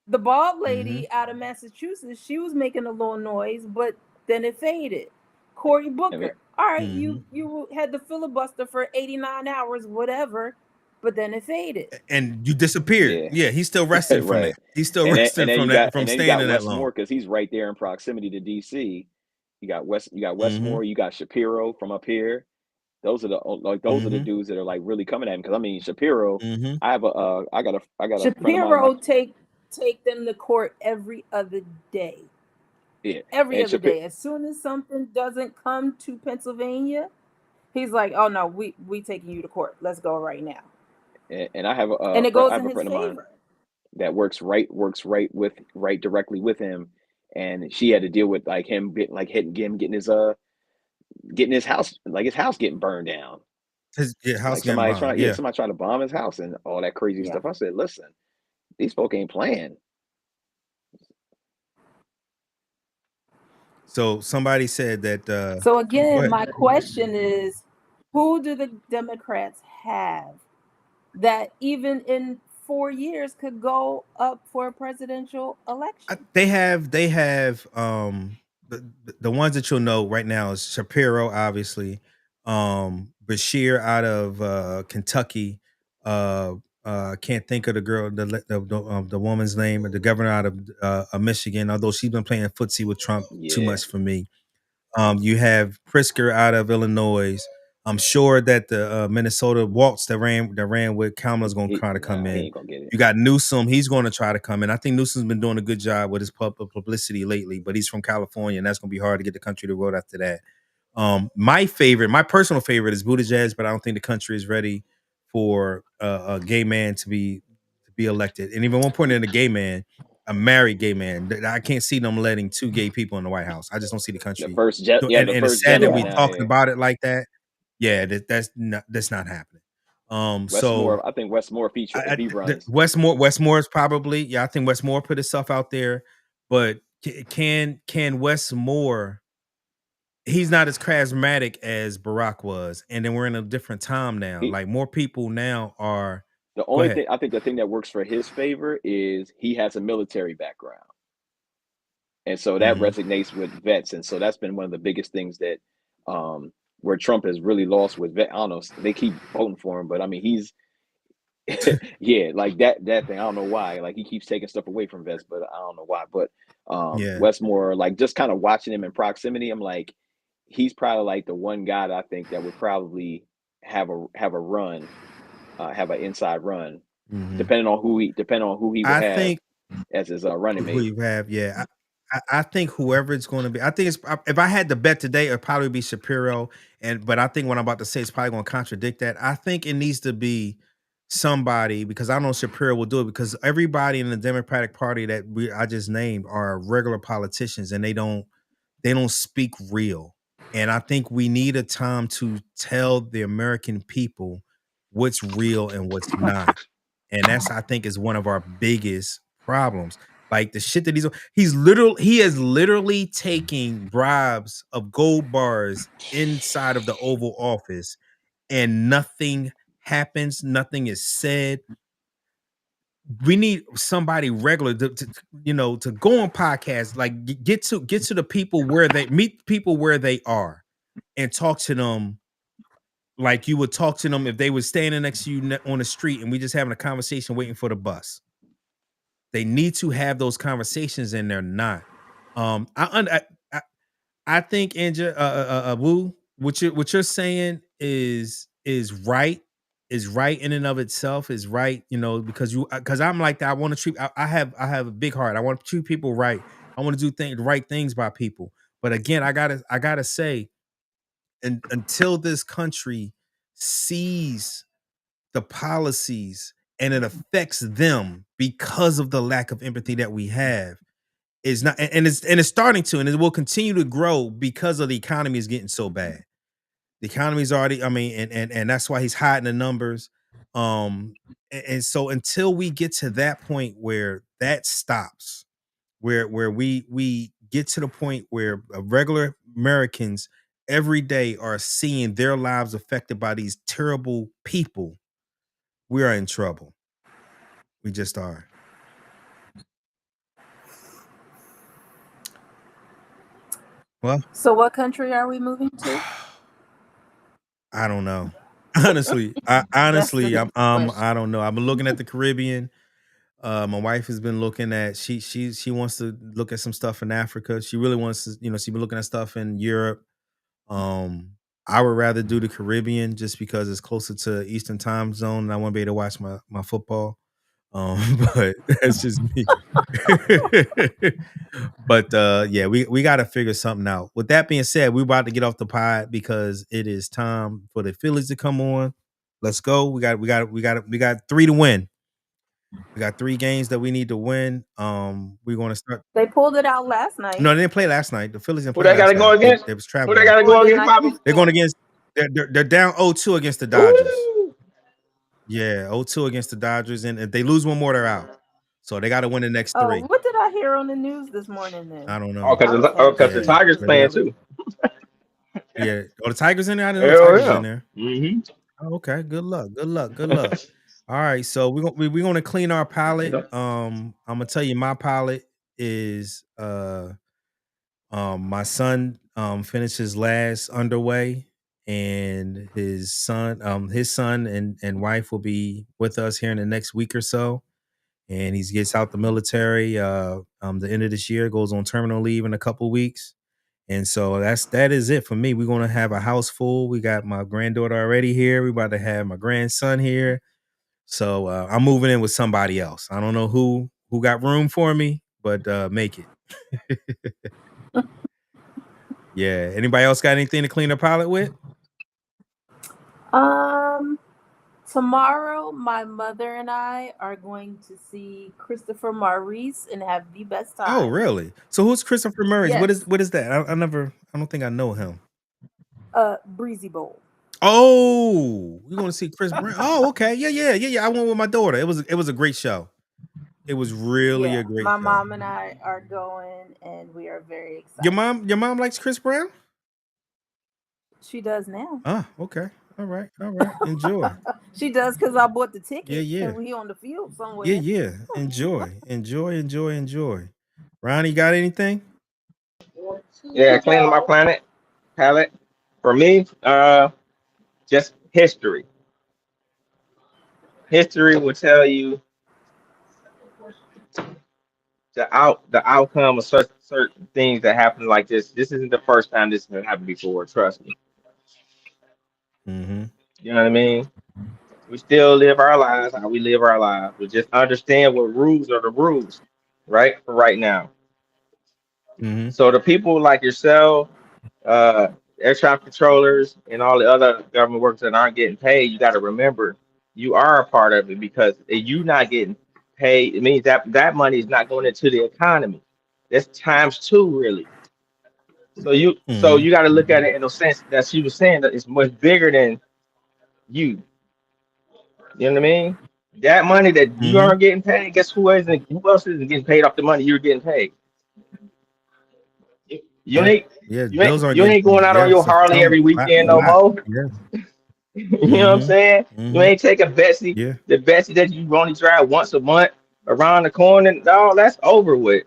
Speaker 5: The bald lady out of Massachusetts, she was making a little noise, but then it faded. Cory Booker, all right, you had the filibuster for 89 hours, whatever, but then it faded.
Speaker 1: And you disappeared. Yeah, he's still resting from that. He's still resting from that, from staying in that long.
Speaker 3: Westmore, because he's right there in proximity to DC. You got Westmore, you got Shapiro from up here. Those are the dudes that are like really coming at him. Because I mean, Shapiro, I got a
Speaker 5: Shapiro take them to court every other day.
Speaker 3: Yeah,
Speaker 5: every other day. As soon as something doesn't come to Pennsylvania, he's like, "Oh no, we taking you to court. Let's go right now."
Speaker 3: And I have a
Speaker 5: and it goes in his
Speaker 3: friend
Speaker 5: favor.
Speaker 3: of mine that works directly with him, and she had to deal with like him getting his house, like his house getting burned down.
Speaker 1: His house
Speaker 3: like somebody trying to bomb his house and all that crazy stuff. I said, listen, these folk ain't playing.
Speaker 1: So somebody said that.
Speaker 5: So again, my question is, who do the Democrats have that even in 4 years could go up for a presidential election?
Speaker 1: They have the ones that you'll know right now is Shapiro, obviously, Bashir out of Kentucky. I can't think of the girl, the woman's name, the governor out of Michigan, although she's been playing footsie with Trump too much for me. You have Pritzker out of Illinois. I'm sure that the Minnesota Waltz that ran with Kamala's going to try to come in. You got Newsom. He's going to try to come in. I think Newsom's been doing a good job with his publicity lately, but he's from California, and that's going to be hard to get the country to vote after that. My personal favorite is Buttigieg, but I don't think the country is ready for a gay man to be elected. And even one point in a gay man, a married gay man. I can't see them letting 2 gay people in the White House. I just don't see the country.
Speaker 3: The first
Speaker 1: and it's sad that we
Speaker 3: gentleman out
Speaker 1: talking
Speaker 3: here.
Speaker 1: about it like that. Yeah, that's not happening.
Speaker 3: Westmore, I think Westmore feature if he runs.
Speaker 1: Westmore is probably, yeah, I think Westmore put himself out there, but can Westmore? He's not as charismatic as Barack was, and then we're in a different time now. Like more people now are.
Speaker 3: The only thing I think the thing that works for his favor is he has a military background, and so that resonates with vets, and so that's been one of the biggest things that where Trump has really lost with vet. I don't know, they keep voting for him, but I mean he's yeah, like that thing. I don't know why. Like he keeps taking stuff away from vets, but I don't know why. But Westmore, like just kind of watching him in proximity, I'm like, he's probably like the one guy that I think that would probably have a run, have an inside run, depending on who he would have as his running mate.
Speaker 1: Who you have, yeah. I think whoever it's going to be, I think it's, if I had to bet today, it'd probably be Shapiro. But I think what I'm about to say is probably going to contradict that. I think it needs to be somebody, because I know Shapiro will do it, because everybody in the Democratic Party that I just named are regular politicians, and they don't speak real. And I think we need a time to tell the American people what's real and what's not. And that's, I think, is one of our biggest problems. Like the shit that he is literally taking bribes of gold bars inside of the Oval Office, and nothing happens, nothing is said. We need somebody regular to go on podcasts, like get to the people where they meet people where they are, and talk to them like you would talk to them if they were standing next to you on the street and we just having a conversation waiting for the bus. They need to have those conversations, and they're not. I think Anja, Woo, what you're saying is right. Is right in and of itself, is right, because I'm like that. I want to treat. I have a big heart. I want to treat people right. I want to do the right things by people. But again, I gotta say, until this country sees the policies and it affects them because of the lack of empathy that we have, is not, and it's starting to, and it will continue to grow because of the economy is getting so bad. The economy's already, I mean, and that's why he's hiding the numbers. And so until we get to that point where that stops, where we get to the point where regular Americans every day are seeing their lives affected by these terrible people, we are in trouble. We just are. Well,
Speaker 5: so what country are we moving to?
Speaker 1: I don't know. Honestly, I don't know. I've been looking at the Caribbean. My wife has been looking at, she wants to look at some stuff in Africa. She really wants to, she's been looking at stuff in Europe. I would rather do the Caribbean just because it's closer to Eastern time zone, and I want to be able to watch my football. But that's just me. But yeah, we got to figure something out. With that being said, we're about to get off the pod because it is time for the Phillies to come on. Let's go. We got 3 to win. We got 3 games that we need to win. We're going to start.
Speaker 5: They pulled it out last night.
Speaker 1: No, they didn't play last night. The Phillies didn't play.
Speaker 7: Who they gotta go against?
Speaker 1: They was traveling.
Speaker 7: Who they gotta go against, Bobby?
Speaker 1: They're going against. They're down 0-2 against the Dodgers.
Speaker 7: Ooh.
Speaker 1: Yeah, 0-2 against the Dodgers, and if they lose one more, they're out. So they got to win the next 3.
Speaker 5: What did I hear on the news this morning then?
Speaker 1: I don't know.
Speaker 7: Oh, because the Tigers playing too.
Speaker 1: Yeah. Oh, the Tigers in there? I didn't know the Tigers in there.
Speaker 7: Mm-hmm.
Speaker 1: Oh, okay. Good luck. All right. So we're gonna clean our palate. I'm gonna tell you my palate is my son finished his last underway, and his son and wife will be with us here in the next week or so. And he gets out the military the end of this year, goes on terminal leave in a couple weeks. And so that is it for me. We're gonna have a house full. We got my granddaughter already here. We're about to have my grandson here. So I'm moving in with somebody else. I don't know who got room for me, but make it. Yeah. Anybody else got anything to clean their palate with?
Speaker 5: Tomorrow, my mother and I are going to see Christopher Maurice and have the best time.
Speaker 1: Oh, really? So who's Christopher Maurice?
Speaker 5: Yes.
Speaker 1: What is that? I don't think I know him.
Speaker 5: Breezy Bowl.
Speaker 1: Oh, you want to see Chris Brown? Oh, okay. Yeah. I went with my daughter. It was a great show. It was really a great
Speaker 5: My
Speaker 1: show.
Speaker 5: mom and I are going, and we are very excited.
Speaker 1: Your mom likes Chris Brown?
Speaker 5: She does now.
Speaker 1: Oh, okay. All right. Enjoy.
Speaker 5: She does because I bought the ticket.
Speaker 1: Yeah.
Speaker 5: And we on the field somewhere.
Speaker 1: Yeah. Enjoy. Ronnie, got anything?
Speaker 7: Yeah, cleaning my palette. For me, just history. History will tell you the outcome of certain things that happen like this. This isn't the first time this has happened before. Trust me.
Speaker 1: Mm-hmm.
Speaker 7: You know what I mean? We still live our lives how we live our lives. We just understand what rules are the rules, right? For right now.
Speaker 1: Mm-hmm.
Speaker 7: So the people like yourself, air traffic controllers, and all the other government workers that aren't getting paid, you got to remember you are a part of it, because if you not getting paid, it means that money is not going into the economy. That's times two, really. So you got to look at it in a sense that she was saying that it's much bigger than you. You know what I mean? That money that you aren't getting paid, guess who else isn't getting paid off the money you're getting paid? You ain't going out on your Harley every weekend no more.
Speaker 1: Yeah.
Speaker 7: You know what I'm saying? You ain't taking Betsy, the Betsy that you only drive once a month around the corner. No, that's over with.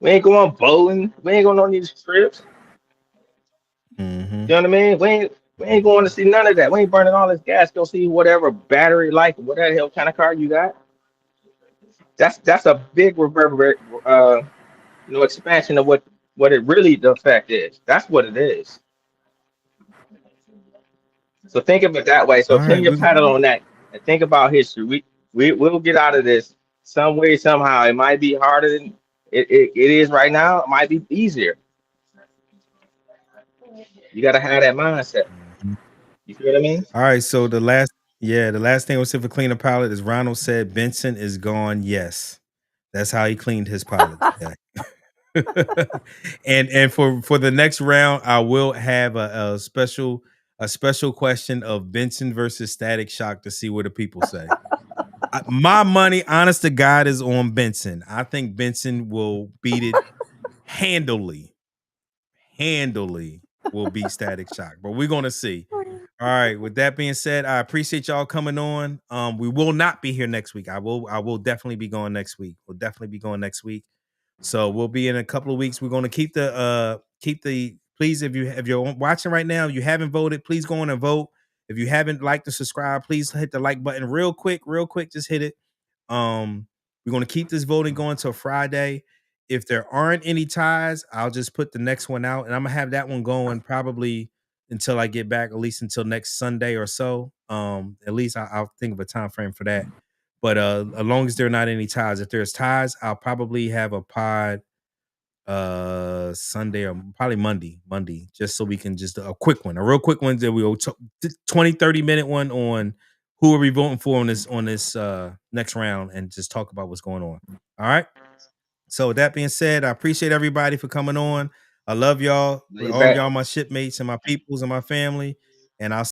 Speaker 7: We ain't going bowling. We ain't going on these trips. You know what I mean? We ain't going to see none of that. We ain't burning all this gas. Go see whatever battery life, whatever hell kind of car you got. That's a big expansion of what it really the effect is. That's what it is. So think of it that way. So clean your paddle on that and think about history. We'll get out of this some way, somehow. It might be harder than it is right now. It might be easier. You got to have that mindset. You feel what I mean?
Speaker 1: All right. So the last thing I was saying for clean a pilot is Ronald said Benson is gone. Yes, that's how he cleaned his pilot today. and for the next round, I will have a special question of Benson versus Static Shock to see what the people say. My money, honest to God, is on Benson. I think Benson will beat it handily. Will beat Static Shock, but we're gonna see. All right. With that being said, I appreciate y'all coming on. We will not be here next week. I will definitely be going next week. So we'll be in a couple of weeks. We're going to keep the please, if you're watching right now, you haven't voted, please go on and vote. If you haven't liked or subscribed, please hit the like button real quick, just hit it. We're going to keep this voting going till Friday. If there aren't any ties, I'll just put the next one out, and I'm gonna have that one going probably until I get back, at least until next Sunday or so. At least I'll think of a time frame for that. But as long as there are not any ties, if there's ties, I'll probably have a pod Sunday or probably Monday, just so we can just a real quick one that we'll 20-30 minute one on who are we voting for on this next round, and just talk about what's going on. All right. So with that being said, I appreciate everybody for coming on. I love y'all, all y'all, my shipmates and my peoples and my family, and I'll